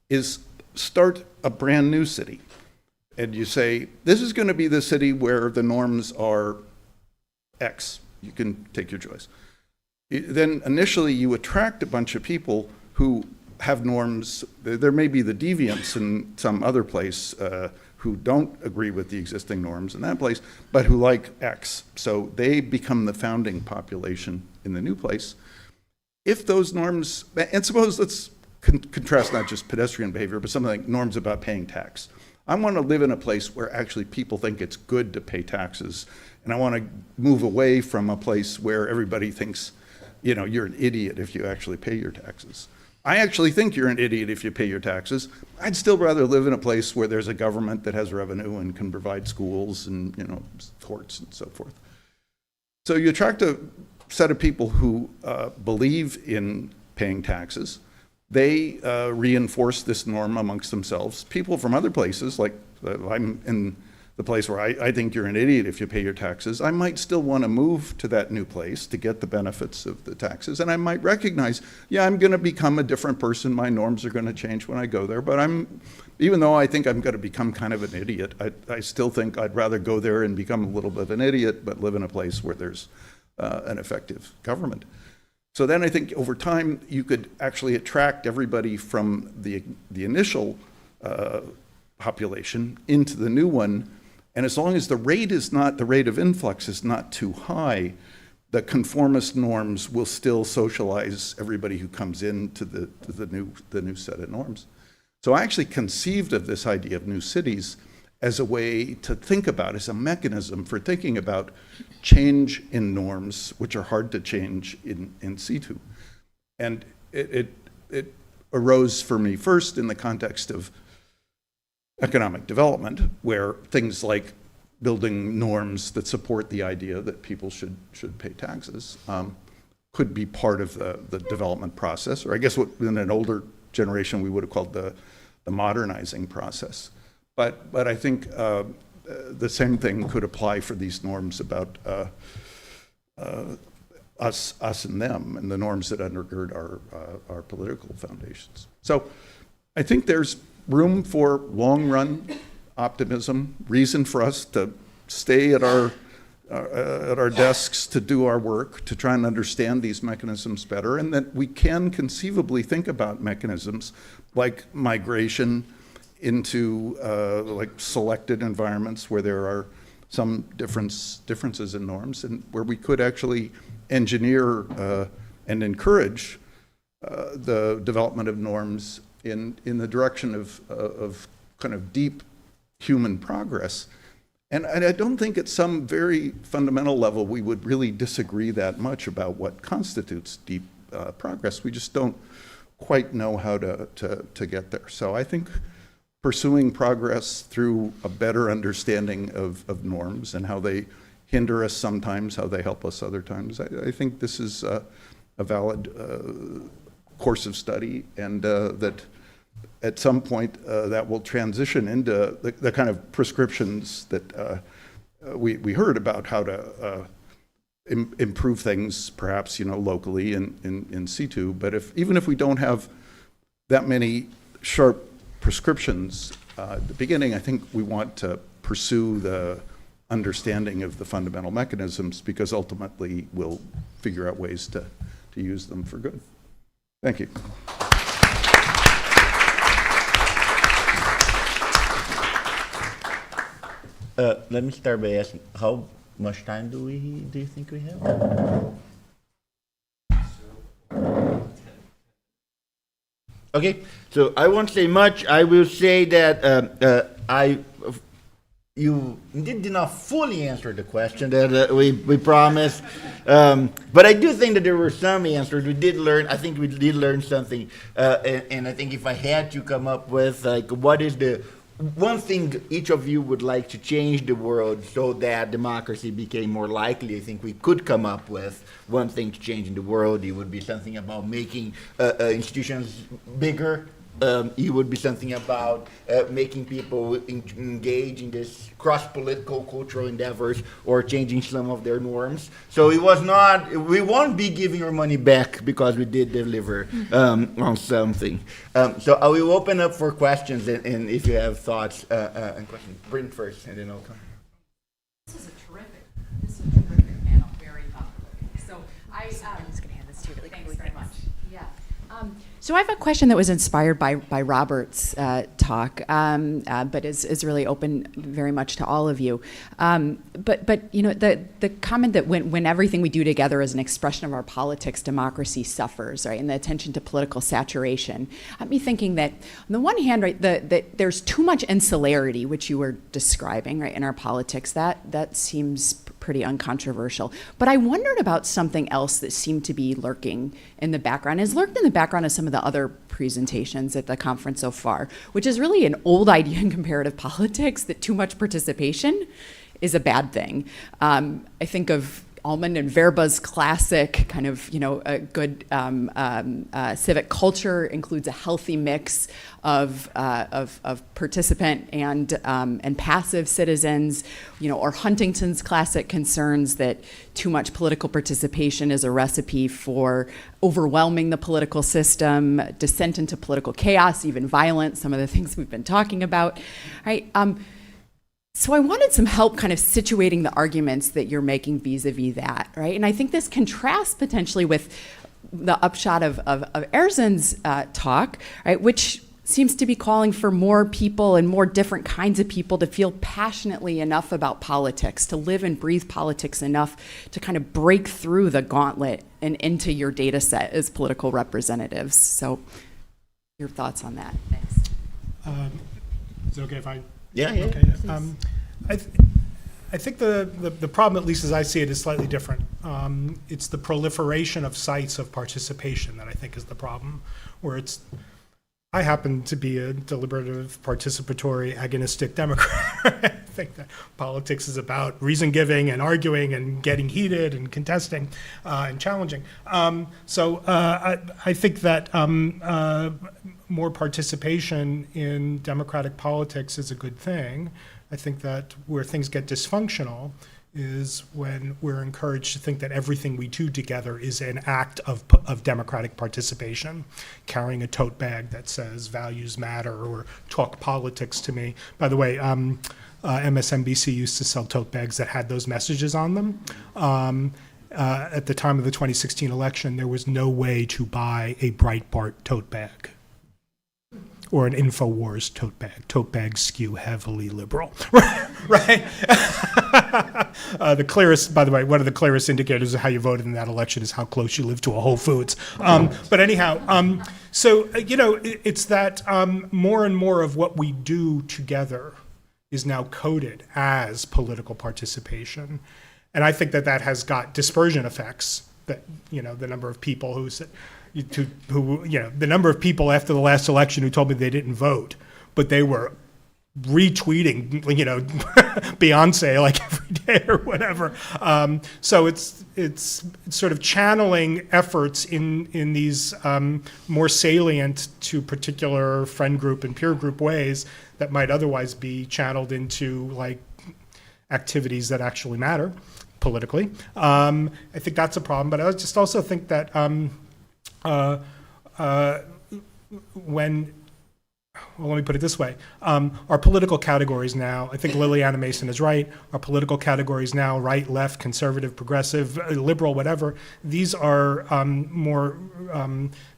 is start a brand new city. And you say, this is going to be the city where the norms are X. You can take your choice. Then initially you attract a bunch of people who have norms. There may be the deviants in some other place who don't agree with the existing norms in that place, but who like X. So they become the founding population in the new place. If those norms, and suppose let's contrast not just pedestrian behavior, but something like norms about paying tax. I want to live in a place where actually people think it's good to pay taxes, and I want to move away from a place where everybody thinks, you know, you're an idiot if you actually pay your taxes. I actually think you're an idiot if you pay your taxes. I'd still rather live in a place where there's a government that has revenue and can provide schools and, you know, courts and so forth. So you attract a set of people who believe in paying taxes. They reinforce this norm amongst themselves. People from other places, like I'm in the place where I think you're an idiot if you pay your taxes, I might still want to move to that new place to get the benefits of the taxes. And I might recognize, yeah, I'm going to become a different person. My norms are going to change when I go there. But even though I think I'm going to become kind of an idiot, I still think I'd rather go there and become a little bit of an idiot, but live in a place where there's an effective government. So then I think over time you could actually attract everybody from the initial population into the new one. And as long as the rate of influx is not too high, the conformist norms will still socialize everybody who comes into the new set of norms. So I actually conceived of this idea of new cities as a way to think about, as a mechanism for thinking about change in norms, which are hard to change in situ. And it arose for me first in the context of economic development, where things like building norms that support the idea that people should pay taxes could be part of the development process, or I guess what in an older generation we would have called the modernizing process. But I think the same thing could apply for these norms about us and them, and the norms that undergird our political foundations. So I think there's room for long-run optimism, reason for us to stay at our desks to do our work, to try and understand these mechanisms better, and that we can conceivably think about mechanisms like migration into like selected environments where there are some differences in norms, and where we could actually engineer and encourage the development of norms in the direction of kind of deep human progress. And I don't think at some very fundamental level we would really disagree that much about what constitutes deep progress. We just don't quite know how to get there. So I think pursuing progress through a better understanding of norms and how they hinder us sometimes, how they help us other times, I think this is a valid course of study, and that at some point that will transition into the kind of prescriptions that we heard about how to improve things, perhaps, locally in situ. But even if we don't have that many sharp prescriptions at the beginning, I think we want to pursue the understanding of the fundamental mechanisms, because ultimately we'll figure out ways to use them for good. Thank you. Let me start by asking, how much time do you think we have? Okay, so I won't say much. I will say that you did not fully answer the question that we promised, but I do think that there were some answers. We did learn. I think we did learn something, and I think if I had to come up with what is the one thing each of you would like to change the world so that democracy became more likely, I think we could come up with one thing to change in the world. It would be something about making institutions bigger. It would be something about making people engage in this cross-political cultural endeavors or changing some of their norms. So it was not, we won't be giving our money back because we did deliver on something. So I will open up for questions, and if you have thoughts and questions, Brent first, and then I'll come. This is a terrific panel, very thought-provoking. So I'm just going to hand this to you really quickly. Thanks very much. Yeah. So I have a question that was inspired by Robert's talk, but is really open very much to all of you. But the comment that when everything we do together is an expression of our politics, democracy suffers, right? And the attention to political saturation. Got me thinking that on the one hand, right, that there's too much insularity, which you were describing, right, in our politics. That seems pretty uncontroversial. But I wondered about something else that seemed to be lurking in the background, has lurked in the background of some of the other presentations at the conference so far, which is really an old idea in comparative politics that too much participation is a bad thing. I think of Almond and Verba's classic kind of, a good civic culture includes a healthy mix of participant and passive citizens, or Huntington's classic concerns that too much political participation is a recipe for overwhelming the political system, descent into political chaos, even violence, some of the things we've been talking about, right? So I wanted some help kind of situating the arguments that you're making vis-a-vis that, right? And I think this contrasts potentially with the upshot of Erzin's talk, right, which seems to be calling for more people and more different kinds of people to feel passionately enough about politics, to live and breathe politics enough to kind of break through the gauntlet and into your data set as political representatives. So your thoughts on that? Thanks. Is it okay if I... Yeah. Okay. I think the problem, at least as I see it, is slightly different. It's the proliferation of sites of participation that I think is the problem, where it's I happen to be a deliberative, participatory, agonistic Democrat. I think that politics is about reason giving and arguing and getting heated and contesting and challenging. So I think that more participation in democratic politics is a good thing. I think that where things get dysfunctional is when we're encouraged to think that everything we do together is an act of democratic participation. Carrying a tote bag that says values matter or talk politics to me. By the way, MSNBC used to sell tote bags that had those messages on them. At the time of the 2016 election, there was no way to buy a Breitbart tote bag or an InfoWars tote bag. Tote bags skew heavily liberal, right? The clearest, by the way, one of the clearest indicators of how you voted in that election is how close you live to a Whole Foods. But anyhow, so, it's that more and more of what we do together is now coded as political participation. And I think that that has got dispersion effects, that, the number of people the number of people after the last election who told me they didn't vote, but they were retweeting, Beyonce like every day or whatever. So it's sort of channeling efforts in these more salient to particular friend group and peer group ways that might otherwise be channeled into activities that actually matter politically. I think that's a problem, but I just also think that let me put it this way. Our political categories now, I think Liliana Mason is right, our political categories now, right, left, conservative, progressive, liberal, whatever, these are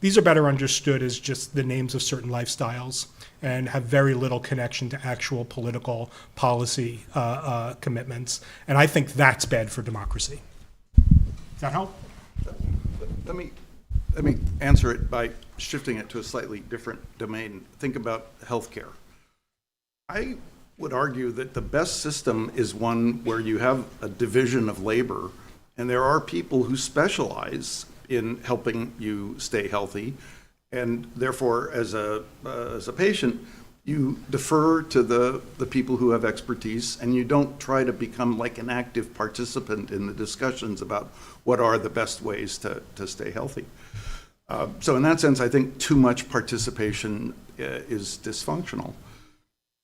these are better understood as just the names of certain lifestyles and have very little connection to actual political policy commitments. And I think that's bad for democracy. Does that help? Let me answer it by shifting it to a slightly different domain. Think about healthcare. I would argue that the best system is one where you have a division of labor, and there are people who specialize in helping you stay healthy, and therefore, as a patient, you defer to the people who have expertise, and you don't try to become like an active participant in the discussions about what are the best ways to stay healthy. So in that sense, I think too much participation is dysfunctional.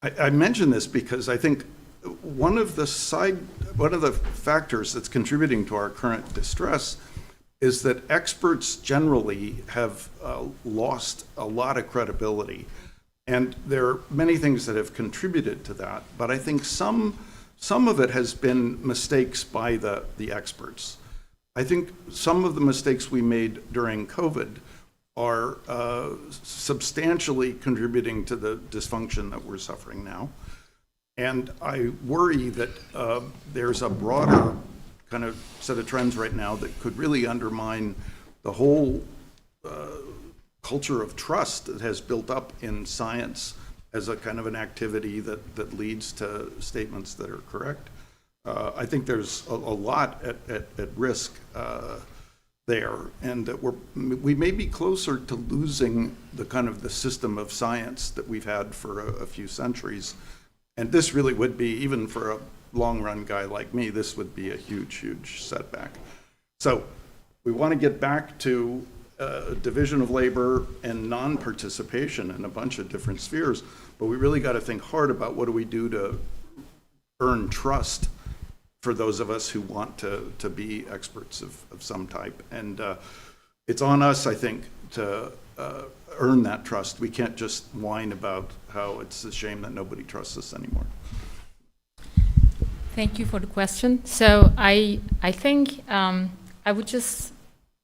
I mention this because I think one of the factors that's contributing to our current distress is that experts generally have lost a lot of credibility. And there are many things that have contributed to that, but I think some of it has been mistakes by the experts. I think some of the mistakes we made during COVID are substantially contributing to the dysfunction that we're suffering now. And I worry that there's a broader kind of set of trends right now that could really undermine the whole culture of trust that has built up in science as a kind of an activity that leads to statements that are correct. I think there's a lot at risk there, and that we may be closer to losing the kind of the system of science that we've had for a few centuries. And this really would be, even for a long-run guy like me, this would be a huge, huge setback. So we want to get back to division of labor and non-participation in a bunch of different spheres, but we really got to think hard about what do we do to earn trust for those of us who want to be experts of some type. And it's on us, I think, to earn that trust. We can't just whine about how it's a shame that nobody trusts us anymore. Thank you for the question. So I think I would just,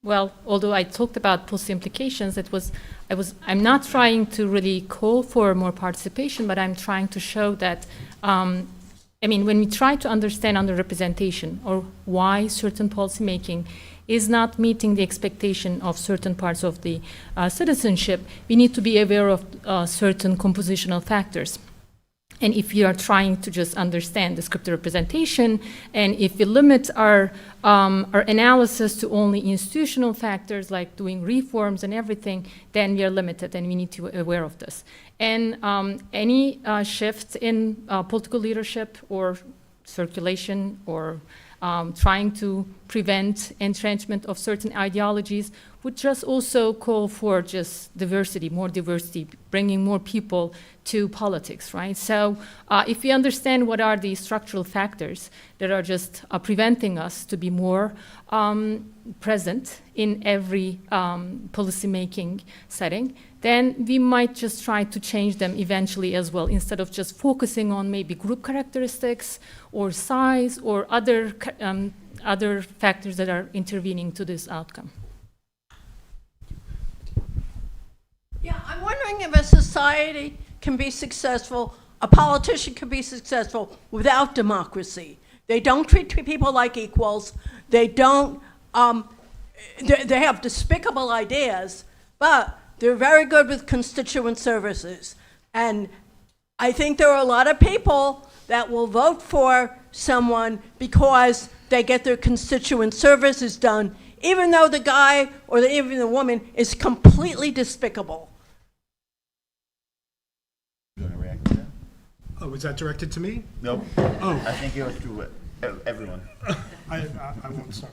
well, although I talked about policy implications, I'm not trying to really call for more participation, but I'm trying to show that when we try to understand underrepresentation or why certain policymaking is not meeting the expectation of certain parts of the citizenship, we need to be aware of certain compositional factors. And if you are trying to just understand descriptive representation, and if we limit our analysis to only institutional factors like doing reforms and everything, then we are limited, and we need to be aware of this. And any shift in political leadership or circulation or trying to prevent entrenchment of certain ideologies would just also call for just diversity, more diversity, bringing more people to politics, right? So if we understand what are the structural factors that are just preventing us to be more present in every policymaking setting, then we might just try to change them eventually as well, instead of just focusing on maybe group characteristics or size or other factors that are intervening to this outcome. Yeah, I'm wondering if a society can be successful, a politician can be successful without democracy. They don't treat people like equals. They don't, they have despicable ideas, but they're very good with constituent services. And I think there are a lot of people that will vote for someone because they get their constituent services done, even though the guy or even the woman is completely despicable. You want to react to that? Oh, was that directed to me? No. Oh. I think it was to everyone. I won't start.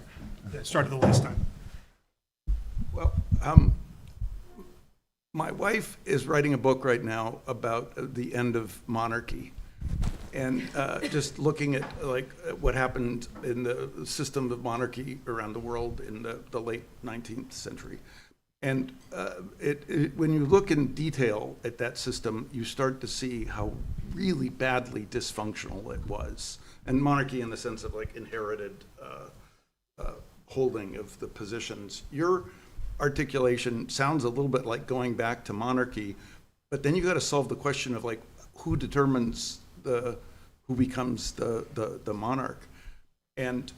Started the last time. Well, my wife is writing a book right now about the end of monarchy, and just looking at what happened in the system of monarchy around the world in the late 19th century. And when you look in detail at that system, you start to see how really badly dysfunctional it was. And monarchy in the sense of like inherited holding of the positions. Your articulation sounds a little bit like going back to monarchy, but then you got to solve the question of like who determines who becomes the monarch. And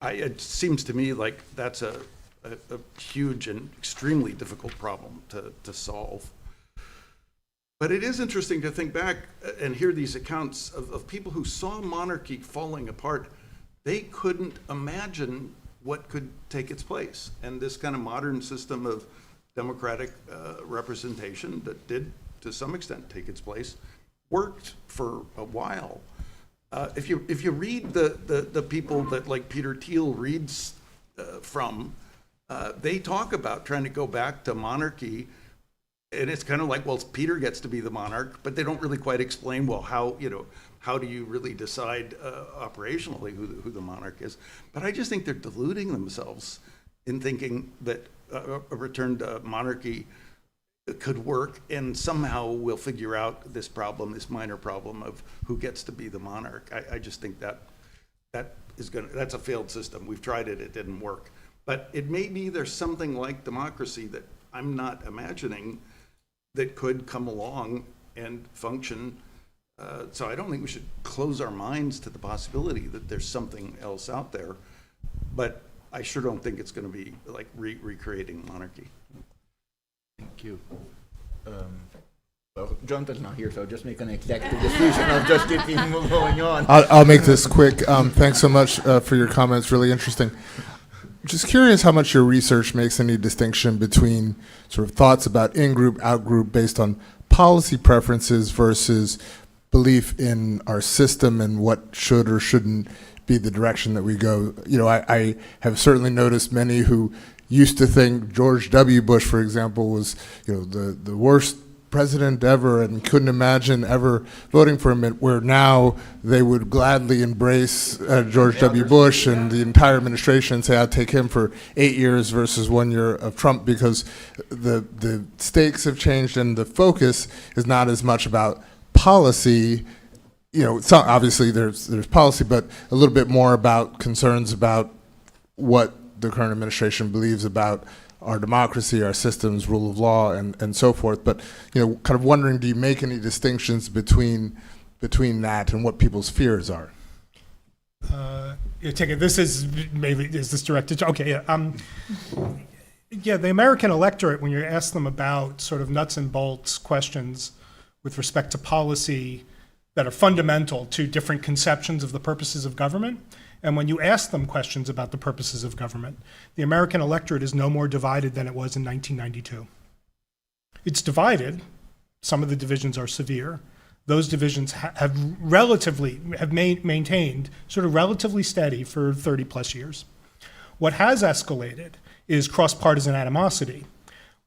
it seems to me like that's a huge and extremely difficult problem to solve. But it is interesting to think back and hear these accounts of people who saw monarchy falling apart. They couldn't imagine what could take its place. And this kind of modern system of democratic representation that did, to some extent, take its place, worked for a while. If you read the people that like Peter Thiel reads from, they talk about trying to go back to monarchy, and it's kind of like, well, Peter gets to be the monarch, but they don't really quite explain, well, how do you really decide operationally who the monarch is? But I just think they're deluding themselves in thinking that a return to monarchy could work, and somehow we'll figure out this problem, this minor problem of who gets to be the monarch. I just think that's a failed system. We've tried it, it didn't work. But it may be there's something like democracy that I'm not imagining that could come along and function. So I don't think we should close our minds to the possibility that there's something else out there. But I sure don't think it's going to be like recreating monarchy. Thank you. Well, Jonathan's not here, so I'll just make an executive decision of just keeping going on. I'll make this quick. Thanks so much for your comments. Really interesting. Just curious how much your research makes any distinction between sort of thoughts about in-group, out-group based on policy preferences versus belief in our system and what should or shouldn't be the direction that we go. You know, I have certainly noticed many who used to think George W. Bush, for example, was, you know, the worst president ever and couldn't imagine ever voting for him, where now they would gladly embrace George W. Bush and the entire administration and say, I'll take him for 8 years versus 1 year of Trump, because the stakes have changed and the focus is not as much about policy. You know, so obviously there's policy, but a little bit more about concerns about what the current administration believes about our democracy, our systems, rule of law, and so forth. But, you know, kind of wondering, do you make any distinctions between that and what people's fears are? You take it. This is maybe, is this directed to? Okay, yeah. Yeah, the American electorate, when you ask them about sort of nuts and bolts questions with respect to policy, that are fundamental to different conceptions of the purposes of government. And when you ask them questions about the purposes of government, the American electorate is no more divided than it was in 1992. It's divided. Some of the divisions are severe. Those divisions have maintained sort of relatively steady for 30 plus years. What has escalated is cross-partisan animosity.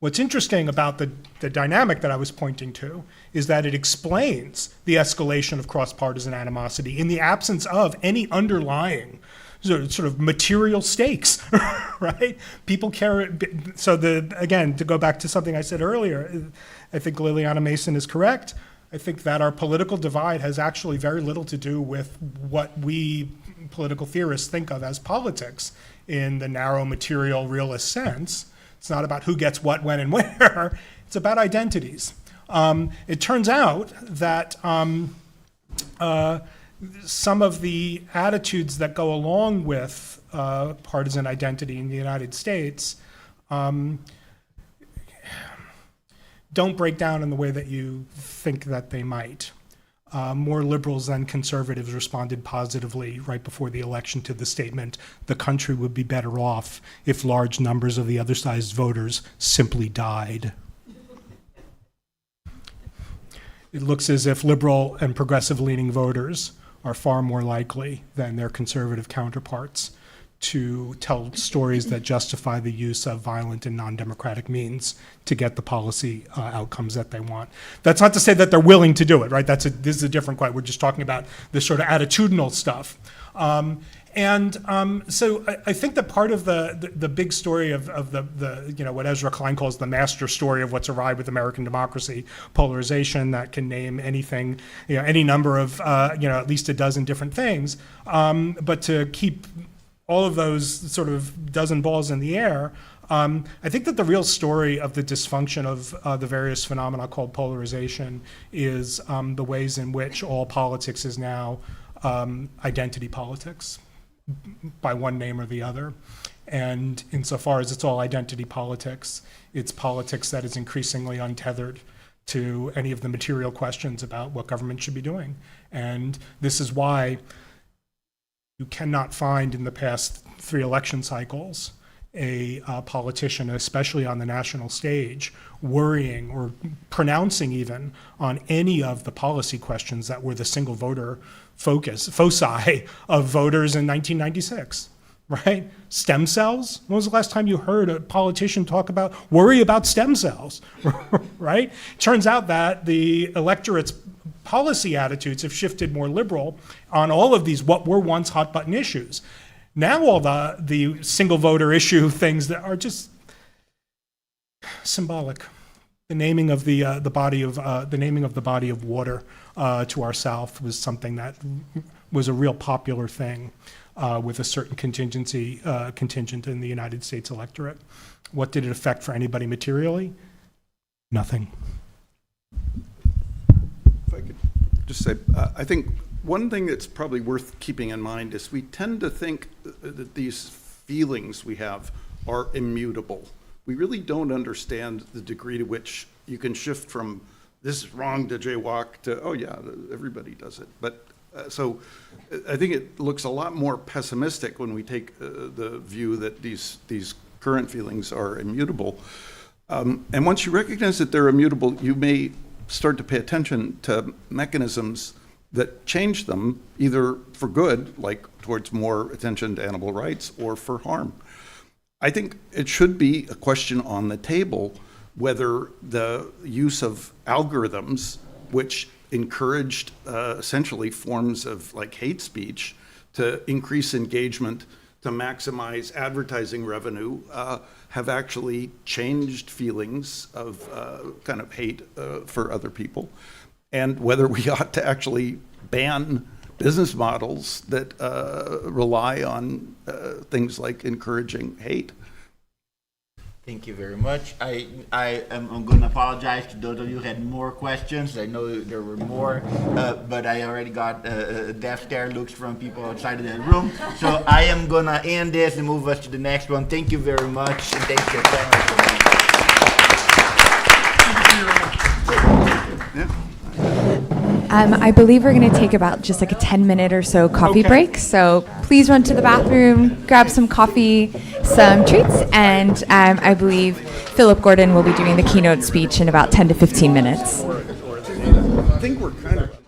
What's interesting about the dynamic that I was pointing to is that it explains the escalation of cross-partisan animosity in the absence of any underlying sort of material stakes, right? People care. So again, to go back to something I said earlier, I think Liliana Mason is correct. I think that our political divide has actually very little to do with what we political theorists think of as politics in the narrow material realist sense. It's not about who gets what, when, and where. It's about identities. It turns out that some of the attitudes that go along with partisan identity in the United States don't break down in the way that you think that they might. More liberals than conservatives responded positively right before the election to the statement, the country would be better off if large numbers of the other side's voters simply died. It looks as if liberal and progressive-leaning voters are far more likely than their conservative counterparts to tell stories that justify the use of violent and non-democratic means to get the policy outcomes that they want. That's not to say that they're willing to do it, right? This is a different question. We're just talking about this sort of attitudinal stuff. So I think that part of the big story of the what Ezra Klein calls the master story of what's arrived with American democracy, polarization that can name anything, any number of at least a dozen different things, but to keep all of those sort of dozen balls in the air, I think that the real story of the dysfunction of the various phenomena called polarization is the ways in which all politics is now identity politics by one name or the other. And insofar as it's all identity politics, it's politics that is increasingly untethered to any of the material questions about what government should be doing. And this is why you cannot find in the past 3 election cycles a politician, especially on the national stage, worrying or pronouncing even on any of the policy questions that were the single voter foci of voters in 1996, right? Stem cells? When was the last time you heard a politician worry about stem cells, right? Turns out that the electorate's policy attitudes have shifted more liberal on all of these what were once hot button issues. Now all the single voter issue things that are just symbolic. The naming of the body of water to our south was something that was a real popular thing with a certain contingent in the United States electorate. What did it affect for anybody materially? Nothing. If I could just say, I think one thing that's probably worth keeping in mind is we tend to think that these feelings we have are immutable. We really don't understand the degree to which you can shift from this is wrong to jaywalk to, oh yeah, everybody does it. But so I think it looks a lot more pessimistic when we take the view that these current feelings are immutable. And once you recognize that they're immutable, you may start to pay attention to mechanisms that change them, either for good, like towards more attention to animal rights, or for harm. I think it should be a question on the table whether the use of algorithms, which encouraged essentially forms of like hate speech to increase engagement, to maximize advertising revenue, have actually changed feelings of kind of hate for other people, and whether we ought to actually ban business models that rely on things like encouraging hate. Thank you very much. I'm going to apologize to those of you who had more questions. I know there were more, but I already got death stare looks from people outside of the room. So I am going to end this and move us to the next one. Thank you very much, and thank you very much. Yeah. I believe we're going to take about just like a 10-minute or so coffee break. So please run to the bathroom, grab some coffee, some treats, and I believe Philip Gordon will be doing the keynote speech in about 10 to 15 minutes. I think we're kind of.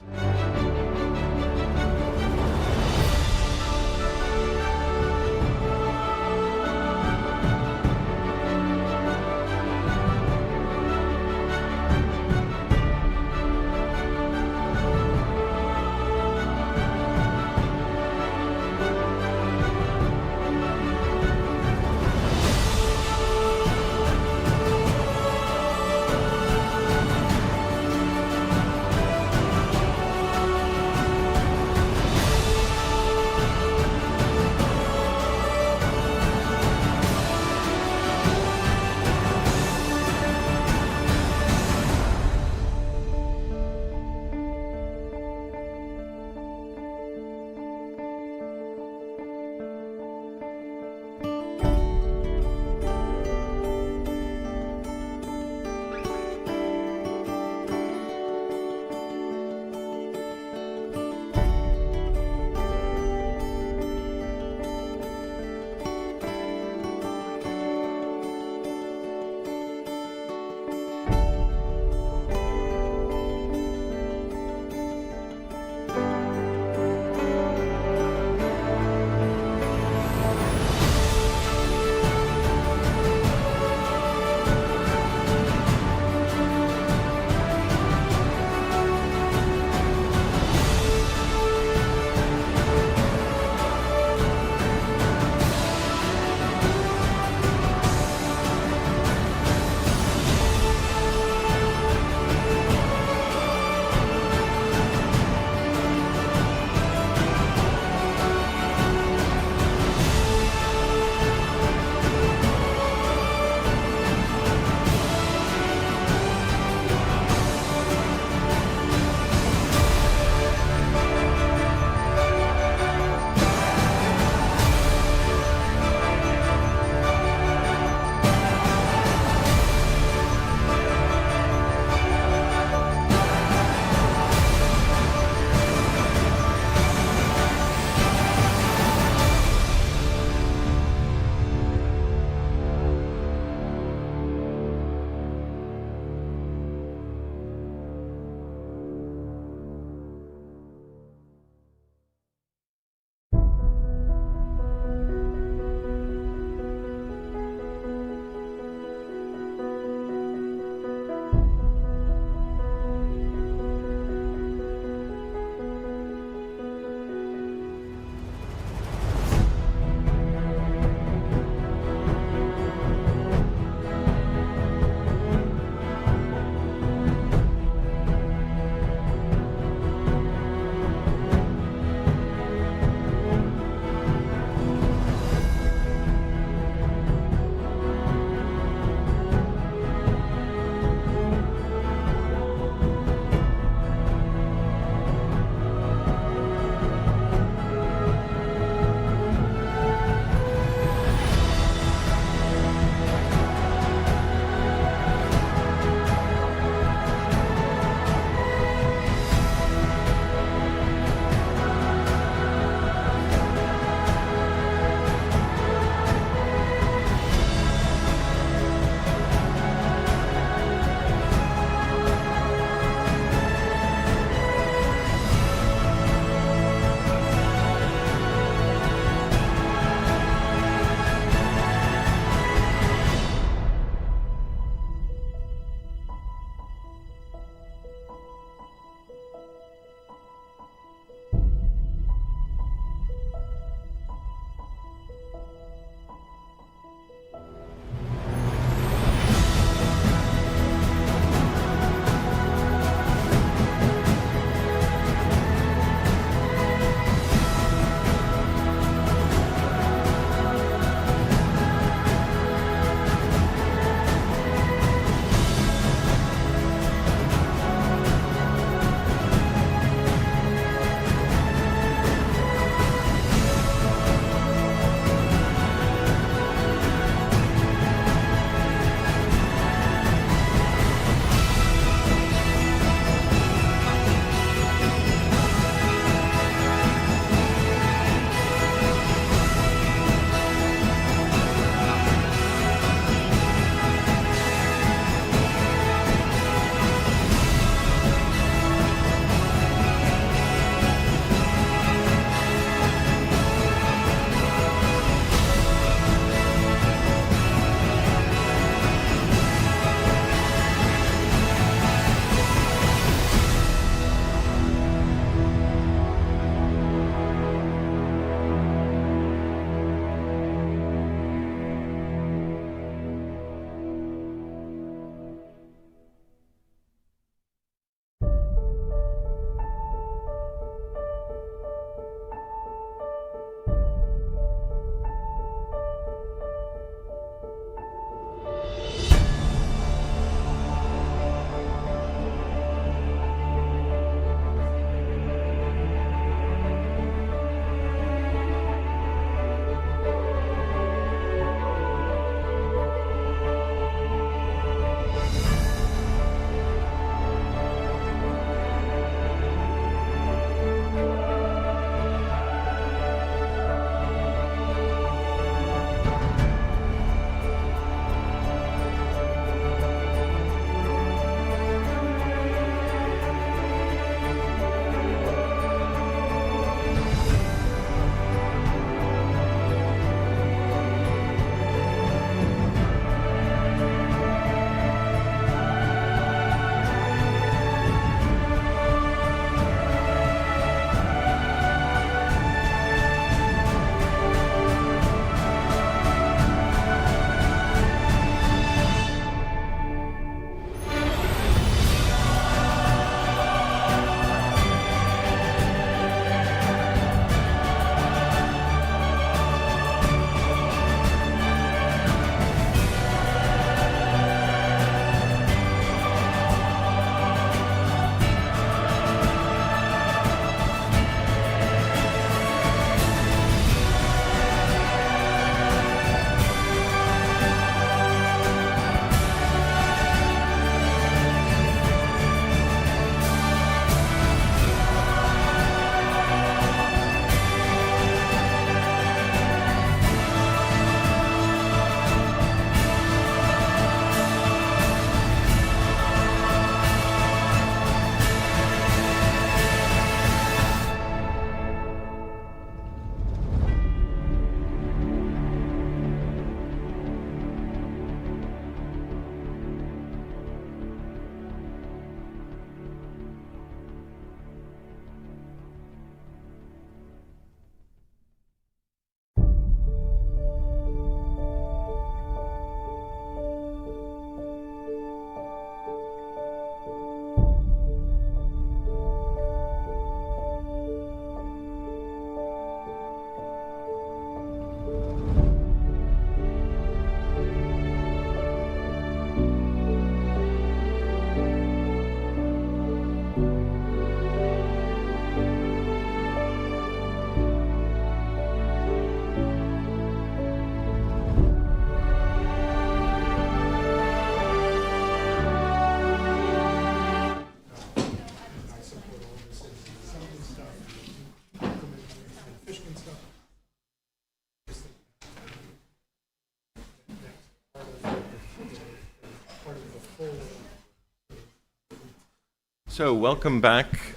So welcome back.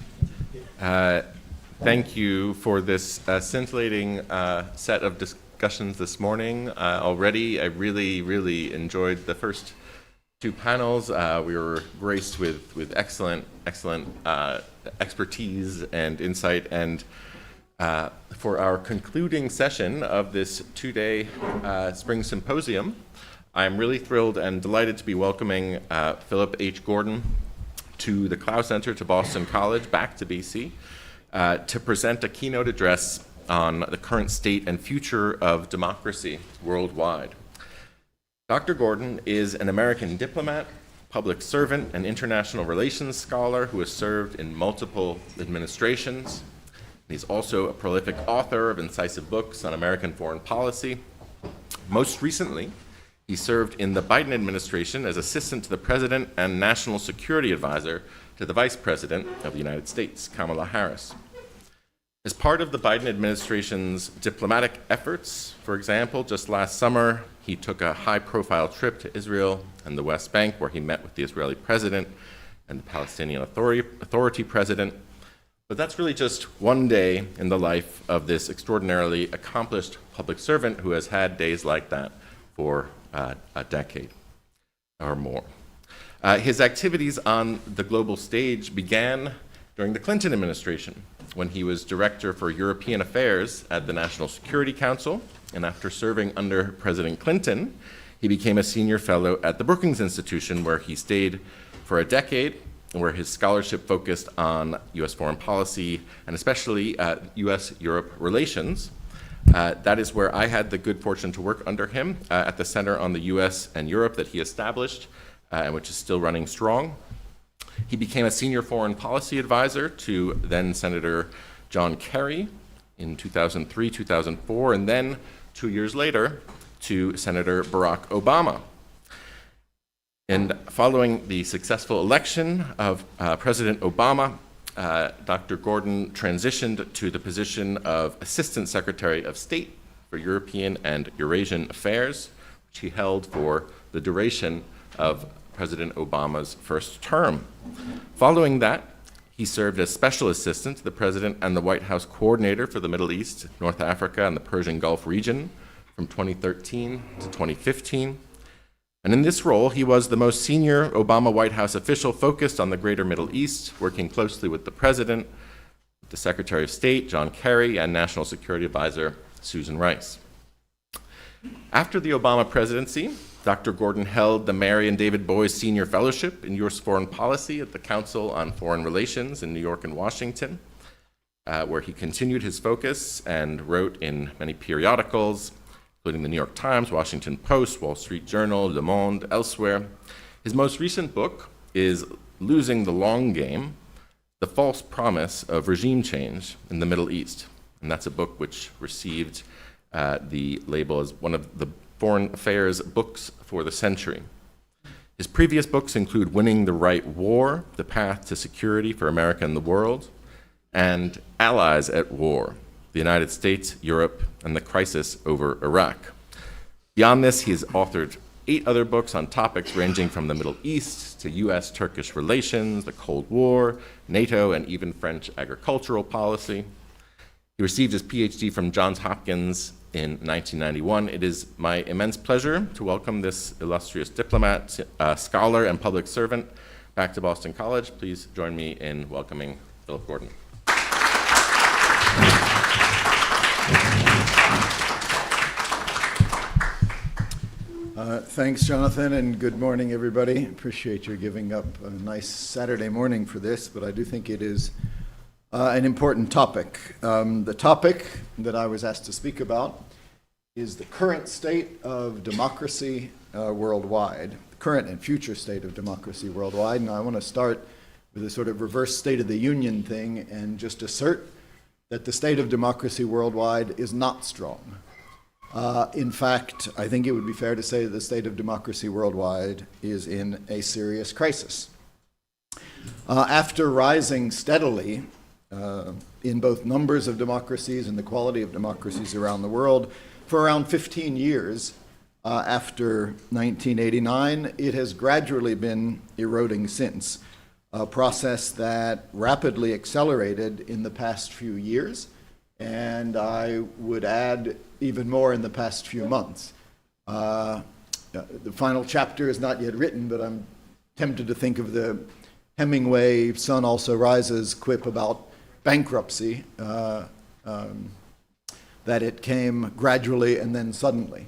Thank you for this scintillating set of discussions this morning. Already, I really enjoyed the first two panels. We were graced with excellent expertise and insight. And for our concluding session of this two-day Spring Symposium, I'm really thrilled and delighted to be welcoming Philip H. Gordon to the Clough Center, to Boston College, back to BC, to present a keynote address on the current state and future of democracy worldwide. Dr. Gordon is an American diplomat, public servant, and international relations scholar who has served in multiple administrations. He's also a prolific author of incisive books on American foreign policy. Most recently, he served in the Biden administration as assistant to the president and national security advisor to the vice president of the United States, Kamala Harris. As part of the Biden administration's diplomatic efforts, for example, just last summer, he took a high-profile trip to Israel and the West Bank, where he met with the Israeli president and the Palestinian Authority president. But that's really just one day in the life of this extraordinarily accomplished public servant who has had days like that for a decade or more. His activities on the global stage began during the Clinton administration, when he was Director for European Affairs at the National Security Council, and after serving under President Clinton, he became a senior fellow at the Brookings Institution, where he stayed for a decade, where his scholarship focused on U.S. foreign policy, and especially U.S.-Europe relations. That is where I had the good fortune to work under him at the Center on the U.S. and Europe that he established, and which is still running strong. He became a senior foreign policy advisor to then Senator John Kerry in 2003, 2004, and then 2 years later to Senator Barack Obama. And following the successful election of President Obama, Dr. Gordon transitioned to the position of Assistant Secretary of State for European and Eurasian Affairs, which he held for the duration of President Obama's first term. Following that, he served as Special Assistant to the President and the White House Coordinator for the Middle East, North Africa, and the Persian Gulf region from 2013 to 2015. And in this role, he was the most senior Obama White House official focused on the greater Middle East, working closely with the President, the Secretary of State, John Kerry, and National Security Advisor, Susan Rice. After the Obama presidency, Dr. Gordon held the Mary and David Boies Senior Fellowship in U.S. Foreign Policy at the Council on Foreign Relations in New York and Washington, where he continued his focus and wrote in many periodicals, including the New York Times, Washington Post, Wall Street Journal, Le Monde, elsewhere. His most recent book is Losing the Long Game, The False Promise of Regime Change in the Middle East. And that's a book which received the label as one of the Foreign Affairs books for the century. His previous books include Winning the Right War, The Path to Security for America and the World, and Allies at War, the United States, Europe, and the crisis over Iraq. Beyond this, he has authored 8 other books on topics ranging from the Middle East to U.S.-Turkish relations, the Cold War, NATO, and even French agricultural policy. He received his PhD from Johns Hopkins in 1991. It is my immense pleasure to welcome this illustrious diplomat, scholar, and public servant back to Boston College. Please join me in welcoming Philip Gordon. Thanks, Jonathan, and good morning, everybody. Appreciate your giving up a nice Saturday morning for this, but I do think it is an important topic. The topic that I was asked to speak about is the current state of democracy worldwide, the current and future state of democracy worldwide. And I want to start with a sort of reverse State of the Union thing and just assert that the state of democracy worldwide is not strong. In fact, I think it would be fair to say that the state of democracy worldwide is in a serious crisis. After rising steadily in both numbers of democracies and the quality of democracies around the world for around 15 years after 1989, it has gradually been eroding since. a process that rapidly accelerated in the past few years, and I would add even more in the past few months. The final chapter is not yet written, but I'm tempted to think of the Hemingway Sun Also Rises quip about bankruptcy, that it came gradually and then suddenly.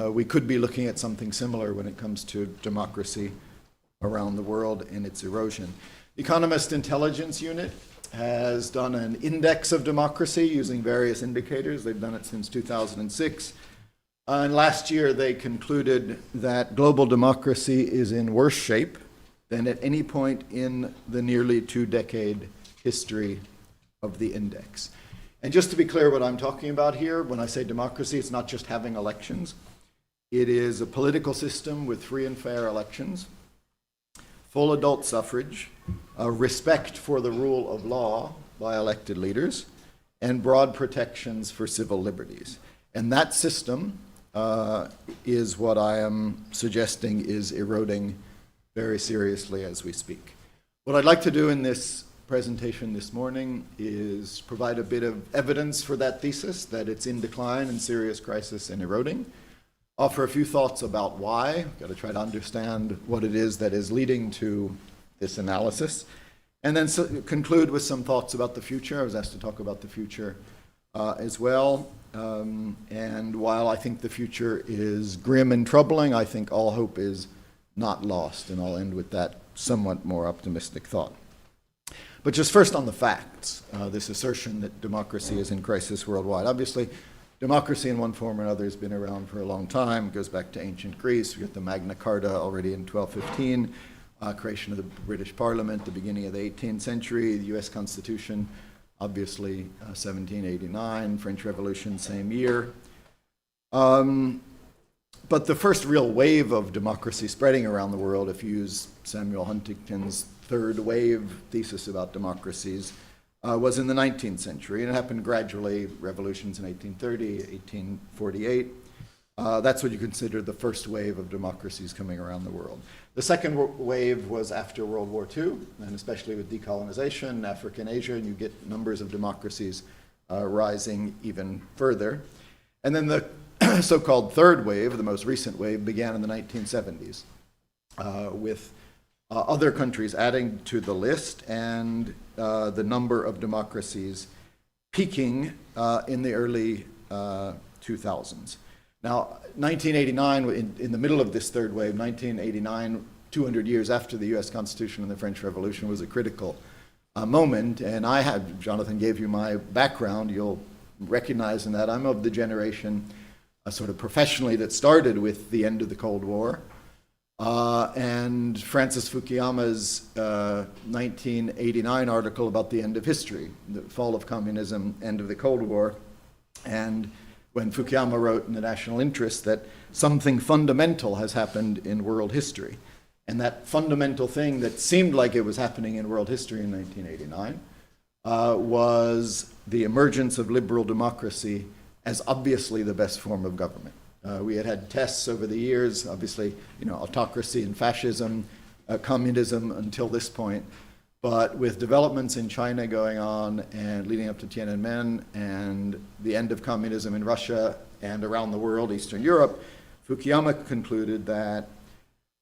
We could be looking at something similar when it comes to democracy around the world and its erosion. The Economist Intelligence Unit has done an index of democracy using various indicators. They've done it since 2006. And last year they concluded that global democracy is in worse shape than at any point in the nearly 2-decade history of the index. And just to be clear what I'm talking about here, when I say democracy, it's not just having elections. It is a political system with free and fair elections, full adult suffrage, respect for the rule of law by elected leaders, and broad protections for civil liberties. And that system is what I am suggesting is eroding very seriously as we speak. What I'd like to do in this presentation this morning is provide a bit of evidence for that thesis, that it's in decline and serious crisis and eroding. Offer a few thoughts about why. Got to try to understand what it is that is leading to this analysis. And then conclude with some thoughts about the future. I was asked to talk about the future as well. And while I think the future is grim and troubling, I think all hope is not lost. And I'll end with that somewhat more optimistic thought. But just first on the facts, this assertion that democracy is in crisis worldwide. Obviously, democracy in one form or another has been around for a long time. It goes back to ancient Greece. We get the Magna Carta already in 1215, creation of the British Parliament, the beginning of the 18th century, the US Constitution, obviously 1789, French Revolution, same year. But the first real wave of democracy spreading around the world, if you use Samuel Huntington's third wave thesis about democracies, was in the 19th century, and it happened gradually, revolutions in 1830, 1848. That's what you consider the first wave of democracies coming around the world. The second wave was after World War II, and especially with decolonization, Africa and Asia, and you get numbers of democracies rising even further. And then the so-called third wave, the most recent wave, began in the 1970s with other countries adding to the list, and the number of democracies peaking in the early 2000s. Now, 1989, in the middle of this third wave, 1989, 200 years after the US Constitution and the French Revolution, was a critical moment, and Jonathan gave you my background, you'll recognize in that I'm of the generation sort of professionally that started with the end of the Cold War. And Francis Fukuyama's 1989 article about the end of history, the fall of communism, end of the Cold War. And when Fukuyama wrote in The National Interest that something fundamental has happened in world history. And that fundamental thing that seemed like it was happening in world history in 1989 was the emergence of liberal democracy as obviously the best form of government. We had tests over the years, obviously, autocracy and fascism, communism until this point. But with developments in China going on and leading up to Tiananmen and the end of communism in Russia and around the world, Eastern Europe, Fukuyama concluded that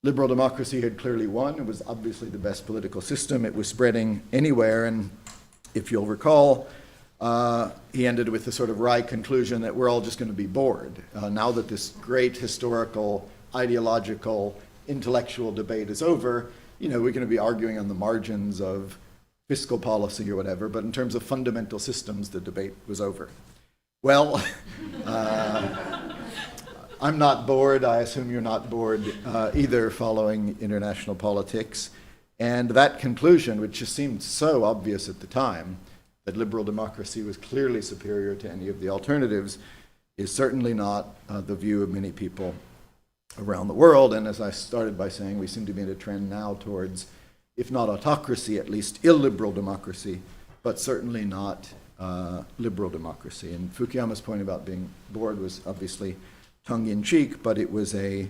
liberal democracy had clearly won. It was obviously the best political system. It was spreading anywhere. And if you'll recall, he ended with the sort of wry conclusion that we're all just going to be bored. Now that this great historical, ideological, intellectual debate is over, we're going to be arguing on the margins of fiscal policy or whatever, but in terms of fundamental systems, the debate was over. Well, I'm not bored. I assume you're not bored either following international politics. And that conclusion, which just seemed so obvious at the time, that liberal democracy was clearly superior to any of the alternatives, is certainly not the view of many people around the world. And as I started by saying, we seem to be in a trend now towards, if not autocracy, at least illiberal democracy, but certainly not liberal democracy. And Fukuyama's point about being bored was obviously tongue-in-cheek, but it was a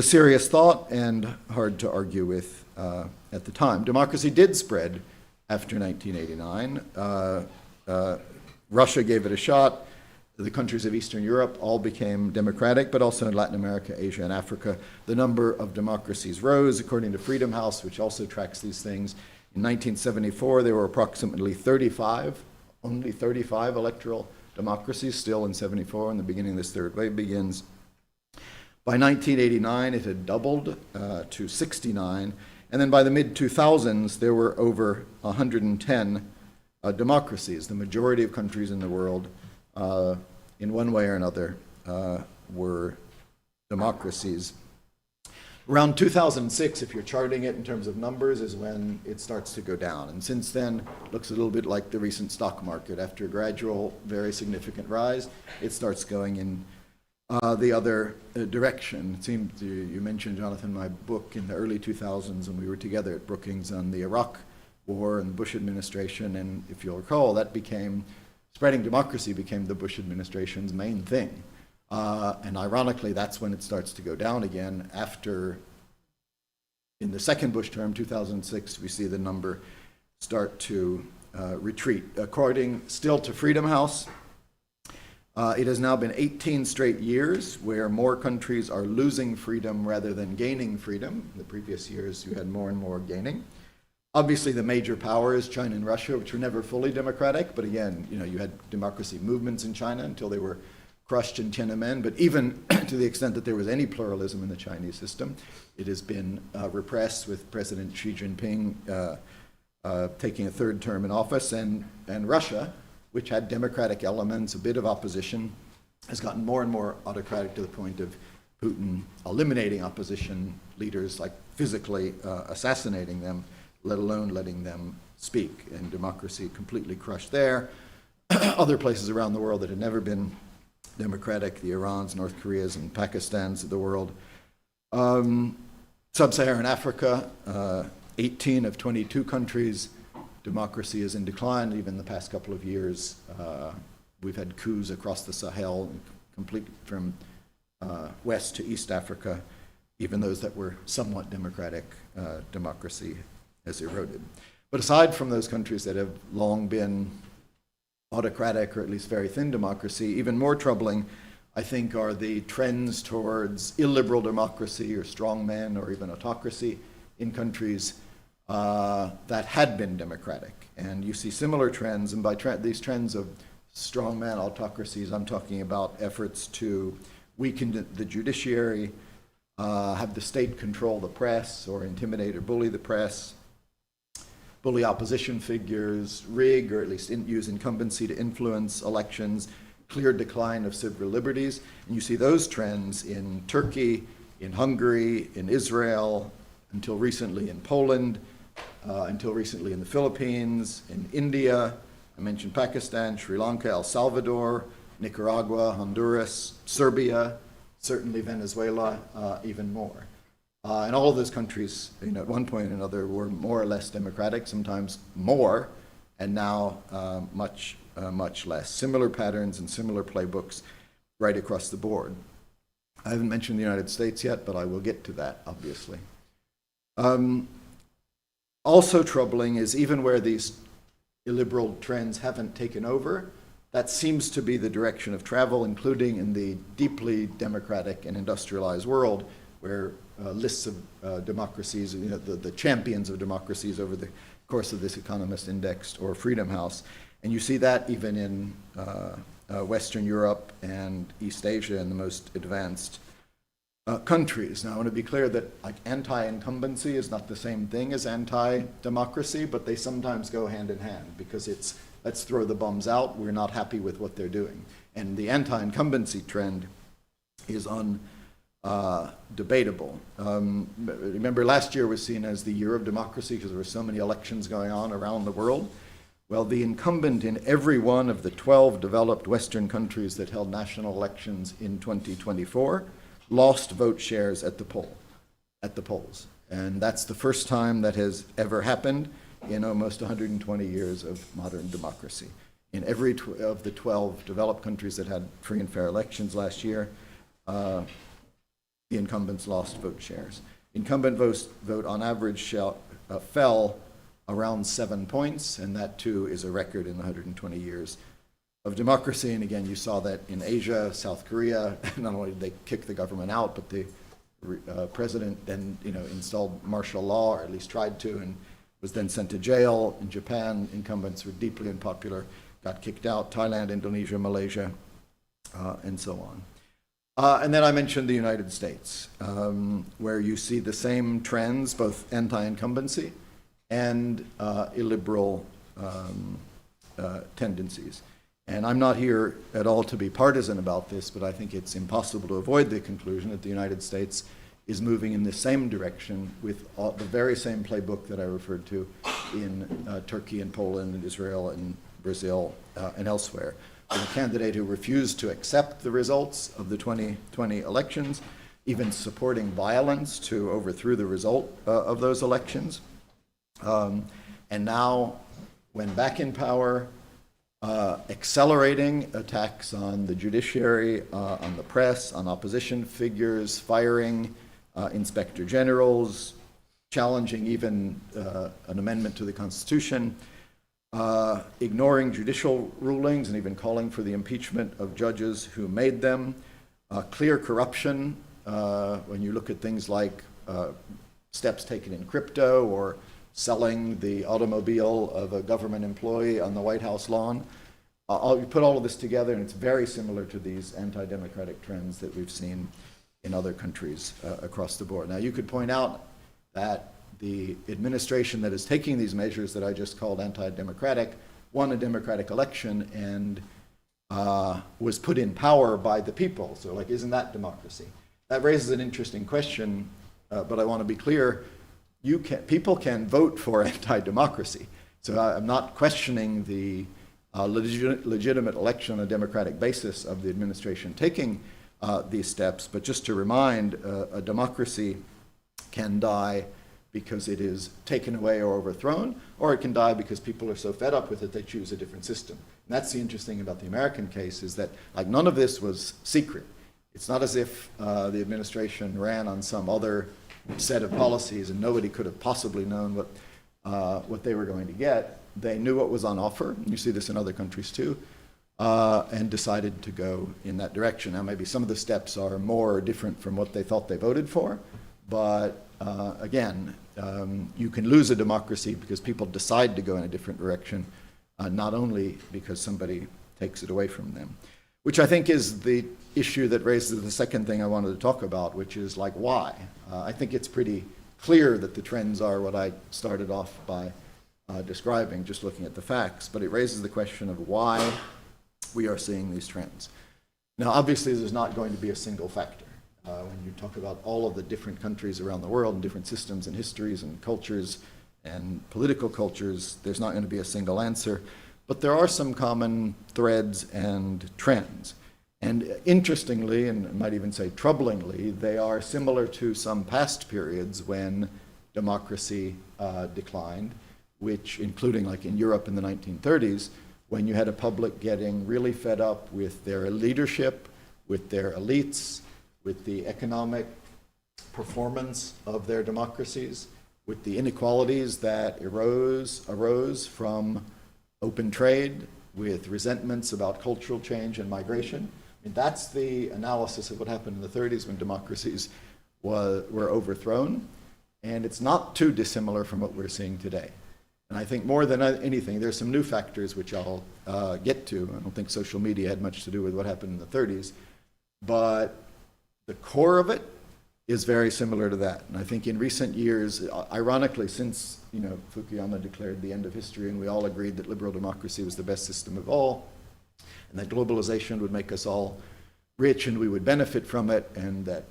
serious thought and hard to argue with at the time. Democracy did spread after 1989. Russia gave it a shot. The countries of Eastern Europe all became democratic, but also in Latin America, Asia, and Africa, the number of democracies rose. According to Freedom House, which also tracks these things, in 1974, there were approximately 35, only 35 electoral democracies, still in 74, and the beginning of this third wave begins. By 1989, it had doubled to 69, and then by the mid-2000s, there were over 110 democracies. The majority of countries in the world, in one way or another, were democracies. Around 2006, if you're charting it in terms of numbers, is when it starts to go down. And since then, it looks a little bit like the recent stock market. After a gradual, very significant rise, it starts going in the other direction. It seemed, you mentioned, Jonathan, my book in the early 2000s when we were together at Brookings on the Iraq War and the Bush administration, and if you'll recall, that became, spreading democracy became the Bush administration's main thing. And ironically, that's when it starts to go down again after, in the second Bush term, 2006, we see the number start to retreat. According still to Freedom House, it has now been 18 straight years where more countries are losing freedom rather than gaining freedom. In the previous years, you had more and more gaining. Obviously, the major powers, China and Russia, which were never fully democratic, but again, you had democracy movements in China until they were crushed in Tiananmen, but even to the extent that there was any pluralism in the Chinese system, it has been repressed with President Xi Jinping taking a third term in office, and Russia, which had democratic elements, a bit of opposition, has gotten more and more autocratic to the point of Putin eliminating opposition leaders, like physically assassinating them, let alone letting them speak, and democracy completely crushed there. Other places around the world that had never been democratic, the Irans, North Koreas, and Pakistans of the world. Sub-Saharan Africa, 18 of 22 countries, democracy is in decline. Even the past couple of years, we've had coups across the Sahel, complete from west to East Africa. Even those that were somewhat democratic, democracy has eroded. But aside from those countries that have long been autocratic, or at least very thin democracy, even more troubling, I think, are the trends towards illiberal democracy or strongman or even autocracy in countries that had been democratic. And you see similar trends, and by these trends of strongman autocracies, I'm talking about efforts to weaken the judiciary, have the state control the press or intimidate or bully the press, bully opposition figures, rig or at least use incumbency to influence elections, clear decline of civil liberties. And you see those trends in Turkey, in Hungary, in Israel, until recently in Poland, until recently in the Philippines, in India. I mentioned Pakistan, Sri Lanka, El Salvador, Nicaragua, Honduras, Serbia, certainly Venezuela, even more. And all of those countries, at one point or another, were more or less democratic, sometimes more, and now much less. Similar patterns and similar playbooks right across the board. I haven't mentioned the United States yet, but I will get to that, obviously. Also troubling is even where these illiberal trends haven't taken over, that seems to be the direction of travel, including in the deeply democratic and industrialized world, where lists of democracies, the champions of democracies over the course of this Economist Indexed or Freedom House. And you see that even in Western Europe and East Asia and the most advanced countries. Now, I want to be clear that anti-incumbency is not the same thing as anti-democracy, but they sometimes go hand in hand, because it's let's throw the bums out, we're not happy with what they're doing. And the anti-incumbency trend is debatable. Remember, last year was seen as the year of democracy because there were so many elections going on around the world. Well, the incumbent in every one of the 12 developed Western countries that held national elections in 2024 lost vote shares at the polls. And that's the first time that has ever happened in almost 120 years of modern democracy. In every of the 12 developed countries that had free and fair elections last year, the incumbents lost vote shares. Incumbent vote on average fell around 7 points, and that too is a record in 120 years of democracy. And again, you saw that in Asia, South Korea. Not only did they kick the government out, but the president then installed martial law, or at least tried to, and was then sent to jail. In Japan, incumbents were deeply unpopular, got kicked out. Thailand, Indonesia, Malaysia, and so on. And then I mentioned the United States, where you see the same trends, both anti-incumbency and illiberal tendencies. And I'm not here at all to be partisan about this, but I think it's impossible to avoid the conclusion that the United States is moving in the same direction with the very same playbook that I referred to in Turkey and Poland and Israel and Brazil and elsewhere. The candidate who refused to accept the results of the 2020 elections, even supporting violence to overthrow the result of those elections. And now, when back in power, accelerating attacks on the judiciary, on the press, on opposition figures, firing inspector generals, challenging even an amendment to the Constitution, ignoring judicial rulings and even calling for the impeachment of judges who made them, clear corruption when you look at things like steps taken in crypto or selling the automobile of a government employee on the White House lawn. You put all of this together, and it's very similar to these anti-democratic trends that we've seen in other countries across the board. Now, you could point out that the administration that is taking these measures that I just called anti-democratic won a democratic election and was put in power by the people. So, like, isn't that democracy? That raises an interesting question, but I want to be clear. People can vote for anti-democracy. So I'm not questioning the legitimate election on a democratic basis of the administration taking these steps, but just to remind, a democracy can die because it is taken away or overthrown, or it can die because people are so fed up with it they choose a different system. And that's the interesting about the American case, is that like none of this was secret. It's not as if the administration ran on some other set of policies and nobody could have possibly known what they were going to get. They knew what was on offer. You see this in other countries too, and decided to go in that direction. Now, maybe some of the steps are more different from what they thought they voted for, but again, you can lose a democracy because people decide to go in a different direction, not only because somebody takes it away from them. Which I think is the issue that raises the second thing I wanted to talk about, which is like why. I think it's pretty clear that the trends are what I started off by describing, just looking at the facts, but it raises the question of why we are seeing these trends. Now, obviously, there's not going to be a single factor. When you talk about all of the different countries around the world and different systems and histories and cultures and political cultures, there's not going to be a single answer. But there are some common threads and trends. And interestingly, and I might even say troublingly, they are similar to some past periods when democracy declined, which including like in Europe in the 1930s, when you had a public getting really fed up with their leadership, with their elites, with the economic performance of their democracies, with the inequalities that arose from open trade, with resentments about cultural change and migration. I mean, that's the analysis of what happened in the 30s when democracies were overthrown. And it's not too dissimilar from what we're seeing today. And I think more than anything, there's some new factors which I'll get to. I don't think social media had much to do with what happened in the 30s. But the core of it is very similar to that. And I think in recent years, ironically, since Fukuyama declared the end of history and we all agreed that liberal democracy was the best system of all, and that globalization would make us all rich and we would benefit from it, and that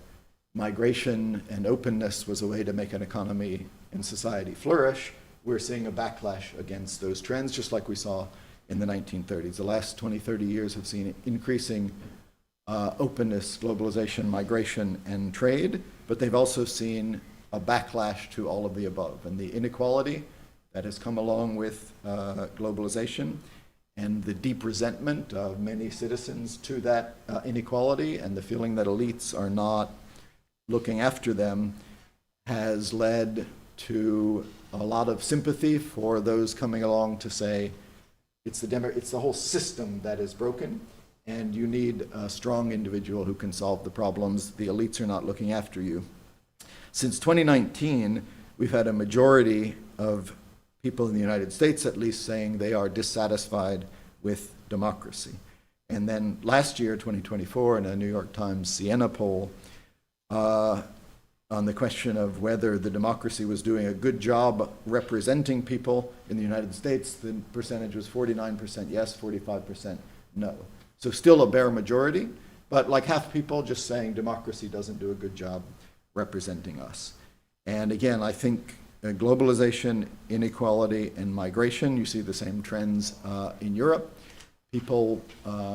migration and openness was a way to make an economy and society flourish, we're seeing a backlash against those trends, just like we saw in the 1930s. The last 20, 30 years have seen increasing openness, globalization, migration, and trade, but they've also seen a backlash to all of the above. And the inequality that has come along with globalization, and the deep resentment of many citizens to that inequality, and the feeling that elites are not looking after them, has led to a lot of sympathy for those coming along to say it's the whole system that is broken, and you need a strong individual who can solve the problems. The elites are not looking after you. Since 2019, we've had a majority of people in the United States, at least, saying they are dissatisfied with democracy. And then last year, 2024, in a New York Times Siena poll, on the question of whether the democracy was doing a good job representing people in the United States, the percentage was 49% yes, 45% no. So still a bare majority, but like half people just saying democracy doesn't do a good job representing us. And again, I think globalization, inequality, and migration, you see the same trends in Europe. People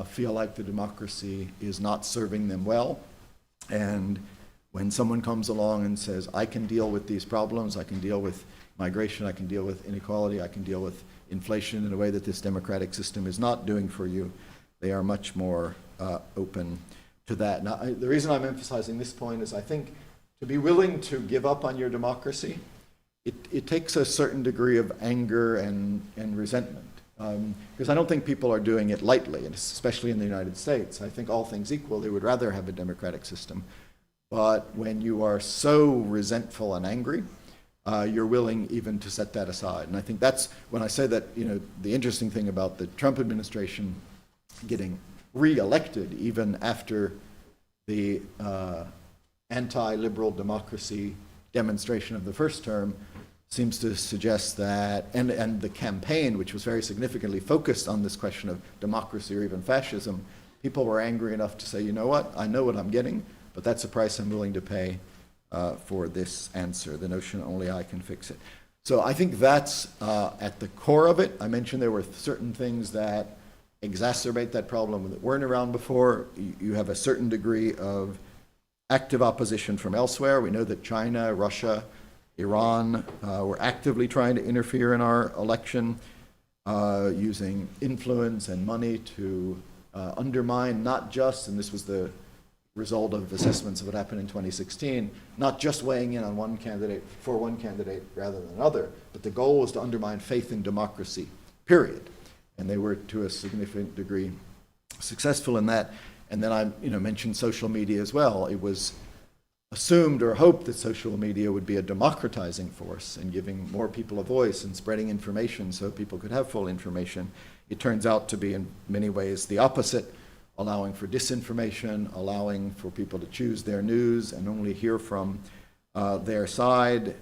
feel like the democracy is not serving them well, and when someone comes along and says, I can deal with these problems, I can deal with migration, I can deal with inequality, I can deal with inflation in a way that this democratic system is not doing for you, they are much more open to that. Now, the reason I'm emphasizing this point is I think to be willing to give up on your democracy, it takes a certain degree of anger and resentment. Because I don't think people are doing it lightly, and especially in the United States. I think all things equal, they would rather have a democratic system. But when you are so resentful and angry, you're willing even to set that aside. And I think that's when I say that, the interesting thing about the Trump administration getting re-elected even after the anti-liberal democracy demonstration of the first term seems to suggest that, and the campaign, which was very significantly focused on this question of democracy or even fascism, people were angry enough to say, you know what, I know what I'm getting, but that's the price I'm willing to pay for this answer, the notion only I can fix it. So I think that's at the core of it. I mentioned there were certain things that exacerbate that problem that weren't around before. You have a certain degree of active opposition from elsewhere. We know that China, Russia, Iran were actively trying to interfere in our election, using influence and money to undermine not just, and this was the result of assessments of what happened in 2016, not just weighing in on one candidate for one candidate rather than another, but the goal was to undermine faith in democracy, period. And they were to a significant degree successful in that. And then I mentioned social media as well. It was assumed or hoped that social media would be a democratizing force and giving more people a voice and spreading information so people could have full information. It turns out to be in many ways the opposite, allowing for disinformation, allowing for people to choose their news and only hear from their side,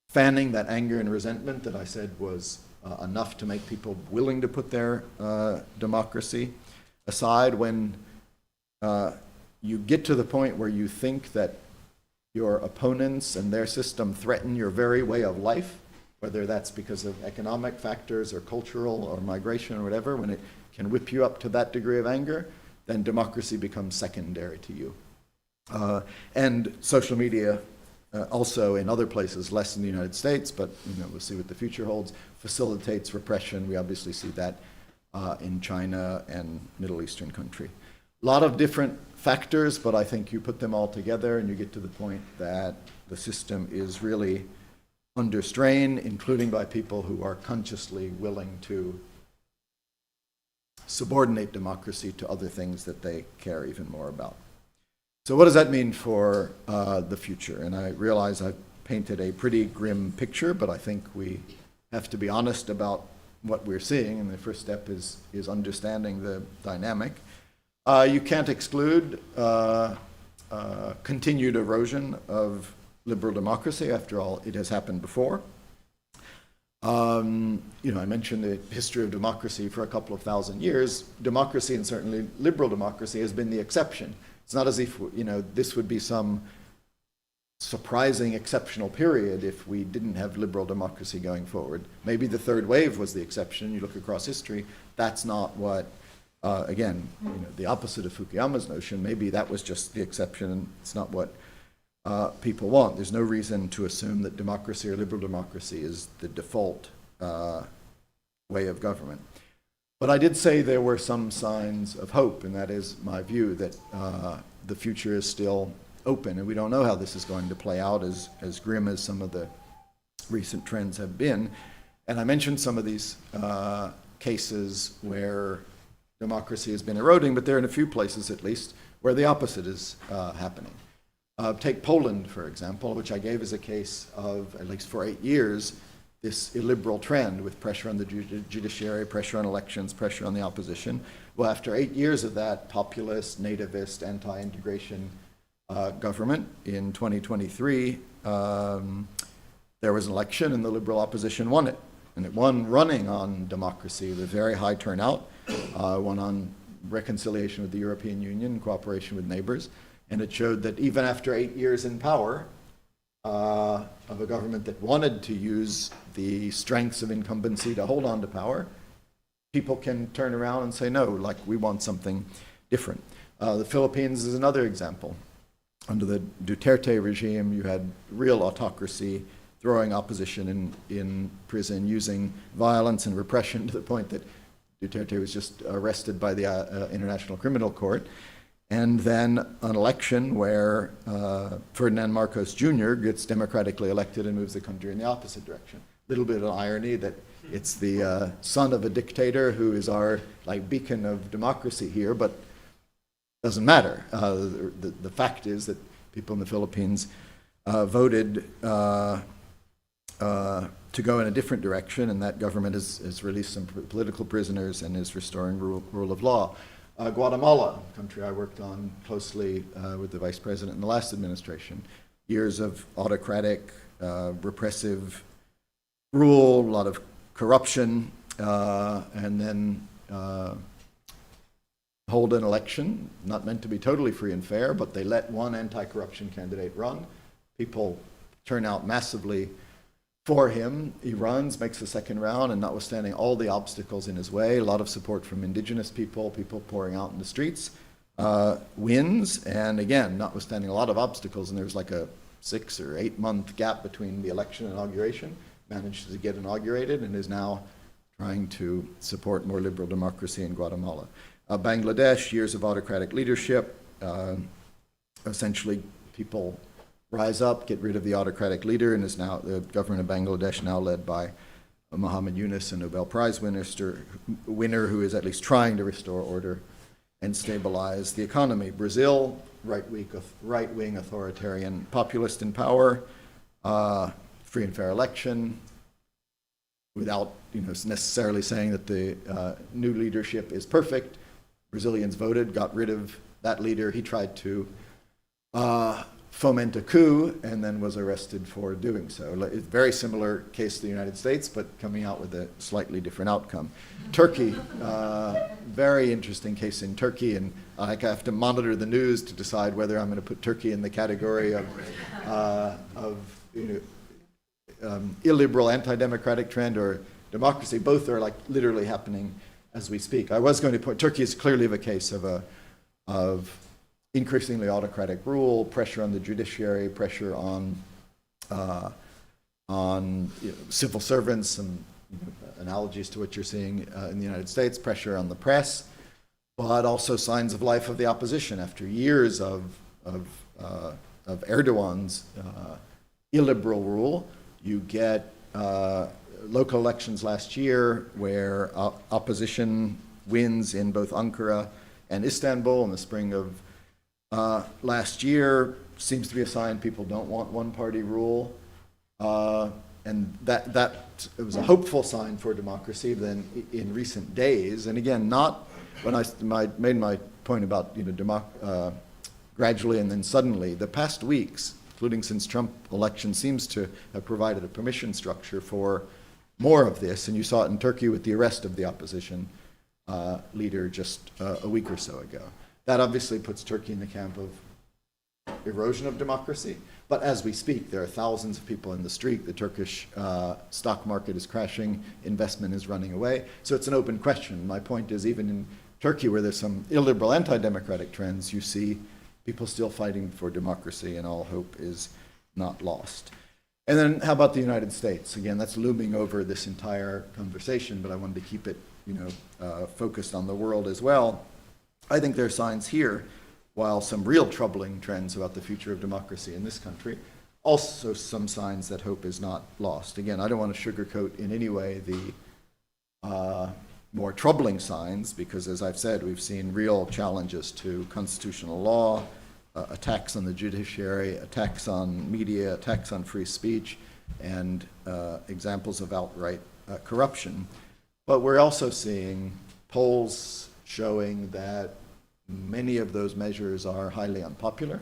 fanning that anger and resentment that I said was enough to make people willing to put their democracy aside. When you get to the point where you think that your opponents and their system threaten your very way of life, whether that's because of economic factors or cultural or migration or whatever, when it can whip you up to that degree of anger, then democracy becomes secondary to you. And social media also in other places, less in the United States, but we'll see what the future holds, facilitates repression. We obviously see that in China and Middle Eastern country. A lot of different factors, but I think you put them all together and you get to the point that the system is really under strain, including by people who are consciously willing to subordinate democracy to other things that they care even more about. So what does that mean for the future? And I realize I've painted a pretty grim picture, but I think we have to be honest about what we're seeing, and the first step is understanding the dynamic. You can't exclude continued erosion of liberal democracy. After all, it has happened before. I mentioned the history of democracy for a couple of thousand years. Democracy, and certainly liberal democracy, has been the exception. It's not as if this would be some surprising exceptional period if we didn't have liberal democracy going forward. Maybe the third wave was the exception. You look across history, that's not what, again, the opposite of Fukuyama's notion. Maybe that was just the exception and it's not what people want. There's no reason to assume that democracy or liberal democracy is the default way of government. But I did say there were some signs of hope, and that is my view that the future is still open, and we don't know how this is going to play out, as grim as some of the recent trends have been. And I mentioned some of these cases where democracy has been eroding, but there are in a few places at least where the opposite is happening. Take Poland, for example, which I gave as a case of, at least for 8 years, this illiberal trend with pressure on the judiciary, pressure on elections, pressure on the opposition. Well, after 8 years of that populist, nativist, anti-integration government, in 2023, there was an election and the liberal opposition won it. And it won running on democracy with very high turnout, won on reconciliation with the European Union, cooperation with neighbors. And it showed that even after 8 years in power, of a government that wanted to use the strengths of incumbency to hold on to power, people can turn around and say, no, like, we want something different. The Philippines is another example. Under the Duterte regime, you had real autocracy, throwing opposition in prison, using violence and repression to the point that Duterte was just arrested by the International Criminal Court. And then an election where Ferdinand Marcos Jr. gets democratically elected and moves the country in the opposite direction. Little bit of irony that it's the son of a dictator who is our beacon of democracy here, but doesn't matter. The fact is that people in the Philippines voted to go in a different direction, and that government has released some political prisoners and is restoring rule of law. Guatemala, a country I worked on closely with the vice president in the last administration. Years of autocratic, repressive rule, a lot of corruption, and then hold an election, not meant to be totally free and fair, but they let one anti-corruption candidate run. People turn out massively for him. He runs, makes the second round, and notwithstanding all the obstacles in his way, a lot of support from indigenous people pouring out in the streets, wins. And again, notwithstanding a lot of obstacles, and there was like a 6 or 8 month gap between the election and inauguration, managed to get inaugurated and is now trying to support more liberal democracy in Guatemala. Bangladesh, years of autocratic leadership, essentially people rise up, get rid of the autocratic leader, and is now the government of Bangladesh now led by Muhammad Yunus, a Nobel Prize winner who is at least trying to restore order and stabilize the economy. Brazil, right-wing authoritarian populist in power, free and fair election, without necessarily saying that the new leadership is perfect. Brazilians voted, got rid of that leader. He tried to foment a coup and then was arrested for doing so. It's a very similar case to the United States, but coming out with a slightly different outcome. Turkey, very interesting case in Turkey, and I have to monitor the news to decide whether I'm going to put Turkey in the category of illiberal, anti-democratic trend or democracy. Both are literally happening as we speak. I was going to point, Turkey is clearly a case of increasingly autocratic rule, pressure on the judiciary, pressure on civil servants, some analogies to what you're seeing in the United States, pressure on the press, but also signs of life of the opposition after years of Erdogan's illiberal rule. You get local elections last year where opposition wins in both Ankara and Istanbul in the spring of last year. Seems to be a sign people don't want one-party rule. And that it was a hopeful sign for democracy. Then in recent days, and again, not when I made my point about gradually and then suddenly, the past weeks, including since Trump election, seems to have provided a permission structure for more of this. And you saw it in Turkey with the arrest of the opposition leader just a week or so ago. That obviously puts Turkey in the camp of erosion of democracy. But as we speak, there are thousands of people in the street. The Turkish stock market is crashing. Investment is running away. So it's an open question. My point is, even in Turkey, where there's some illiberal, anti-democratic trends, you see people still fighting for democracy, and all hope is not lost. And then how about the United States? Again, that's looming over this entire conversation, but I wanted to keep it focused on the world as well. I think there are signs here while some real troubling trends about the future of democracy in this country, also some signs that hope is not lost. Again, I don't want to sugarcoat in any way the more troubling signs, because as I've said, we've seen real challenges to constitutional law, attacks on the judiciary, attacks on media, attacks on free speech, and examples of outright corruption. But we're also seeing polls showing that many of those measures are highly unpopular,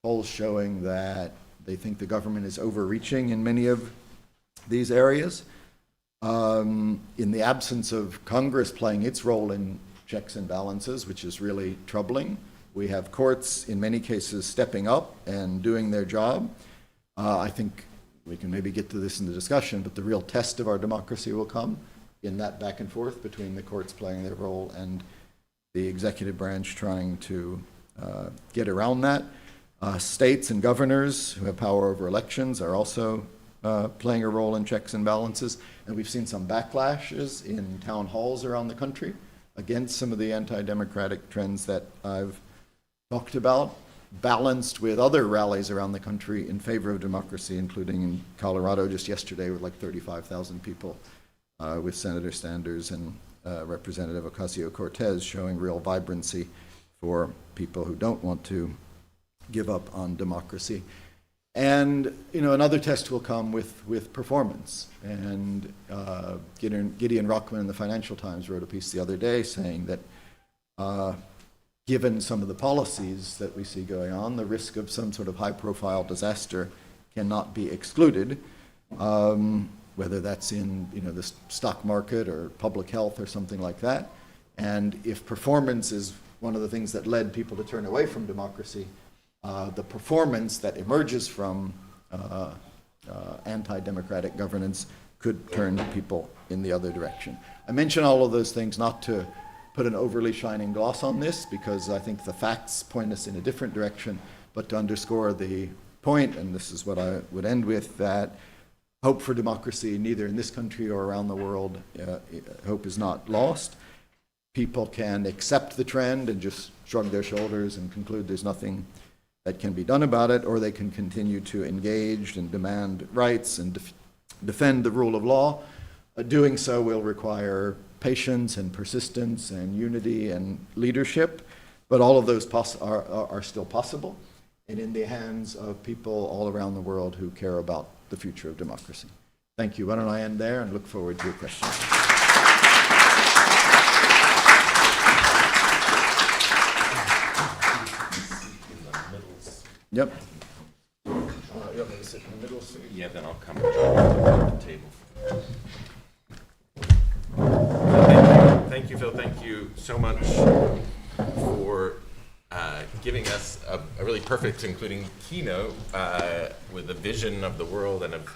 polls showing that they think the government is overreaching in many of these areas. In the absence of Congress playing its role in checks and balances, which is really troubling, we have courts in many cases stepping up and doing their job. I think we can maybe get to this in the discussion, but the real test of our democracy will come in that back and forth between the courts playing their role and the executive branch trying to get around that. States and governors who have power over elections are also playing a role in checks and balances. And we've seen some backlashes in town halls around the country against some of the anti-democratic trends that I've talked about, balanced with other rallies around the country in favor of democracy, including in Colorado just yesterday with like 35,000 people, with Senator Sanders and Representative Ocasio-Cortez showing real vibrancy for people who don't want to give up on democracy. And another test will come with performance. And Gideon Rockman in the Financial Times wrote a piece the other day saying that given some of the policies that we see going on, the risk of some sort of high-profile disaster cannot be excluded, whether that's in the stock market or public health or something like that. And if performance is one of the things that led people to turn away from democracy, the performance that emerges from anti-democratic governance could turn people in the other direction. I mention all of those things not to put an overly shining gloss on this, because I think the facts point us in a different direction, but to underscore the point, and this is what I would end with, that hope for democracy, neither in this country or around the world, hope is not lost. People can accept the trend and just shrug their shoulders and conclude there's nothing that can be done about it, or they can continue to engage and demand rights and defend the rule of law. Doing so will require patience and persistence and unity and leadership, but all of those are still possible and in the hands of people all around the world who care about the future of democracy. Thank you. Why don't I end there and look forward to your questions. Yep. You want me to sit in the middle? Yeah, then I'll come and join the table. Thank you, Phil. Thank you so much for giving us a really perfect, including keynote with a vision of the world and of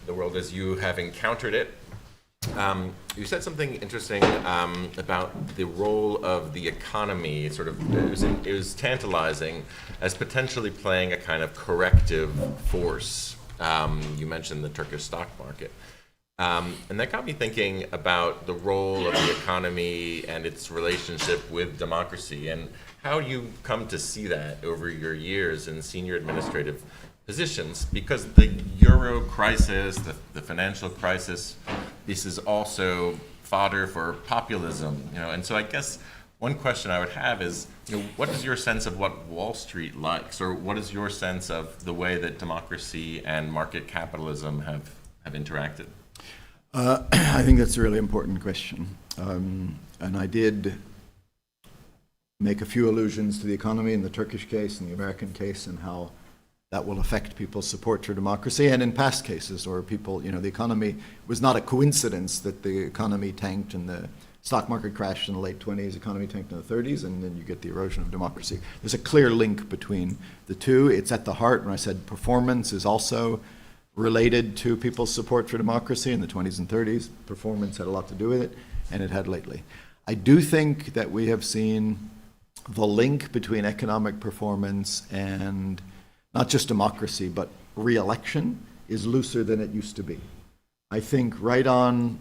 the world as you have encountered it. You said something interesting about the role of the economy. It was tantalizing as potentially playing a kind of corrective force. You mentioned the Turkish stock market. And that got me thinking about the role of the economy and its relationship with democracy, and how you come to see that over your years in senior administrative positions, because the euro crisis, the financial crisis, this is also fodder for populism, and so I guess one question I would have is, what is your sense of what Wall Street likes, or what is your sense of the way that democracy and market capitalism have interacted? I think that's a really important question. And I did make a few allusions to the economy in the Turkish case and the American case, and how that will affect people's support for democracy, and in past cases, or people, the economy was not a coincidence that the economy tanked and the stock market crashed in the late 20s, economy tanked in the 30s, and then you get the erosion of democracy. There's a clear link between the two. It's at the heart. When I said performance is also related to people's support for democracy in the 20s and 30s, performance had a lot to do with it, and it had lately. I do think that we have seen the link between economic performance and not just democracy, but re-election is looser than it used to be. I think right on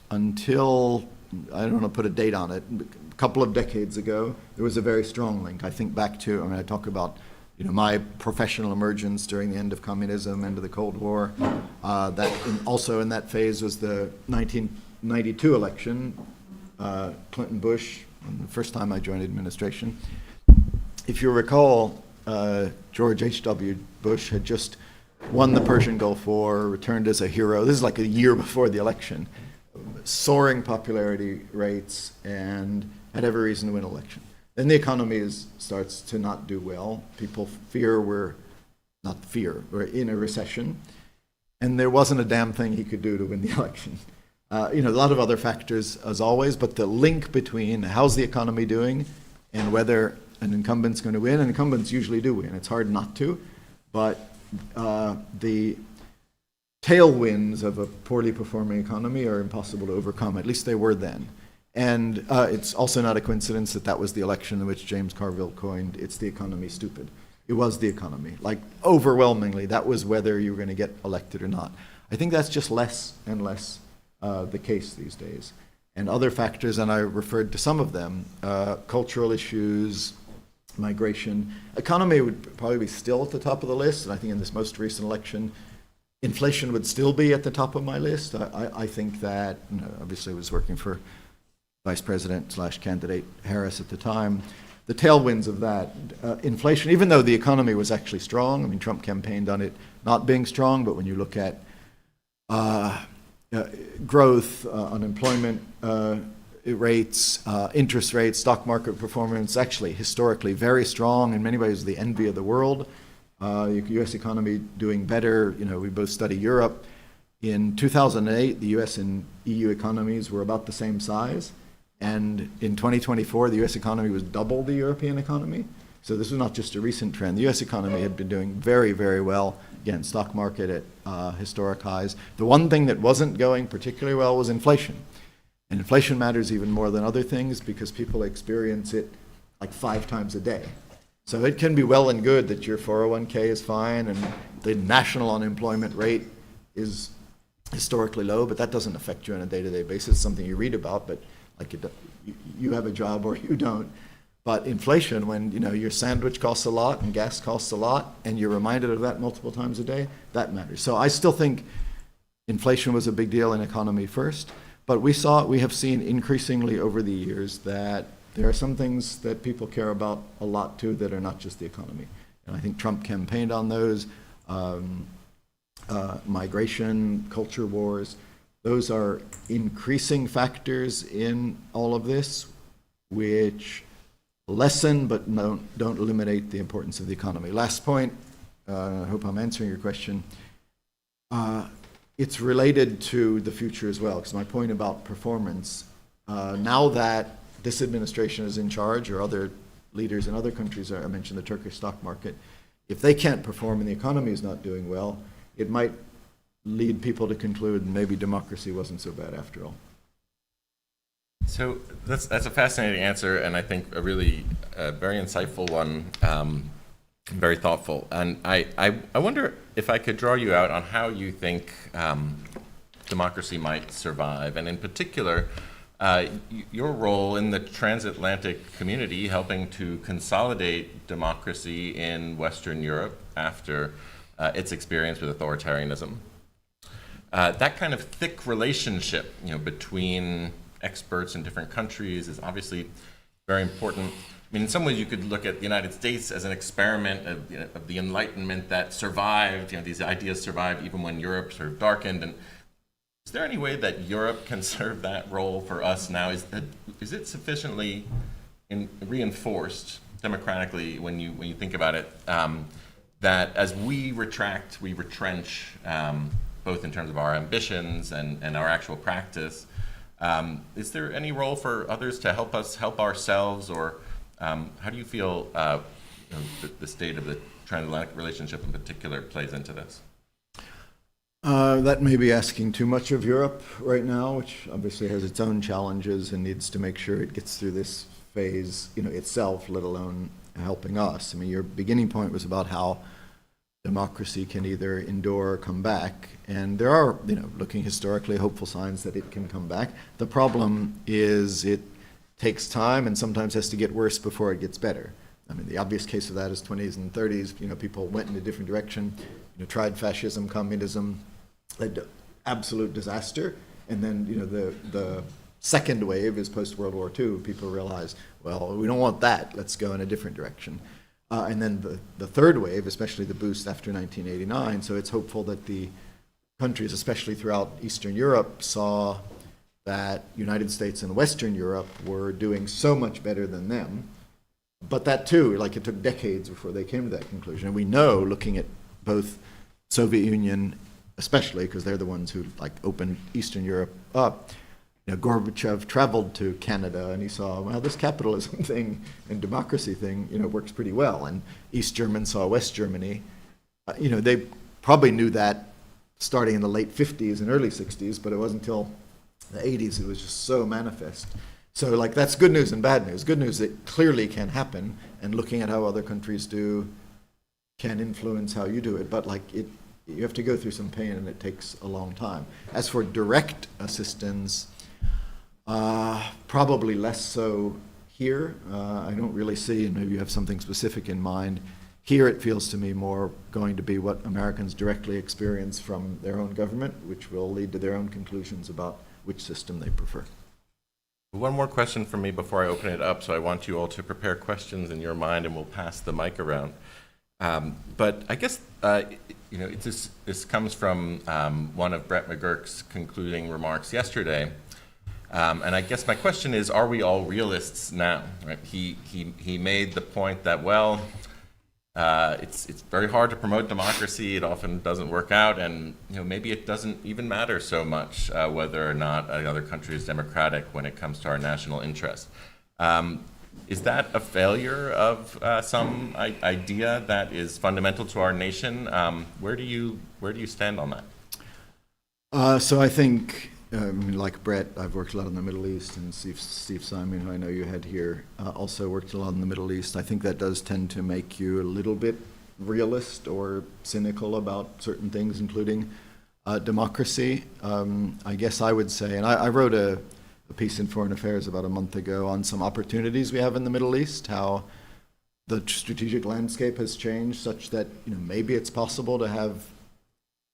until, I don't want to put a date on it, a couple of decades ago, there was a very strong link. I think back to, I mean, I talk about, my professional emergence during the end of communism, end of the Cold War. Also in that phase was the 1992 election, Clinton-Bush, the first time I joined administration. If you recall, George H.W. Bush had just won the Persian Gulf War, returned as a hero. This is like a year before the election. Soaring popularity rates, and had every reason to win election. Then the economy starts to not do well. People fear we're in a recession. And there wasn't a damn thing he could do to win the election. A lot of other factors as always, but the link between how's the economy doing and whether an incumbent's going to win, and incumbents usually do win. It's hard not to, but the tailwinds of a poorly performing economy are impossible to overcome. At least they were then. And it's also not a coincidence that was the election in which James Carville coined, "It's the economy, stupid." It was the economy. Like, overwhelmingly, that was whether you were going to get elected or not. I think that's just less and less the case these days. And other factors, and I referred to some of them, cultural issues, migration. Economy would probably be still at the top of the list, and I think in this most recent election, inflation would still be at the top of my list. I think that, obviously I was working for Vice President / candidate Harris at the time. The tailwinds of that, inflation, even though the economy was actually strong, I mean, Trump campaigned on it not being strong, but when you look at growth, unemployment rates, interest rates, stock market performance, actually historically very strong, in many ways the envy of the world. U.S. economy doing better. We both study Europe. In 2008, the U.S. and EU economies were about the same size. And in 2024, the U.S. economy was double the European economy. So this was not just a recent trend. The U.S. economy had been doing very, very well. Again, stock market at historic highs. The one thing that wasn't going particularly well was inflation. And inflation matters even more than other things because people experience it like 5 times a day. So it can be well and good that your 401k is fine and the national unemployment rate is historically low, but that doesn't affect you on a day-to-day basis. It's something you read about, but like you have a job or you don't. But inflation, when your sandwich costs a lot and gas costs a lot, and you're reminded of that multiple times a day, that matters. So I still think inflation was a big deal in economy first, but we have seen increasingly over the years that there are some things that people care about a lot too that are not just the economy. And I think Trump campaigned on those, migration, culture wars. Those are increasing factors in all of this, which lessen but don't eliminate the importance of the economy. Last point, I hope I'm answering your question. It's related to the future as well, because my point about performance, now that this administration is in charge, or other leaders in other countries, I mentioned the Turkish stock market, if they can't perform and the economy is not doing well, it might lead people to conclude maybe democracy wasn't so bad after all. So that's a fascinating answer, and I think a really very insightful one, very thoughtful. And I wonder if I could draw you out on how you think democracy might survive, and in particular, your role in the transatlantic community helping to consolidate democracy in Western Europe after its experience with authoritarianism. That kind of thick relationship, between experts in different countries is obviously very important. I mean, in some ways, you could look at the United States as an experiment of the Enlightenment that survived. These ideas survived even when Europe sort of darkened. And is there any way that Europe can serve that role for us now? Is it sufficiently reinforced democratically when you think about it, that as we retract, we retrench, both in terms of our ambitions and our actual practice? Is there any role for others to help us help ourselves, or how do you feel the state of the transatlantic relationship in particular plays into this? That may be asking too much of Europe right now, which obviously has its own challenges and needs to make sure it gets through this phase, itself, let alone helping us. I mean, your beginning point was about how democracy can either endure or come back, and there are, looking historically, hopeful signs that it can come back. The problem is it takes time and sometimes has to get worse before it gets better. I mean, the obvious case of that is 20s and 30s. People went in a different direction, tried fascism, communism, led to absolute disaster. And then, the second wave is post-World War II. People realize, well, we don't want that. Let's go in a different direction. And then the third wave, especially the boost after 1989. So it's hopeful that the countries, especially throughout Eastern Europe, saw that United States and Western Europe were doing so much better than them. But that too, it took decades before they came to that conclusion. And we know, looking at both Soviet Union, especially because they're the ones who opened Eastern Europe up, Gorbachev traveled to Canada and he saw, well, this capitalism thing and democracy thing, works pretty well. And East Germans saw West Germany. They probably knew that starting in the late 50s and early 60s, but it wasn't until the 80s it was just so manifest. So that's good news and bad news. Good news, it clearly can happen, and looking at how other countries do can influence how you do it. But you have to go through some pain, and it takes a long time. As for direct assistance, probably less so here. I don't really see, and maybe you have something specific in mind. Here it feels to me more going to be what Americans directly experience from their own government, which will lead to their own conclusions about which system they prefer. One more question from me before I open it up, so I want you all to prepare questions in your mind, and we'll pass the mic around. But I guess this comes from one of Brett McGurk's concluding remarks yesterday, and I guess my question is: are we all realists now? Right? He made the point that it's very hard to promote democracy. It often doesn't work out, and maybe it doesn't even matter so much whether or not another country is democratic when it comes to our national interest. Is that a failure of some idea that is fundamental to our nation? Where do you stand on that? So I think, like Brett, I've worked a lot in the Middle East, and Steve Simon, who I know you had here, also worked a lot in the Middle East. I think that does tend to make you a little bit realist or cynical about certain things, including democracy. I guess I would say, and I wrote a piece in Foreign Affairs about a month ago on some opportunities we have in the Middle East, how the strategic landscape has changed such that maybe it's possible to have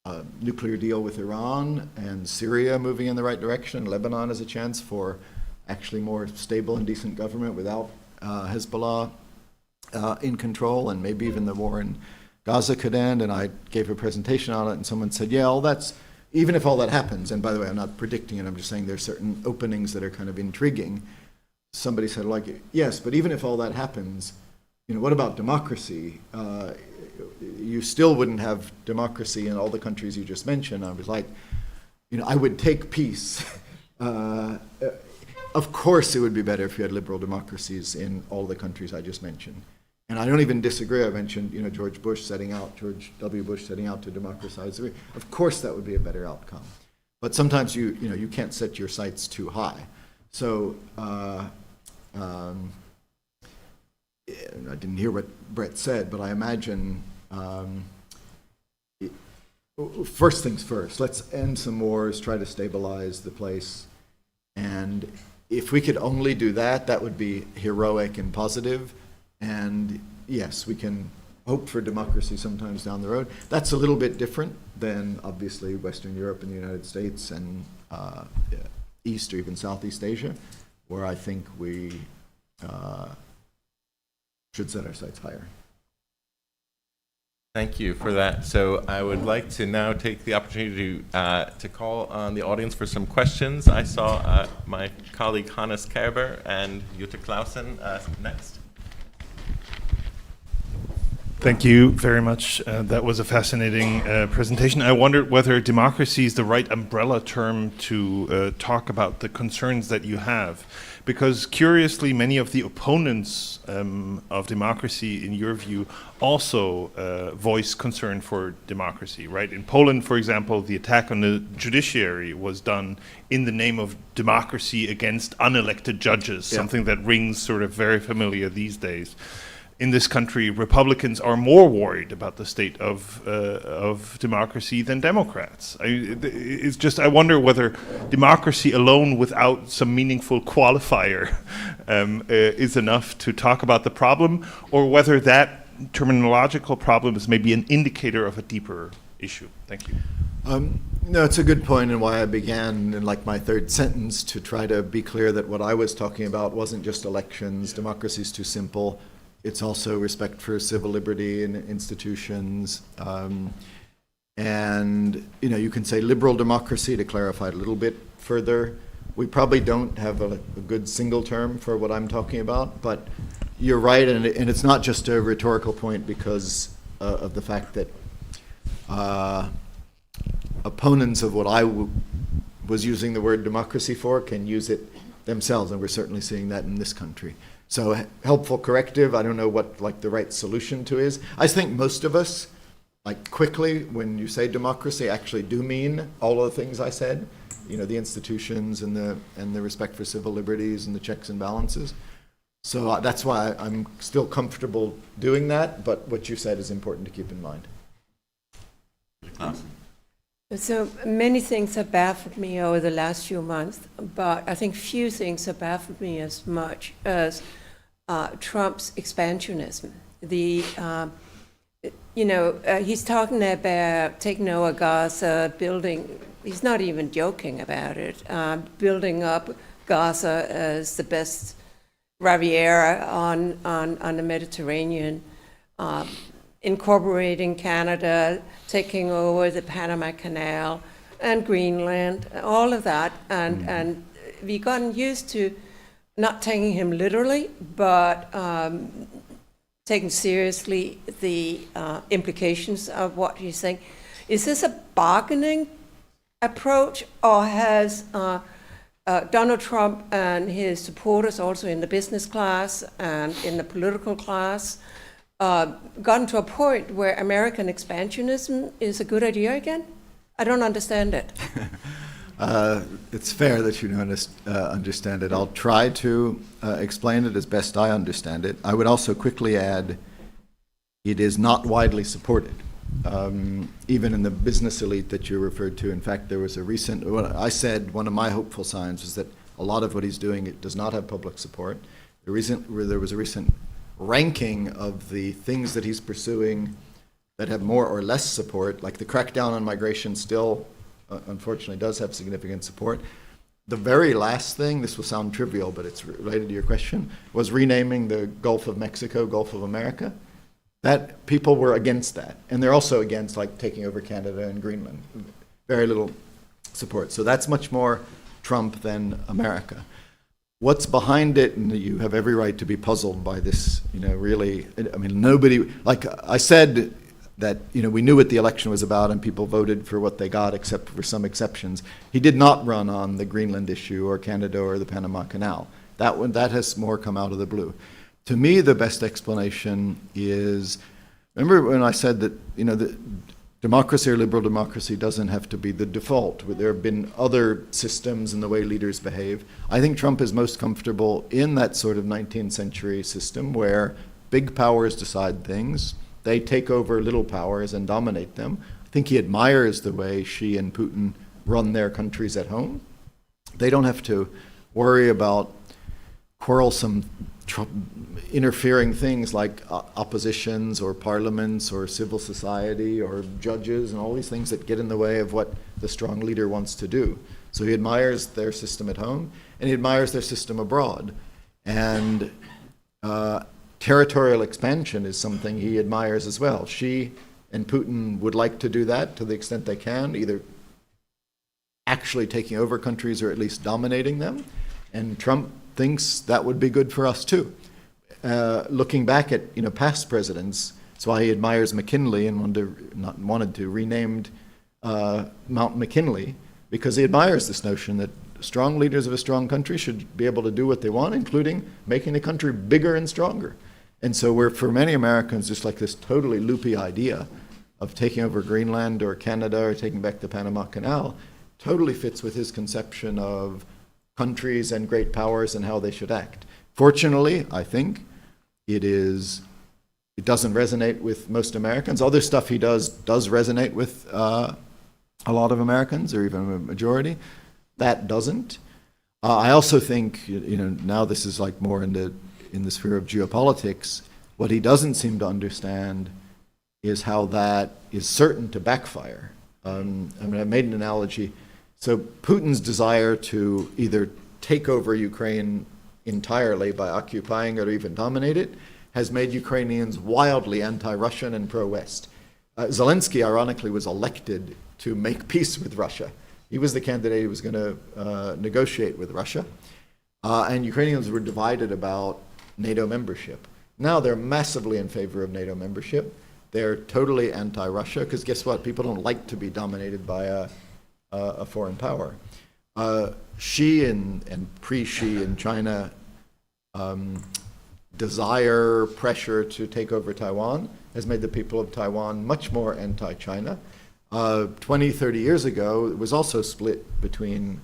a nuclear deal with Iran, and Syria moving in the right direction. Lebanon has a chance for actually more stable and decent government without Hezbollah in control, and maybe even the war in Gaza could end. And I gave a presentation on it, and someone said, yeah, all that's, even if all that happens, and by the way, I'm not predicting it, I'm just saying there's certain openings that are kind of intriguing. Somebody said, yes, but even if all that happens, what about democracy? You still wouldn't have democracy in all the countries you just mentioned. I was I would take peace. Of course it would be better if you had liberal democracies in all the countries I just mentioned. And I don't even disagree. I mentioned, George W. Bush setting out to democratize. Of course that would be a better outcome. But sometimes you can't set your sights too high. So I didn't hear what Brett said, but I imagine first things first, let's end some wars, try to stabilize the place. And if we could only do that, that would be heroic and positive. And yes, we can hope for democracy sometimes down the road. That's a little bit different than obviously Western Europe and the United States and East or even Southeast Asia, where I think we should set our sights higher. Thank you for that. So I would like to now take the opportunity to call on the audience for some questions. I saw my colleague Hannes Kerber and Jutta Clausen next. Thank you very much. That was a fascinating presentation. I wondered whether democracy is the right umbrella term to talk about the concerns that you have. Because curiously, many of the opponents of democracy, in your view, also voice concern for democracy, right? In Poland, for example, the attack on the judiciary was done in the name of democracy against unelected judges, something that rings sort of very familiar these days. in this country, Republicans are more worried about the state of democracy than Democrats. It's just, I wonder whether democracy alone without some meaningful qualifier is enough to talk about the problem, or whether that terminological problem is maybe an indicator of a deeper issue. Thank you. No, it's a good point, and why I began in like my third sentence to try to be clear that what I was talking about wasn't just elections. Democracy is too simple. It's also respect for civil liberty and institutions. And you can say liberal democracy to clarify it a little bit further. We probably don't have a good single term for what I'm talking about, but you're right, and it's not just a rhetorical point because of the fact that opponents of what I was using the word democracy for can use it themselves, and we're certainly seeing that in this country. So helpful corrective, I don't know what like the right solution to is. I think most of us, like quickly, when you say democracy, actually do mean all of the things I said, the institutions and the respect for civil liberties and the checks and balances. So that's why I'm still comfortable doing that, but what you said is important to keep in mind. So many things have baffled me over the last few months, but I think few things have baffled me as much as Trump's expansionism. He's talking about taking over Gaza, building, he's not even joking about it, building up Gaza as the best Riviera on the Mediterranean, incorporating Canada, taking over the Panama Canal and Greenland, all of that. And we've gotten used to not taking him literally, but taking seriously the implications of what he's saying. Is this a bargaining approach, or has Donald Trump and his supporters, also in the business class and in the political class, gotten to a point where American expansionism is a good idea again? I don't understand it. It's fair that you don't understand it. I'll try to explain it as best I understand it. I would also quickly add, it is not widely supported, even in the business elite that you referred to. In fact, there was a recent, I said one of my hopeful signs was that a lot of what he's doing, it does not have public support. There was a recent ranking of the things that he's pursuing that have more or less support, like the crackdown on migration still, unfortunately, does have significant support. The very last thing, this will sound trivial, but it's related to your question, was renaming the Gulf of Mexico, Gulf of America. That people were against that. And they're also against like taking over Canada and Greenland. Very little support. So that's much more Trump than America. What's behind it, and you have every right to be puzzled by this, really, I mean, nobody, like I said that, we knew what the election was about and people voted for what they got, except for some exceptions. He did not run on the Greenland issue or Canada or the Panama Canal. That has more come out of the blue. To me, the best explanation is, remember when I said that, the democracy or liberal democracy doesn't have to be the default. There have been other systems in the way leaders behave. I think Trump is most comfortable in that sort of 19th century system where big powers decide things, they take over little powers and dominate them. I think he admires the way Xi and Putin run their countries at home. They don't have to worry about quarrelsome interfering things like oppositions or parliaments or civil society or judges and all these things that get in the way of what the strong leader wants to do. So he admires their system at home and he admires their system abroad. And territorial expansion is something he admires as well. Xi and Putin would like to do that to the extent they can, either actually taking over countries or at least dominating them. And Trump thinks that would be good for us too. Looking back at past presidents, that's why he admires McKinley and wanted to renamed Mount McKinley, because he admires this notion that strong leaders of a strong country should be able to do what they want, including making the country bigger and stronger. And so we're, for many Americans, just like this totally loopy idea of taking over Greenland or Canada or taking back the Panama Canal totally fits with his conception of countries and great powers and how they should act. Fortunately, I think it is it doesn't resonate with most Americans. Other stuff he does resonate with a lot of Americans, or even a majority. That doesn't. I also think, now this is like more in the sphere of geopolitics. What he doesn't seem to understand is how that is certain to backfire. I made an analogy. So Putin's desire to either take over Ukraine entirely by occupying it or even dominate it has made Ukrainians wildly anti-Russian and pro-West. Zelensky, ironically, was elected to make peace with Russia. He was the candidate who was going to negotiate with Russia. And Ukrainians were divided about NATO membership. Now they're massively in favor of NATO membership. They're totally anti-Russia, because guess what? People don't like to be dominated by a foreign power. Xi and pre-Xi in China desire pressure to take over Taiwan has made the people of Taiwan much more anti-China. 20, 30 years ago, it was also split between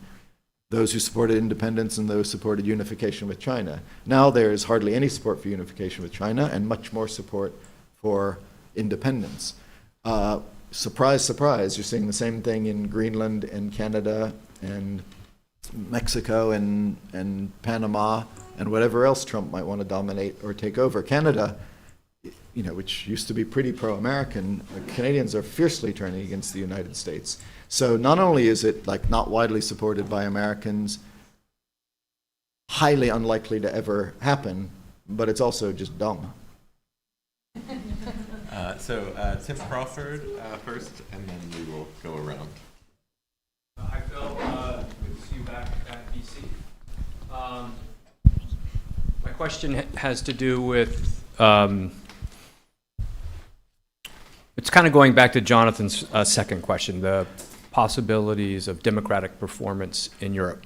those who supported independence and those who supported unification with China. Now there's hardly any support for unification with China and much more support for independence. Surprise, surprise, you're seeing the same thing in Greenland and Canada and Mexico and Panama and whatever else Trump might want to dominate or take over. Canada, which used to be pretty pro-American, Canadians are fiercely turning against the United States. So not only is it like not widely supported by Americans, highly unlikely to ever happen, but it's also just dumb. Tim Crawford first, and then we will go around. Hi, Phil. Good to see you back at BC. My question has to do with, it's kind of going back to Jonathan's second question, the possibilities of democratic performance in Europe.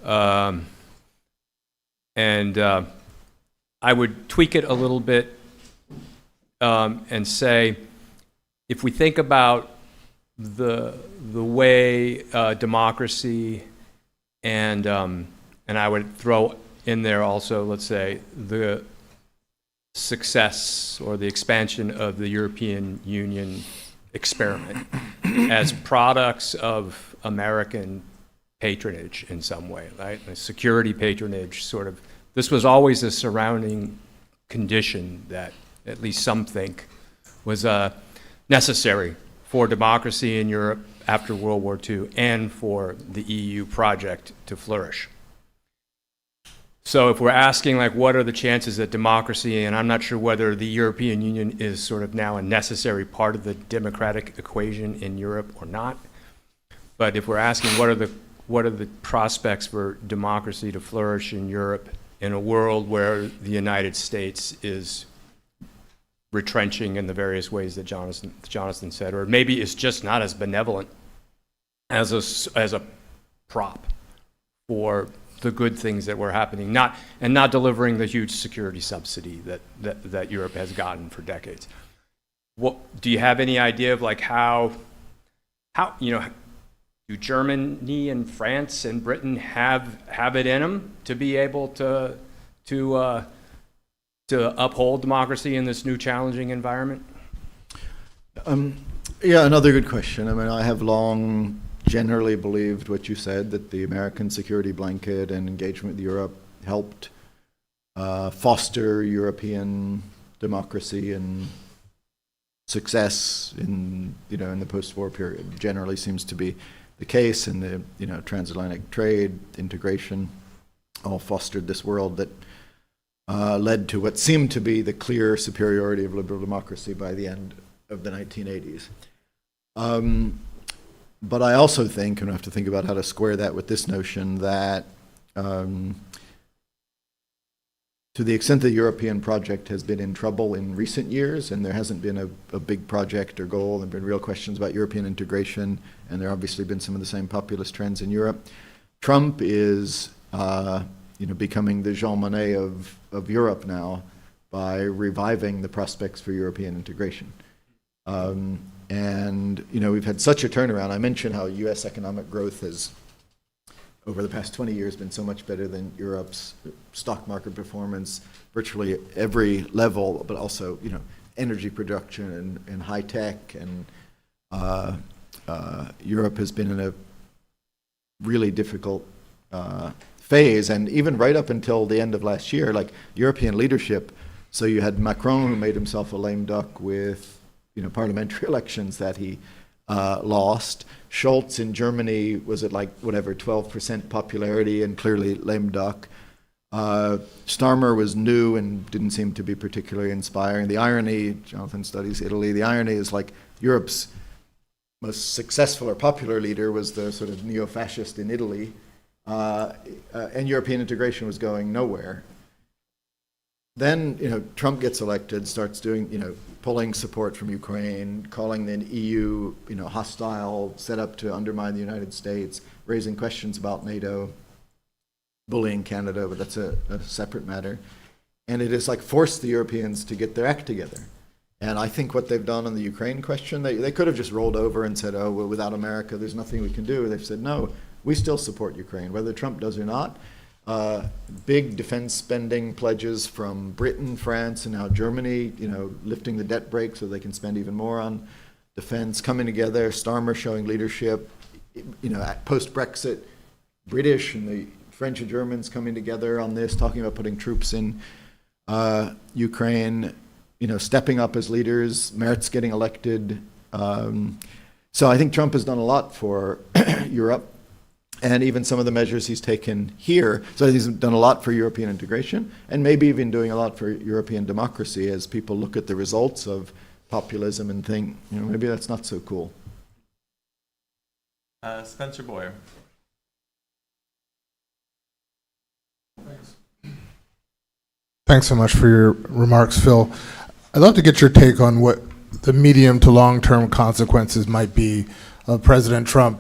And I would tweak it a little bit and say, if we think about the way democracy and I would throw in there also, let's say, the success or the expansion of the European Union experiment as products of American patronage in some way, right? A security patronage, sort of. This was always a surrounding condition that at least some think was necessary for democracy in Europe after World War II and for the EU project to flourish. So if we're asking, like, what are the chances that democracy, and I'm not sure whether the European Union is sort of now a necessary part of the democratic equation in Europe or not, but if we're asking what are the prospects for democracy to flourish in Europe in a world where the United States is retrenching in the various ways that Jonathan said, or maybe it's just not as benevolent as a prop for the good things that were happening, not delivering the huge security subsidy that Europe has gotten for decades. What do you have any idea of, like, how do Germany and France and Britain have it in them to be able to uphold democracy in this new challenging environment? Yeah, another good question. I mean, I have long generally believed what you said, that the American security blanket and engagement with Europe helped foster European democracy and success in the post-war period. Generally seems to be the case, and the transatlantic trade, integration, all fostered this world that led to what seemed to be the clear superiority of liberal democracy by the end of the 1980s. But I also think, and I have to think about how to square that with this notion, that to the extent the European project has been in trouble in recent years, and there hasn't been a big project or goal, there have been real questions about European integration, and there have obviously been some of the same populist trends in Europe. Trump is becoming the Jean Monnet of Europe now by reviving the prospects for European integration. And we've had such a turnaround. I mentioned how U.S. economic growth has over the past 20 years been so much better than Europe's stock market performance, virtually every level, but also, you know, energy production and high tech. And Europe has been in a really difficult phase, and even right up until the end of last year, like European leadership. So you had Macron, who made himself a lame duck with, you know, parliamentary elections that he lost. Scholz in Germany was at like whatever 12% popularity and clearly lame duck. Starmer was new and didn't seem to be particularly inspiring. The irony, Jonathan studies Italy, the irony is like Europe's most successful or popular leader was the sort of neo-fascist in Italy, and European integration was going nowhere. Then, you know, Trump gets elected, starts doing, you know, pulling support from Ukraine, calling the EU, you know, hostile, set up to undermine the United States, raising questions about NATO, bullying Canada, but that's a separate matter. And it has like forced the Europeans to get their act together. And I think what they've done on the Ukraine question, they could have just rolled over and said, oh, well, without America, there's nothing we can do. They've said, no, we still support Ukraine, whether Trump does or not. Big defense spending pledges from Britain, France, and now Germany, you know, lifting the debt brake so they can spend even more on defense, coming together, Starmer showing leadership, you know, post-Brexit, British and the French and Germans coming together on this, talking about putting troops in Ukraine, you know, stepping up as leaders, Merz getting elected. So I think Trump has done a lot for Europe, and even some of the measures he's taken here. So he's done a lot for European integration, and maybe even doing a lot for European democracy as people look at the results of populism and think, you know, maybe that's not so cool. Spencer Boyer. Thanks so much for your remarks, Phil. I'd love to get your take on what the medium to long-term consequences might be of President Trump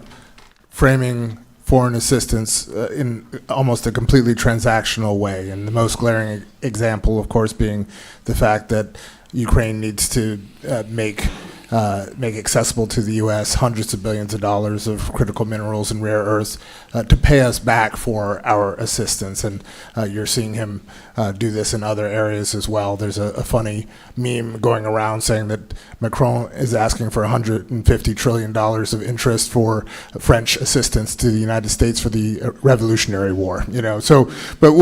framing foreign assistance in almost a completely transactional way. And the most glaring example, of course, being the fact that Ukraine needs to make accessible to the U.S. hundreds of billions of dollars of critical minerals and rare earths to pay us back for our assistance. And you're seeing him do this in other areas as well. There's a funny meme going around saying that Macron is asking for $150 trillion of interest for French assistance to the United States for the Revolutionary War. You know, so, but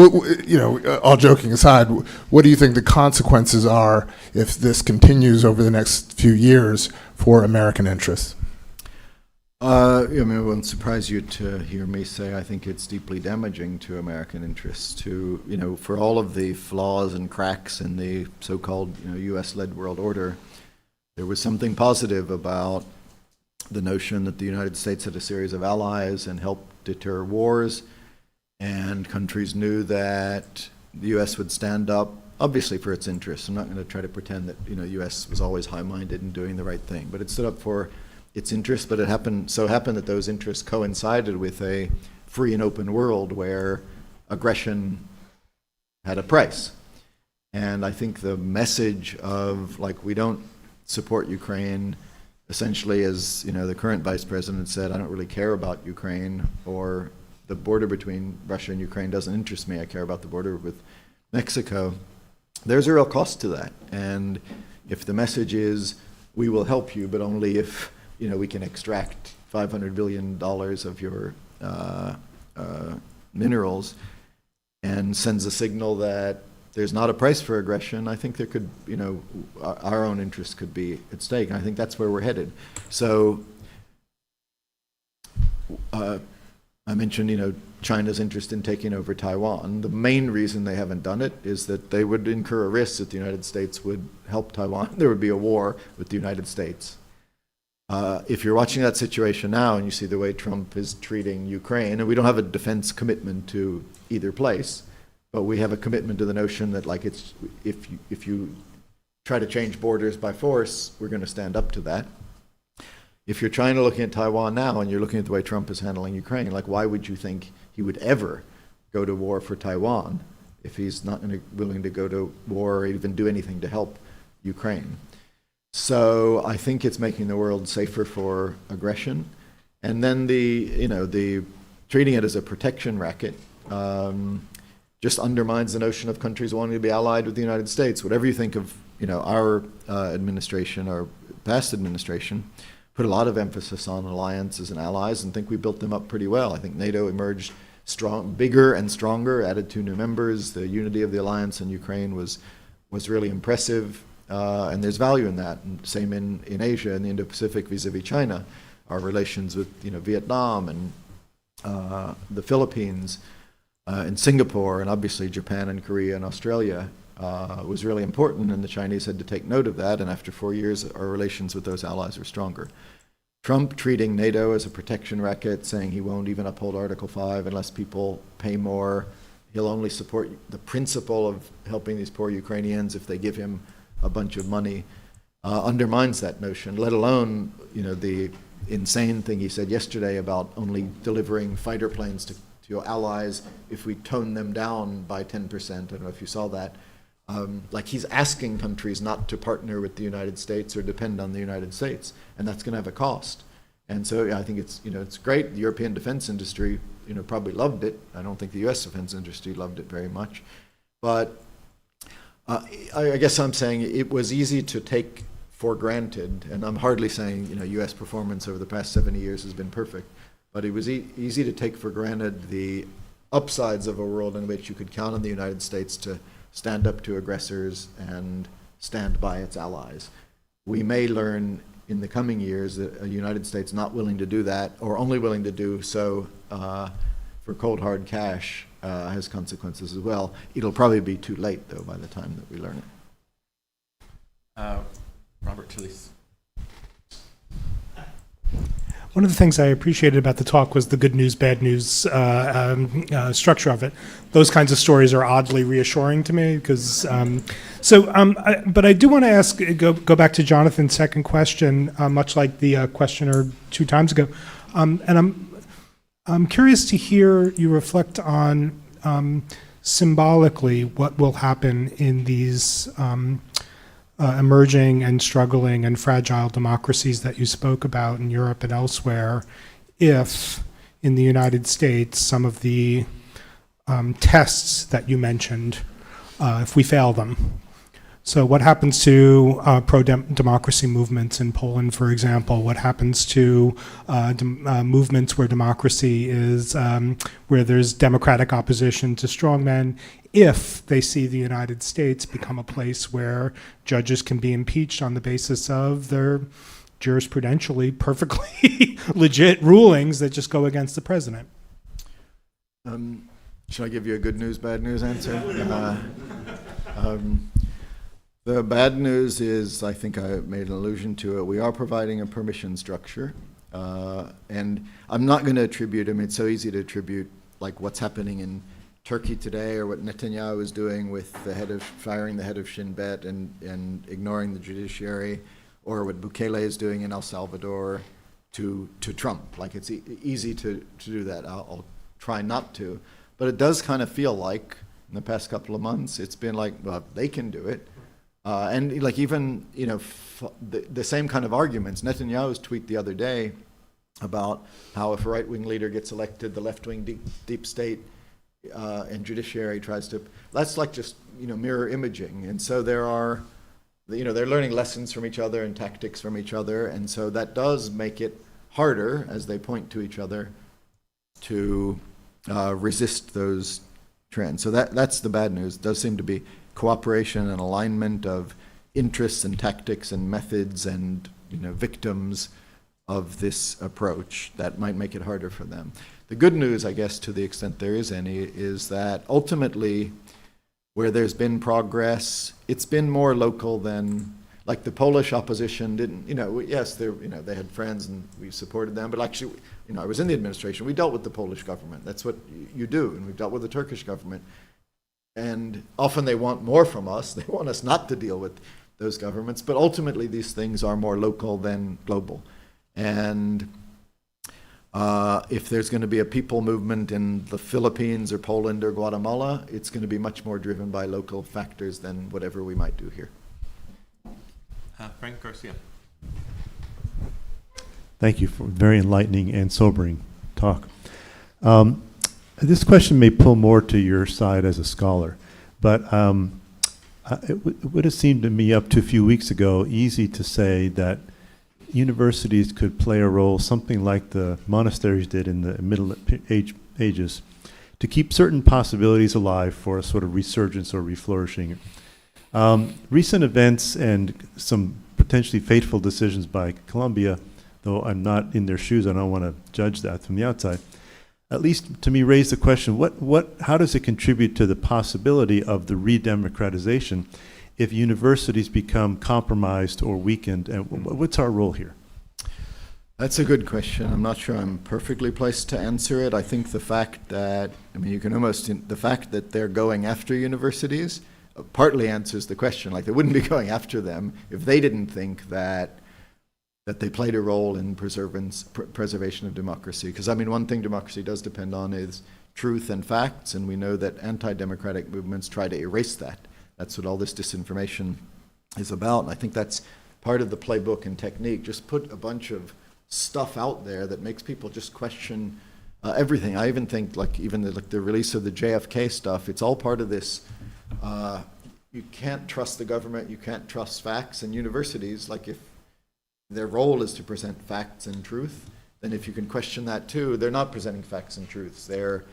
you know, all joking aside, what do you think the consequences are if this continues over the next few years for American interests? I mean, it won't surprise you to hear me say I think it's deeply damaging to American interests. To, you know, for all of the flaws and cracks in the so-called, you know, U.S.-led world order, there was something positive about the notion that the United States had a series of allies and helped deter wars, and countries knew that the U.S. would stand up, obviously for its interests. I'm not going to try to pretend that, you know, the U.S. was always high-minded and doing the right thing, but it stood up for its interests. But it happened that those interests coincided with a free and open world where aggression had a price. And I think the message of, like, we don't support Ukraine, essentially, as, you know, the current vice president said, I don't really care about Ukraine, or the border between Russia and Ukraine doesn't interest me, I care about the border with Mexico. There's a real cost to that. And if the message is, we will help you, but only if, you know, we can extract $500 billion of your minerals, and sends a signal that there's not a price for aggression, I think there could, you know, our own interests could be at stake. And I think that's where we're headed. So I mentioned, you know, China's interest in taking over Taiwan. The main reason they haven't done it is that they would incur a risk that the United States would help Taiwan. There would be a war with the United States. If you're watching that situation now and you see the way Trump is treating Ukraine, and we don't have a defense commitment to either place, but we have a commitment to the notion that, like, it's, if you try to change borders by force, we're going to stand up to that. If you're trying to look at Taiwan now and you're looking at the way Trump is handling Ukraine, like, why would you think he would ever go to war for Taiwan if he's not willing to go to war or even do anything to help Ukraine? So I think it's making the world safer for aggression. And then the treating it as a protection racket just undermines the notion of countries wanting to be allied with the United States. Whatever you think of, our administration, our past administration, put a lot of emphasis on alliances and allies, and think we built them up pretty well. I think NATO emerged strong, bigger and stronger, added 2 new members. The unity of the alliance in Ukraine was really impressive, and there's value in that. And same in Asia and the Indo-Pacific vis-a-vis China. Our relations with Vietnam and the Philippines and Singapore, and obviously Japan and Korea and Australia was really important, and the Chinese had to take note of that, and after 4 years our relations with those allies were stronger. Trump treating NATO as a protection racket, saying he won't even uphold Article 5 unless people pay more. He'll only support the principle of helping these poor Ukrainians if they give him a bunch of money, undermines that notion, let alone the insane thing he said yesterday about only delivering fighter planes to your allies if we tone them down by 10%. I don't know if you saw that. Like he's asking countries not to partner with the United States or depend on the United States, and that's going to have a cost. And so I think it's great. The European defense industry probably loved it. I don't think the U.S. defense industry loved it very much, but I guess I'm saying it was easy to take for granted, and I'm hardly saying U.S. performance over the past 70 years has been perfect, but it was easy to take for granted the upsides of a world in which you could count on the United States to stand up to aggressors and stand by its allies. We may learn in the coming years that a United States not willing to do that, or only willing to do so for cold hard cash, has consequences as well. It'll probably be too late, though, by the time that we learn it. Robert Talisse. One of the things I appreciated about the talk was the good news, bad news structure of it. Those kinds of stories are oddly reassuring to me because. But I do want to go back to Jonathan's second question, much like the questioner 2 times ago, and I'm curious to hear you reflect on symbolically what will happen in these. Emerging and struggling and fragile democracies that you spoke about in Europe and elsewhere, if in the United States some of the tests that you mentioned, if we fail them. So what happens to pro-democracy movements in Poland, for example? What happens to movements where democracy is, where there's democratic opposition to strongmen, if they see the United States become a place where judges can be impeached on the basis of their jurisprudentially perfectly legit rulings that just go against the president? Should I give you a good news, bad news answer? The bad news is, I think I made an allusion to it, we are providing a permission structure. And I'm not going to attribute, it's so easy to attribute like what's happening in Turkey today or what Netanyahu is doing with firing the head of Shin Bet and ignoring the judiciary, or what Bukele is doing in El Salvador to Trump. Like it's easy to do that. I'll try not to. But it does kind of feel like in the past couple of months, it's been like, well, they can do it. And like even, the same kind of arguments. Netanyahu's tweet the other day about how if a right-wing leader gets elected, the left-wing deep state and judiciary tries to, that's like just, mirror imaging. And so there are, they're learning lessons from each other and tactics from each other. And so that does make it harder, as they point to each other, to resist those trends. So that's the bad news. It does seem to be cooperation and alignment of interests and tactics and methods and victims of this approach that might make it harder for them. The good news, I guess, to the extent there is any, is that ultimately where there's been progress, it's been more local than, like the Polish opposition didn't, yes, they had friends and we supported them, but actually, I was in the administration, we dealt with the Polish government. That's what you do, and we've dealt with the Turkish government. And often they want more from us. They want us not to deal with those governments, but ultimately these things are more local than global. And if there's going to be a people movement in the Philippines or Poland or Guatemala, it's going to be much more driven by local factors than whatever we might do here. Frank Garcia. Thank you for a very enlightening and sobering talk. This question may pull more to your side as a scholar, but it would have seemed to me up to a few weeks ago easy to say that universities could play a role, something like the monasteries did in the Middle Ages, to keep certain possibilities alive for a sort of resurgence or reflourishing. Recent events and some potentially fateful decisions by Colombia, though I'm not in their shoes, I don't want to judge that from the outside, at least to me raise the question, how does it contribute to the possibility of the re-democratization if universities become compromised or weakened, and what's our role here? That's a good question. I'm not sure I'm perfectly placed to answer it. I think the fact that, the fact that they're going after universities partly answers the question. Like, they wouldn't be going after them if they didn't think that they played a role in preservation of democracy. Because, one thing democracy does depend on is truth and facts, and we know that anti-democratic movements try to erase that. That's what all this disinformation is about, and I think that's part of the playbook and technique. Just put a bunch of stuff out there that makes people just question everything. I even think, even the release of the JFK stuff, it's all part of this. You can't trust the government, you can't trust facts, and universities, if their role is to present facts and truth, then if you can question that too, they're not presenting facts and truths. They're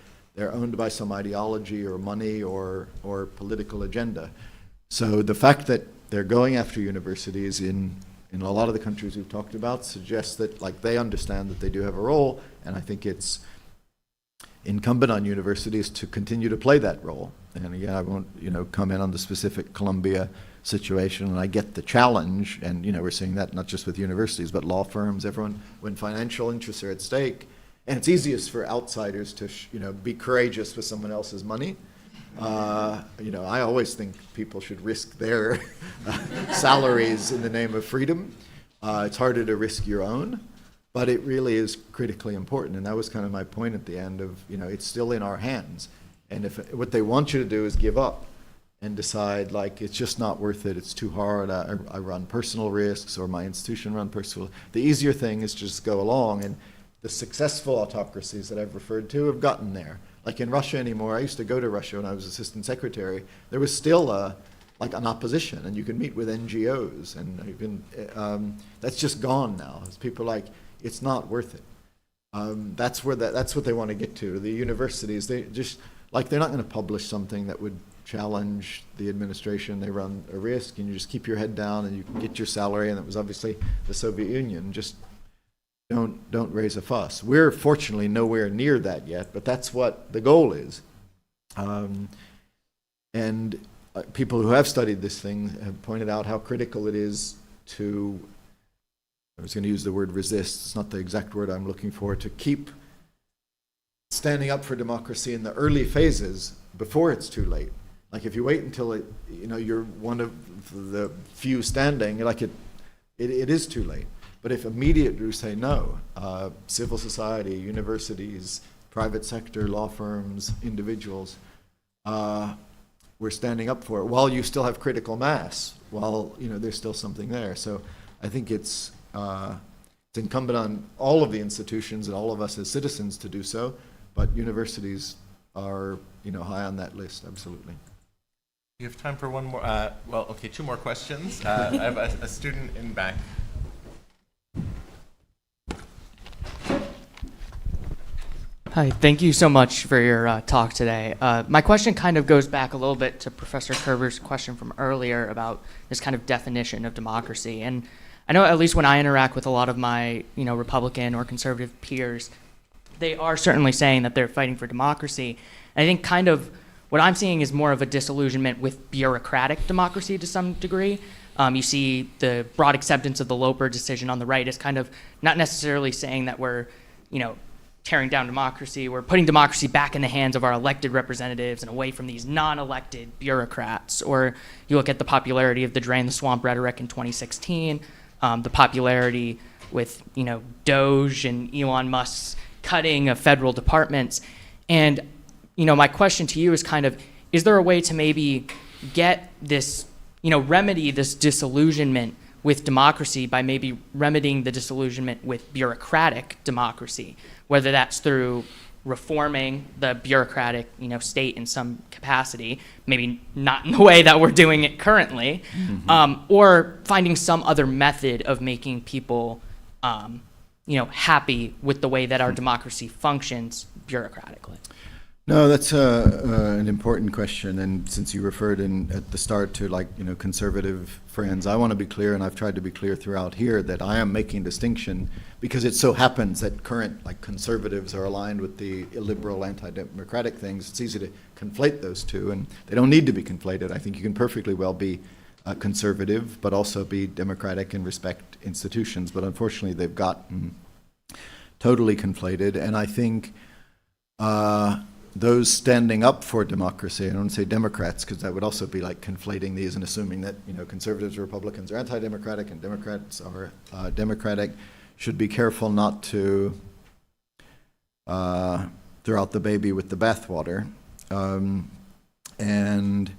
owned by some ideology or money or political agenda. So the fact that they're going after universities in a lot of the countries we've talked about suggests that they understand that they do have a role, and I think it's incumbent on universities to continue to play that role. And again, I won't comment on the specific Colombia situation, and I get the challenge, and we're seeing that not just with universities but law firms, everyone, when financial interests are at stake. And it's easiest for outsiders to be courageous with someone else's money. I always think people should risk their salaries in the name of freedom. It's harder to risk your own, but it really is critically important. And that was kind of my point at the end of, it's still in our hands. And if what they want you to do is give up and decide, it's just not worth it, it's too hard, I run personal risks, or my institution run personal, the easier thing is just go along. And the successful autocracies that I've referred to have gotten there. Like in Russia anymore, I used to go to Russia when I was assistant secretary. There was still an opposition, and you can meet with NGOs, and that's just gone now. It's people it's not worth it. That's what they want to get to. The universities, they just they're not going to publish something that would challenge the administration. They run a risk, and you just keep your head down, and you can get your salary. And it was obviously the Soviet Union. Just don't raise a fuss. We're fortunately nowhere near that yet, but that's what the goal is. And people who have studied this thing have pointed out how critical it is to, I was going to use the word resist, it's not the exact word I'm looking for, to keep standing up for democracy in the early phases before it's too late. If you wait until you're one of the few standing, it is too late. But if immediately you say no, civil society, universities, private sector, law firms, individuals, we're standing up for it while you still have critical mass, while there's still something there. So I think it's incumbent on all of the institutions and all of us as citizens to do so, but universities are high on that list, absolutely. You have time for one more, two more questions. I have a student in back. Hi, thank you so much for your talk today. My question kind of goes back a little bit to Professor Kerber's question from earlier about this kind of definition of democracy. And I know at least when I interact with a lot of my Republican or conservative peers, they are certainly saying that they're fighting for democracy. And I think kind of what I'm seeing is more of a disillusionment with bureaucratic democracy to some degree. You see the broad acceptance of the Loper decision on the right is kind of not necessarily saying that we're, tearing down democracy. We're putting democracy back in the hands of our elected representatives and away from these non-elected bureaucrats. Or you look at the popularity of the drain the swamp rhetoric in 2016, the popularity with Doge and Elon Musk's cutting of federal departments. And my question to you is kind of, is there a way to maybe get this, remedy this disillusionment with democracy by maybe remedying the disillusionment with bureaucratic democracy, whether that's through reforming the bureaucratic, state in some capacity, maybe not in the way that we're doing it currently, or finding some other method of making people, happy with the way that our democracy functions bureaucratically? No, that's an important question, and since you referred at the start to conservative friends, I want to be clear, and I've tried to be clear throughout here, that I am making distinction because it so happens that current conservatives are aligned with the illiberal, anti-democratic things. It's easy to conflate those two, and they don't need to be conflated. I think you can perfectly well be conservative, but also be democratic and respect institutions. But unfortunately, they've gotten totally conflated, and I think those standing up for democracy, I don't say Democrats, because that would also be like conflating these and assuming that conservatives or Republicans are anti-democratic and Democrats are democratic, should be careful not to throw out the baby with the bathwater. And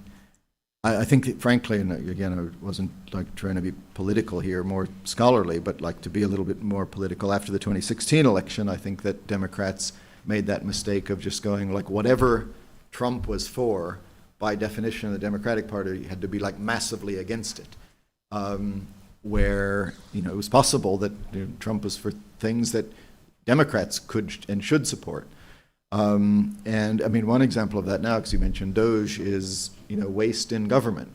I think that, frankly, and again, I wasn't trying to be political here, more scholarly, but to be a little bit more political. After the 2016 election, I think that Democrats made that mistake of just going whatever Trump was for, by definition, the Democratic Party had to be massively against it. Where it was possible that Trump was for things that Democrats could and should support. And I mean, one example of that now, because you mentioned Doge, is waste in government.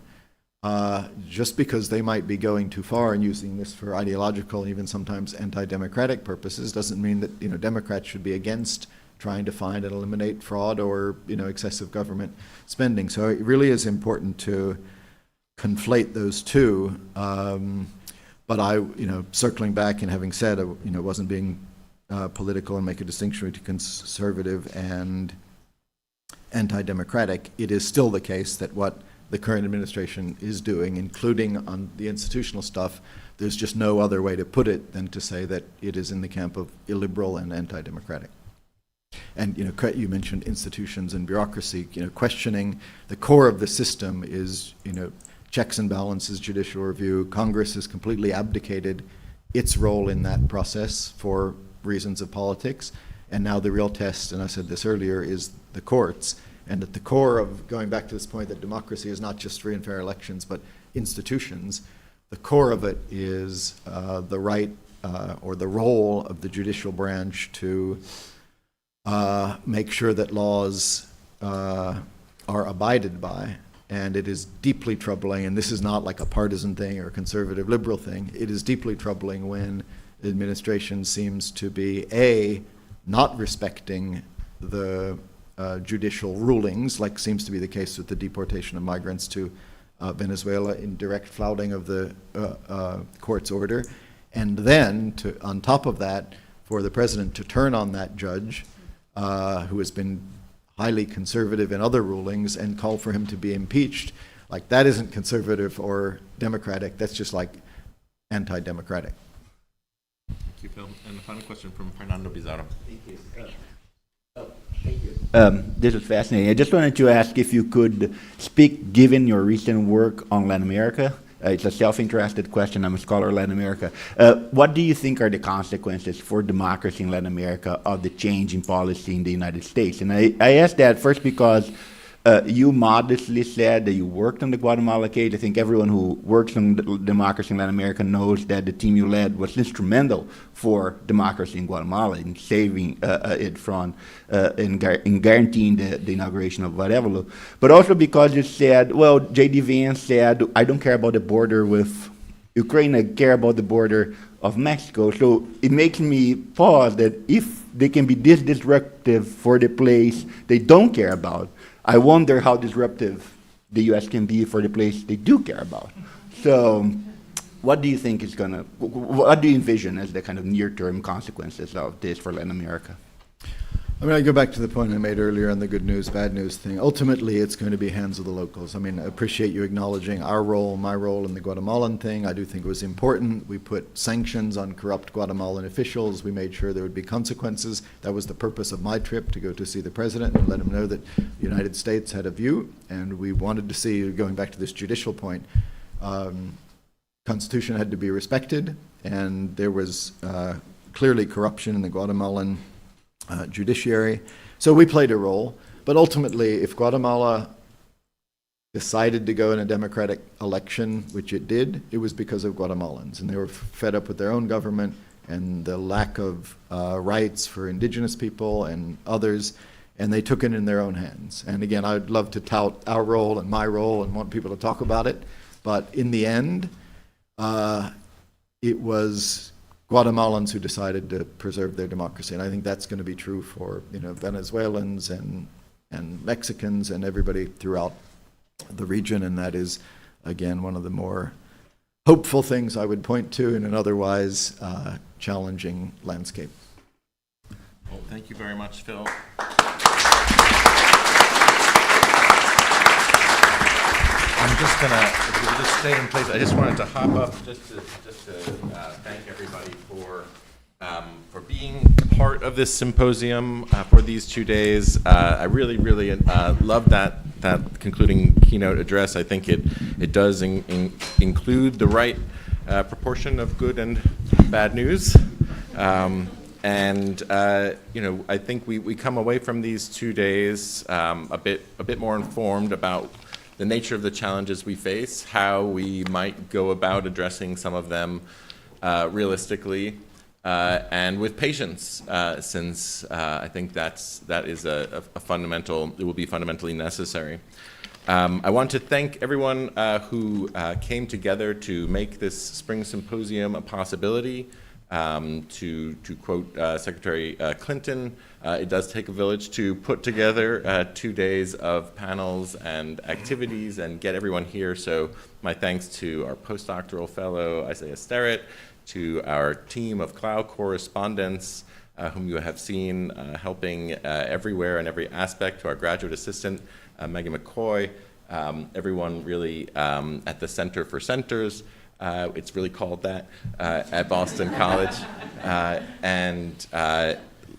Just because they might be going too far and using this for ideological and even sometimes anti-democratic purposes doesn't mean that Democrats should be against trying to find and eliminate fraud or excessive government spending. So it really is important to conflate those two. But I, circling back and having said, wasn't being political and make a distinction between conservative and anti-democratic. It is still the case that what the current administration is doing, including on the institutional stuff, there's just no other way to put it than to say that it is in the camp of illiberal and anti-democratic. And you mentioned institutions and bureaucracy. Questioning the core of the system is checks and balances, judicial review. Congress has completely abdicated its role in that process for reasons of politics. And now the real test, and I said this earlier, is the courts. And at the core of going back to this point that democracy is not just free and fair elections, but institutions, the core of it is the right or the role of the judicial branch to make sure that laws are abided by. And it is deeply troubling, and this is not like a partisan thing or a conservative liberal thing, it is deeply troubling when the administration seems to be, A, not respecting the judicial rulings, like seems to be the case with the deportation of migrants to Venezuela in direct flouting of the court's order, and then, on top of that, for the president to turn on that judge who has been highly conservative in other rulings and call for him to be impeached. That isn't conservative or democratic, that's just anti-democratic. Thank you, Phil. And the final question from Fernando Bizarro. Thank you. Thank you. This is fascinating. I just wanted to ask if you could speak, given your recent work on Latin America. It's a self-interested question. I'm a scholar of Latin America. What do you think are the consequences for democracy in Latin America of the change in policy in the United States? And I ask that first because you modestly said that you worked on the Guatemala case. I think everyone who works on democracy in Latin America knows that the team you led was instrumental for democracy in Guatemala, in saving it from, in guaranteeing the inauguration of Arevalo. But also because you said, well, J.D. Vance said, I don't care about the border with Ukraine, I care about the border of Mexico. So it makes me pause that if they can be this disruptive for the place they don't care about, I wonder how disruptive the U.S. can be for the place they do care about. So what do you think is what do you envision as the kind of near-term consequences of this for Latin America? I mean, I go back to the point I made earlier on the good news, bad news thing. Ultimately, it's going to be hands of the locals. I mean, I appreciate you acknowledging our role, my role in the Guatemalan thing. I do think it was important. We put sanctions on corrupt Guatemalan officials. We made sure there would be consequences. That was the purpose of my trip, to go to see the president and let him know that the United States had a view. And we wanted to see, going back to this judicial point, Constitution had to be respected. And there was clearly corruption in the Guatemalan judiciary. So we played a role, but ultimately, if Guatemala decided to go in a democratic election, which it did, it was because of Guatemalans, and they were fed up with their own government and the lack of rights for indigenous people and others, and they took it in their own hands. And again, I'd love to tout our role and my role and want people to talk about it, but in the end, it was Guatemalans who decided to preserve their democracy, and I think that's going to be true for Venezuelans and Mexicans and everybody throughout the region, and that is, again, one of the more hopeful things I would point to in an otherwise challenging landscape. Well, thank you very much, Phil. I'm just gonna, if you'll just stay in place, I just wanted to hop up just to thank everybody for being part of this symposium for these 2 days. I really love that concluding keynote address. I think it does include the right proportion of good and bad news. I think we come away from these 2 days a bit more informed about the nature of the challenges we face, how we might go about addressing some of them realistically and with patience, since I think that is a fundamental, it will be fundamentally necessary. I want to thank everyone who came together to make this Spring Symposium a possibility. To quote Secretary Clinton, it does take a village to put together 2 days of panels and activities and get everyone here. So my thanks to our postdoctoral fellow, Isaiah Sterrett, to our team of Clough correspondents, whom you have seen helping everywhere and every aspect, to our graduate assistant, Megan McCoy, everyone really at the Center for Centers. It's really called that at Boston College.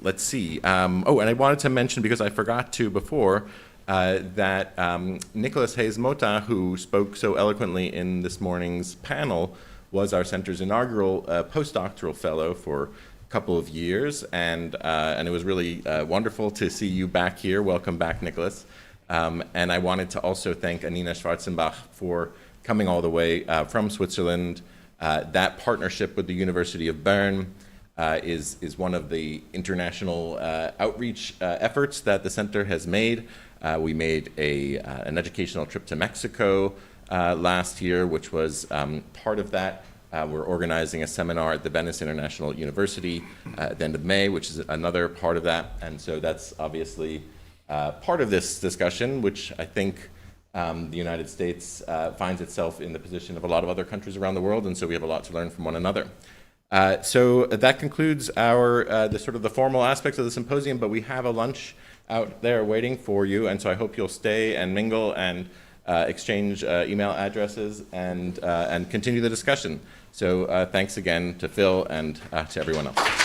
Let's see. And I wanted to mention, because I forgot to before, that Nicholas Hayes Mota, who spoke so eloquently in this morning's panel, was our center's inaugural postdoctoral fellow for a couple of years. And it was really wonderful to see you back here. Welcome back, Nicholas. And I wanted to also thank Anina Schwarzenbach for coming all the way from Switzerland. That partnership with the University of Bern is one of the international outreach efforts that the center has made. We made an educational trip to Mexico last year, which was part of that. We're organizing a seminar at the Venice International University at the end of May, which is another part of that. And so that's obviously part of this discussion, which I think the United States finds itself in the position of a lot of other countries around the world, and so we have a lot to learn from one another. So that concludes the sort of the formal aspects of the symposium, but we have a lunch out there waiting for you, and so I hope you'll stay and mingle and exchange email addresses and continue the discussion. So thanks again to Phil and to everyone else.